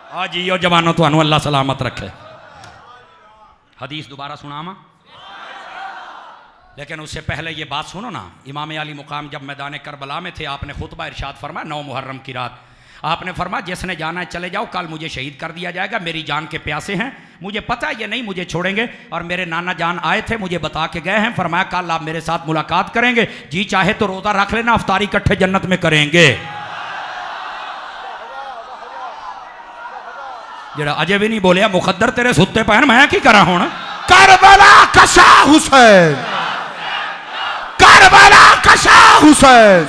आ जियो जवानों, तुहानू अल्लाह सलामत रखे। हदीस दोबारा सुनावा, लेकिन उससे पहले ये बात सुनो ना। इमाम अली मुकाम जब मैदान करबला में थे, आपने खुतबा इरशाद फरमाया 9 मुहर्रम की रात। आपने फरमाया जिसने जाना है चले जाओ, कल मुझे शहीद कर दिया जाएगा। मेरी जान के प्यासे हैं, मुझे पता है ये नहीं मुझे छोड़ेंगे। और मेरे नाना जान आए थे, मुझे बता के गए हैं। फरमाया कल आप मेरे साथ मुलाकात करेंगे, जी चाहे तो रोज़ा रख लेना, अफ्तारी इकट्ठे जन्नत में करेंगे। जरा अजय भी नहीं बोलिया, मुकद्दर तेरे सुत्ते पैन मैं की करा हूं। करबला कशा हुसैन, करबला कशा हुसैन।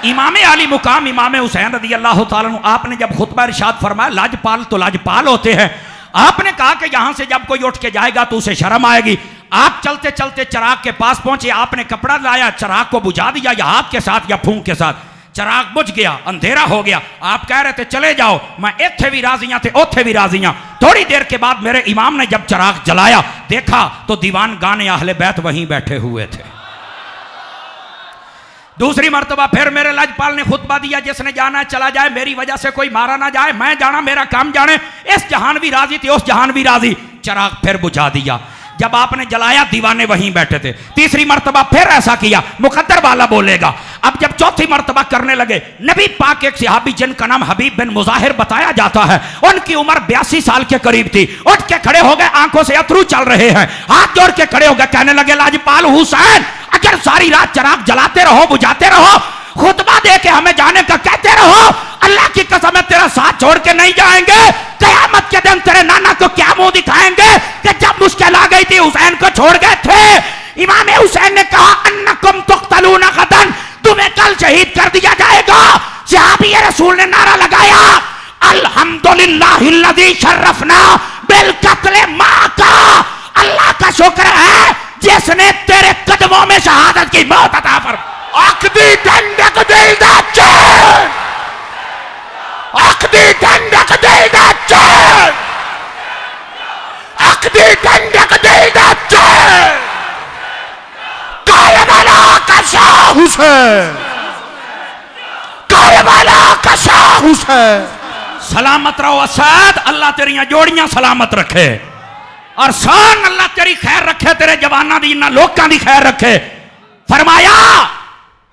इमाम अली मुकाम इमाम हुसैन रज़ी अल्लाह ताला अन्हु, आपने जब खुतबा इरशाद फरमाया लाजपाल तो लाजपाल होते हैं। आपने कहा कि यहां से जब कोई उठ के जाएगा तो उसे शर्म आएगी। आप चलते चलते चिराग के पास पहुंचे, आपने कपड़ा लाया, चिराग को बुझा दिया, या हाथ के साथ या फूंक के साथ। चिराग बुझ गया, अंधेरा हो गया। आप कह रहे थे चले जाओ, मैं इत्थे भी राजी हाँ, ओथे भी राजी हाँ। थोड़ी देर के बाद मेरे इमाम ने जब चिराग जलाया, देखा तो दीवान गाने अहले बैत वहीं बैठे हुए थे। दूसरी मर्तबा फिर मेरे लाजपाल ने खुतबा दिया, जिसने जाना है चला जाए, मेरी वजह से कोई मारा ना जाए, मैं जाना मेरा काम जाने। इस जहान भी राजी थी, उस जहान भी राजी। चिराग फिर बुझा दिया। जब आपने जलाया दीवाने वहीं बैठे थे। तीसरी मर्तबा फिर ऐसा किया, मुकद्दर वाला बोलेगा। अब जब चौथी मर्तबा करने लगे, नबी पाक एक सहाबी जिनका नाम हबीब बिन मुजाहिर बताया जाता है, उनकी उम्र 82 साल के करीब थी, उठ के खड़े हो गए, आंखों से अथरू चल रहे हैं, हाथ जोड़ के खड़े हो गए, कहने लगे लाजपाल हुसैन, अगर सारी रात चिराग जलाते रहो, बुझाते रहो, खुतबा दे के हमें जाने का कहते रहो, अल्लाह की कसम है तेरा साथ छोड़ के नहीं जाएंगे। कयामत के दिन तेरे नाना को क्या मुंह दिखाएंगे कि जब मुश्किल आ गई थी हुसैन को छोड़ गए थे। इमाम हुसैन ने कहा अन्नकुम तुक्तलूना गदन, तुम्हें कल शहीद कर दिया जाएगा। सहाबी रसूल ने नारा लगाया अल्हम्दुलिल्लाहिल्लज़ी शर्रफना बिल कत्ल मां का, अल्लाह का शुक्र है जिसने तेरे कदमों में शहादत की मौत अता फरमाई। अकदी ठंडक दिल दा चैन, अकदी ठंडक दिल दा चैन, अकदी ठंडक दिल दा चैन। करबला का शाह हुसैन, करबला का शाह हुसैन। सलामत रहो असद, अल्लाह तेरियां जोड़ियां सलामत रखे और शान अल्लाह तेरी खैर रखे, तेरे जवाना दी इन्ना लोकां दी खैर रखे। फरमाया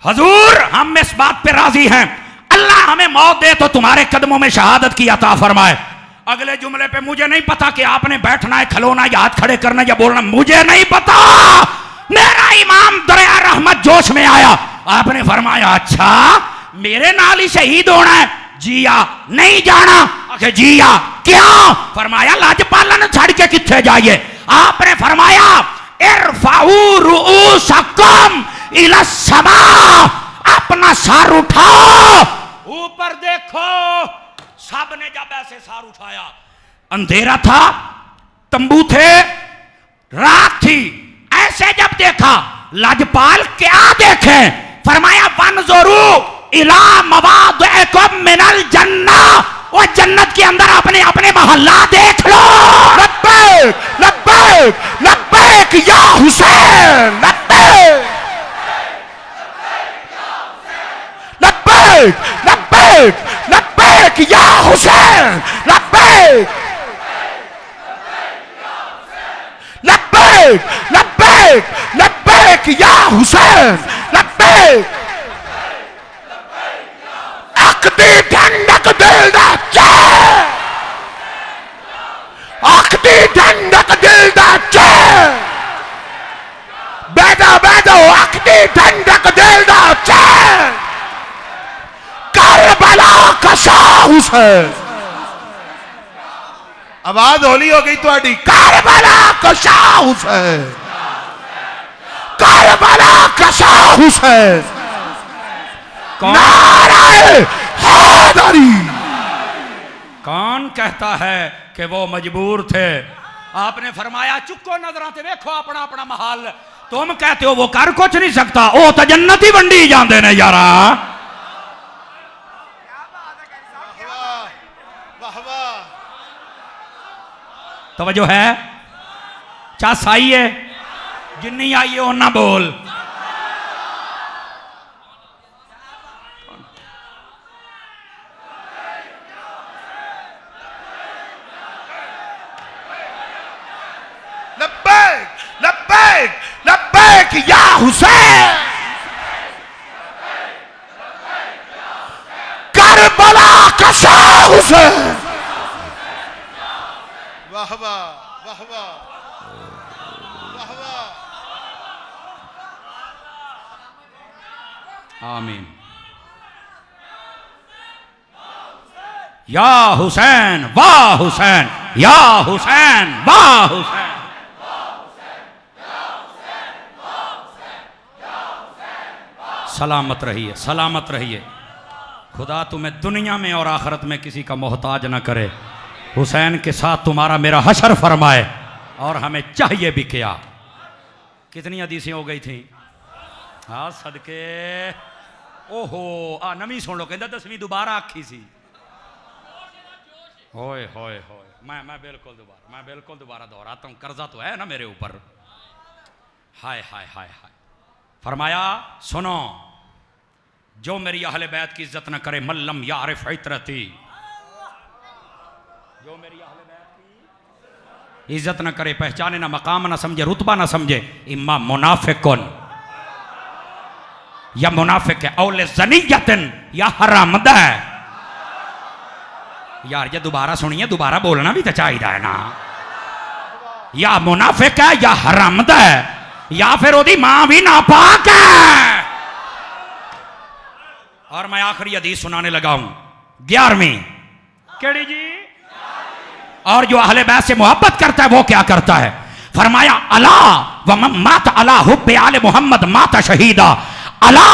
हजूर हम इस बात पे राजी हैं, अल्लाह हमें मौत दे तो तुम्हारे कदमों में शहादत की अता फरमाए। अगले जुमले पे मुझे नहीं पता कि आपने बैठना है, खलोना या हाथ खड़े करना या बोलना, मुझे नहीं पता। मेरा इमाम दरिया रहमत जोश में आया, आपने फरमाया अच्छा मेरे नाल ही शहीद होना है? जिया नहीं जाना। आखे जिया क्यों? फरमाया लाजपालन छड़ के किथे जाइए? आपने फरमाया इरफाऊ रुऊसकुम इला समा, अपना सर उठाओ ऊपर देखो। सबने जब ऐसे सर उठाया, अंधेरा था, तंबू थे, रात थी, ऐसे जब देखा लाजपाल क्या देखे? फरमाया वनजुरू इला मवादिकुम मिनल जन्ना, वो जन्नत के अंदर अपने अपने मोहल्ला देख लो। लब्बैक लब्बैक लब्बैक या हुसैन, लब्बैक लब्बैक लब्बैक लब्बैक या हुसैन, लब्बैक लब्बैक लब्बैक लब्बैक या हुसैन, लब्बैक। अकदी ठंडक दिल दा चैन, अकदी ठंडक दिल दा चैन। बैठो बैठो, अकदी ठंडक दिल दा चैन। करबला का शाह हुसैन। आवाज होली हो गई थोड़ी। करबला का शाह हुसैन, करबला का शाह हुसैन। नारे हैदरी। कौन कहता है कि वो मजबूर थे? आपने फरमाया चुको नजर आते देखो अपना अपना महल। तुम कहते हो वो कर कुछ नहीं सकता, वो तो जन्नती वंडी जाते ने यारा। तवज्जो है? चस आई है, जिन्नी आई है ओना बोल। लब्बैक लब्बैक लब्बैक या हुसैन। करबला का शाह हुसैन। वाह वाह वाह वाह वाह वाह। आमीन। या हुसैन वाह हुसैन, या हुसैन वाह हुसैन। सलामत रहिए, सलामत रहिए। खुदा तुम्हें दुनिया में और आखिरत में किसी का मोहताज न करे। हुसैन के साथ तुम्हारा मेरा हशर फरमाए, और हमें चाहिए भी क्या। कितनी हदीसें हो गई थी? हाँ सदके। ओहो आ नवी सुन लो, कहता 10वीं दोबारा आखी सी। होए होए होए, मैं बिल्कुल दोबारा दोहराता हूँ, कर्जा तो है ना मेरे ऊपर। हाय हाय हाय हाय। फरमाया सुनो, जो मेरी अहले बैत की इज्जत न करे, मल्लम यारिफ इतरती, जो मेरी अहले बैत की इज्जत न करे, पहचाने ना, मकाम ना समझे, रुतबा ना समझे, इम्मा मुनाफिकुन, या मुनाफिक है, औले ज़नियतन, या हरामद है। यार ये दोबारा सुनिए, दोबारा बोलना भी तो चाहिए ना। या मुनाफिक है, या हरामद है, या फिर ओदी मां भी नापाक है। और मैं आखिरी हदीस सुनाने लगा हूं, 11वीं। केड़ी जी? और जो अहले बैत से मोहब्बत करता है वो क्या करता है? फरमाया अला व मन मात अला हुब्बे आले मुहम्मद माता शहीदा, अला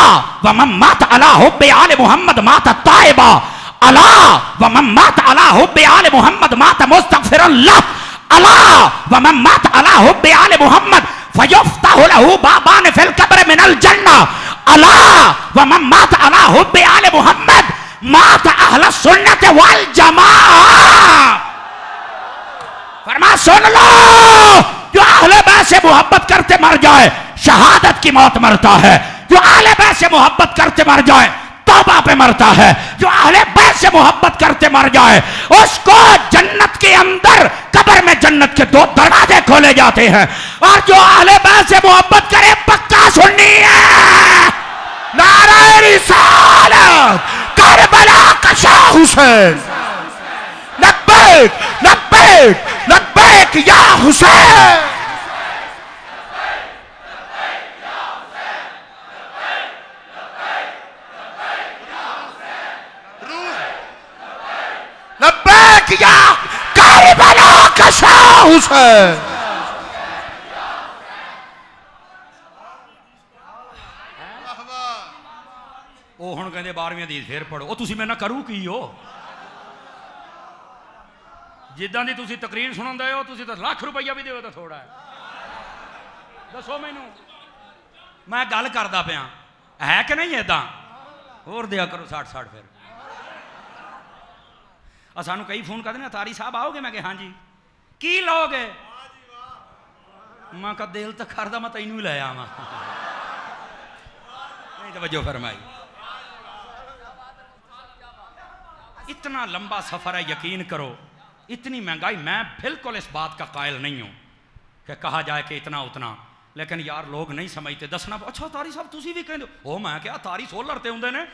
व मन मात अला हुब्बे आले मुहम्मद माता ताइबा, अला व मन मात अला हुब्बे आले मुहम्मद माता मुस्तगफिरुल्लाह, अला व मन मात अला हुब्बे आले मुहम्मद फयुफ्ताहु लहू बाबान फिल कब्र मिनल जन्नह, अला व मन मात अला हुब्बे आले मोहम्मद मात अहल सुन्नत वल जमा। फरमा सुन लो, जो अहले बैत से मोहब्बत करते मर जाए शहादत की मौत मरता है, जो अहले बैत से मोहब्बत करते मर जाए तौबा पे मरता है, जो अहले बैत से मोहब्बत करते मर जाए उसको जन्नत के अंदर कब्र में जन्नत के 2 दरवाजे खोले जाते हैं। और जो अहले बैत से मोहब्बत करे पक्का सुन्नी है। नारे रिसालत, करबला का शाह हुसैन, लब्बैक लब्बैक लब्बैक या हुसैन। लब्बैक या करबला का शाह हुसैन। ਉਹ ਹੁਣ ਕਹਿੰਦੇ 12ਵੀਂ ਹਦੀਸ ਫੇਰ ਪੜੋ। ਉਹ ਤੁਸੀਂ ਮੇਰੇ ਨਾਲ ਕਰੂ ਕੀ ਹੋ? ਜਿੱਦਾਂ ਦੀ ਤੁਸੀਂ ਤਕਰੀਰ ਸੁਣਾਉਂਦੇ ਹੋ ਤੁਸੀਂ ਤਾਂ ਲੱਖ ਰੁਪਈਆ ਵੀ ਦਿਓ ਤਾਂ ਥੋੜਾ ਹੈ। ਦੱਸੋ ਮੈਨੂੰ, ਮੈਂ ਗੱਲ ਕਰਦਾ ਪਿਆ ਹੈ ਕਿ ਨਹੀਂ? ਇਦਾਂ ਹੋਰ ਦਿਆ ਕਰੋ 60 ਫਿਰ। ਸਾਨੂੰ ਕਈ ਫੋਨ ਕਰਦੇ ਨੇ ਤਾਰੀ ਸਾਹਿਬ ਆਓਗੇ? ਮੈਂ ਕਿਹਾ ਹਾਂਜੀ। ਕੀ ਲਓਗੇ? ਮੈਂ ਕਿਹਾ ਦਿਲ ਤਾਂ ਕਰਦਾ ਮੈਂ ਤੈਨੂੰ ਹੀ ਲੈ ਆਵਾਂ। नहीं तवज्जो फरमाई। इतना लंबा सफर है, यकीन करो इतनी महंगाई, मैं बिल्कुल इस बात का कायल नहीं हूं कि कहा जाए कि इतना उतना, लेकिन यार लोग नहीं समझते। दसना अच्छा तारी साहब तुसी भी कहते हो, मैं क्या तारी सोलर ते हुंदे ने।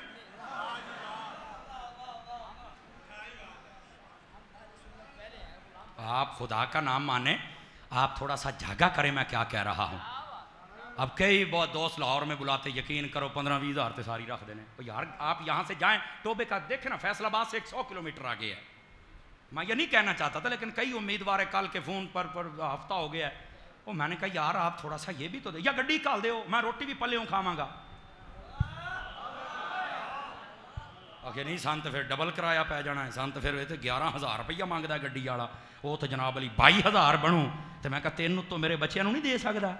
आप खुदा का नाम माने, आप थोड़ा सा जागा करें मैं क्या कह रहा हूं। अब कई बहुत दोस्त लाहौर में बुलाते, यकीन करो 15-20 हज़ार से सारी रख देने। तो यार आप यहाँ से जाएं टोबे का देखें ना, फैसलाबाद से 100 किलोमीटर आगे है। मैं ये नहीं कहना चाहता था, लेकिन कई उम्मीदवार है कल के फ़ोन पर हफ्ता हो गया है। वो मैंने कहा यार आप थोड़ा सा ये भी तो दे, या गड्डी काल दो, मैं रोटी भी पल्ले खावांगा। आगे नहीं सन तो फिर डबल किराया पै जाना है, सन तो फिर 11,000 रुपया मंगता गड्डी वाला, वो तो जनाब अली 22,000 बनूँ। तो मैं कहा तेन तो मेरे बच्चों नहीं दे सकता।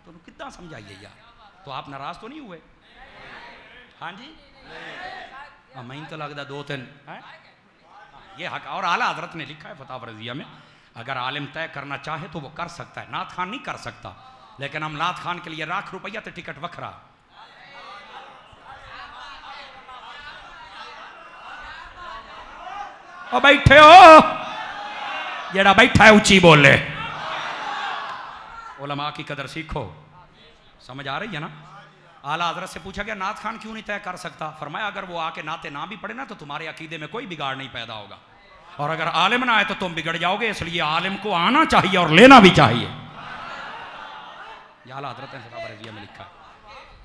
तो कितना समझाइए यार। तो आप नाराज तो नहीं हुए? हाँ जी मैं तो लगता 2-3 है ये हक। और आला हजरत ने लिखा है फतावा रज़िया में, अगर आलिम तय करना चाहे तो वो कर सकता है, नात खान नहीं कर सकता। लेकिन हम नात खान के लिए लाख रुपया तो टिकट वखरा। और बैठे हो जेड़ा बैठा है उच्ची बोले। उलमा की कदर सीखो, समझ आ रही है ना। आला हजरत से पूछा गया नात खान क्यों नहीं तय कर सकता? फरमाया अगर वो आके नाते ना भी पढ़े ना तो तुम्हारे अकीदे में कोई बिगाड़ नहीं पैदा होगा, और अगर आलिम ना आए तो तुम बिगड़ जाओगे। इसलिए आलिम को आना चाहिए और लेना भी चाहिए। आला हजरत ने फतावा रज़िया में लिखा।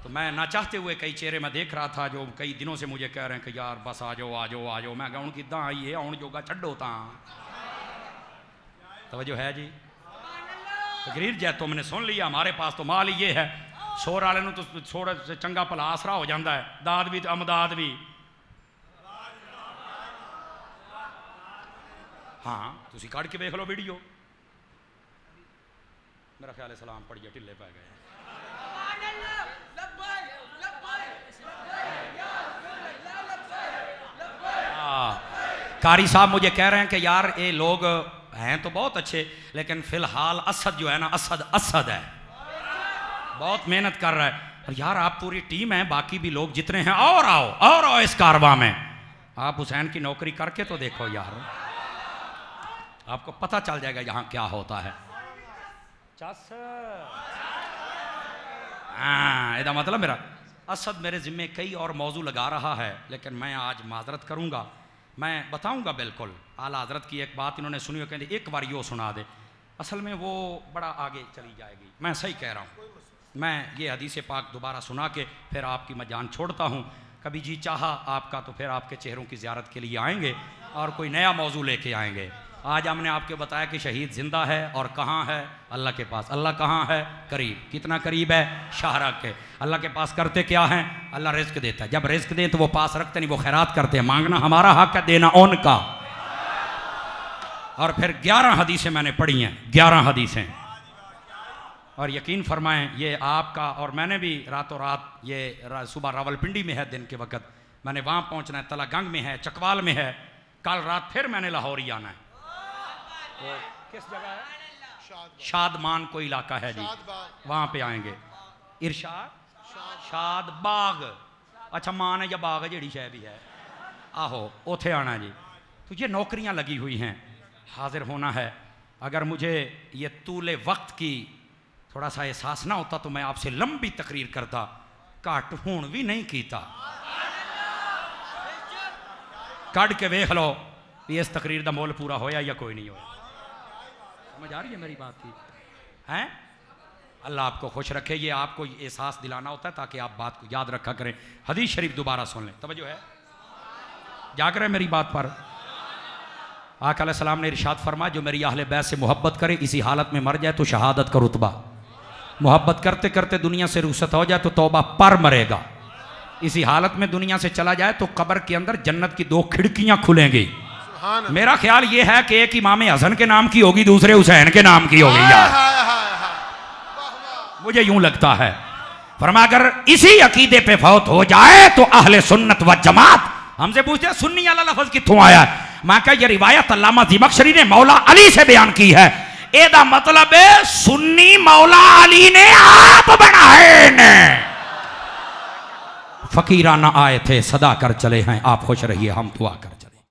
तो मैं ना चाहते हुए कई चेहरे में देख रहा था जो कई दिनों से मुझे कह रहे हैं कि यार बस आ जाओ आ जाओ आ जाओ। मैं कहूँ किदा आइए आउन जोगा छड्डो ता। तवज्जो है जी। तकरीर जै तुमने सुन लिया, हमारे पास तो माल ये है, शोर वाले तो थोड़ा से चंगा भला आसरा हो जाता है, दाद भी अमदाद भी। हाँ तुसी कड़ के देख लो वीडियो। मेरा ख्याल है सलाम पढ़िए ढिले पै गए। कारी साहब मुझे कह रहे हैं कि यार ये लोग हैं तो बहुत अच्छे, लेकिन फिलहाल असद जो है ना, असद है, बहुत मेहनत कर रहा है। और यार आप पूरी टीम है, बाकी भी लोग जितने हैं और आओ इस कारवां में। आप हुसैन की नौकरी करके तो देखो यार, आपको पता चल जाएगा यहाँ क्या होता है। हाँ इसका मतलब मेरा असद मेरे जिम्मे कई और मौजू लगा रहा है, लेकिन मैं आज माजरत करूँगा, मैं बताऊँगा बिल्कुल। आला हजरत की एक बात इन्होंने सुनी हो, कहते एक बार यो सुना दे। असल में वो बड़ा आगे चली जाएगी, मैं सही कह रहा हूँ। मैं ये हदीस पाक दोबारा सुना के फिर आपकी मैं जान छोड़ता हूँ। कभी जी चाहा आपका तो फिर आपके चेहरों की ज़ियारत के लिए आएंगे और कोई नया मौजू लेके आएंगे। आज हमने आपको बताया कि शहीद जिंदा है और कहाँ है? अल्लाह के पास। अल्लाह कहाँ है? करीब। कितना करीब है? शाहरा के। अल्लाह के पास करते क्या हैं? अल्लाह रिज्क देता है। जब रिज्क दे तो वो पास रखते नहीं, वो खैरात करते हैं। मांगना हमारा हक है, देना उनका। और फिर 11 हदीसें मैंने पढ़ी हैं, 11 हदीसें। और यकीन फरमाएं ये आपका और मैंने भी रातों रात ये सुबह रावलपिंडी में है दिन के वक्त, मैंने वहाँ पहुँचना है, तलागंग में है, चकवाल में है, कल रात फिर मैंने लाहौर ही आना है। तो किस जगह है? शादमान कोई इलाका है जी, वहाँ पे आएंगे। इरशाद शाद बाग, अच्छा मान है या बाग है जड़ी शह भी है, आहो उथे आना जी। तो ये नौकरियाँ लगी हुई हैं, हाजिर होना है। अगर मुझे ये तूले वक्त की थोड़ा सा एहसास ना होता तो मैं आपसे लंबी तकरीर करता, घट हूण भी नहीं कीता। कड़ के वेख लो भी इस तकरीर का मुल पूरा होया या कोई नहीं होया। समझ आ रही है मेरी बात की? हैं? अल्लाह आपको खुश रखे। ये आपको एहसास दिलाना होता है ताकि आप बात को याद रखा करें। हदीस शरीफ दोबारा सुन लें, तवज्जो है, जाग रहे मेरी बात पर। आका अलैहिस्सलाम ने इरशाद फरमाया, जो मेरी अहले बैत से मोहब्बत करे इसी हालत में मर जाए तो शहादत का रुतबा, मोहब्बत करते करते दुनिया से रुखसत हो जाए तो तौबा पर मरेगा, इसी हालत में दुनिया से चला जाए तो कब्र के अंदर जन्नत की 2 खिड़कियां खुलेंगी। मेरा ख्याल ये है कि एक इमाम हसन के नाम की होगी, दूसरे हुसैन के नाम की होगी यार, मुझे यूं लगता है। फरमा अगर इसी अकीदे पे फौत हो जाए तो अहले सुन्नत व जमात। हमसे पूछते हैं सुन्नी वाला लफ्ज कित्थों आया है? मैं कहा ये रिवायत अल्लामा ज़मख़शरी ने मौला अली से बयान की है। एदा मतलब है सुन्नी मौला अली ने आप बनाए ने, फकीराना आए थे सदा कर चले हैं, आप खुश रहिए हम दुआ कर।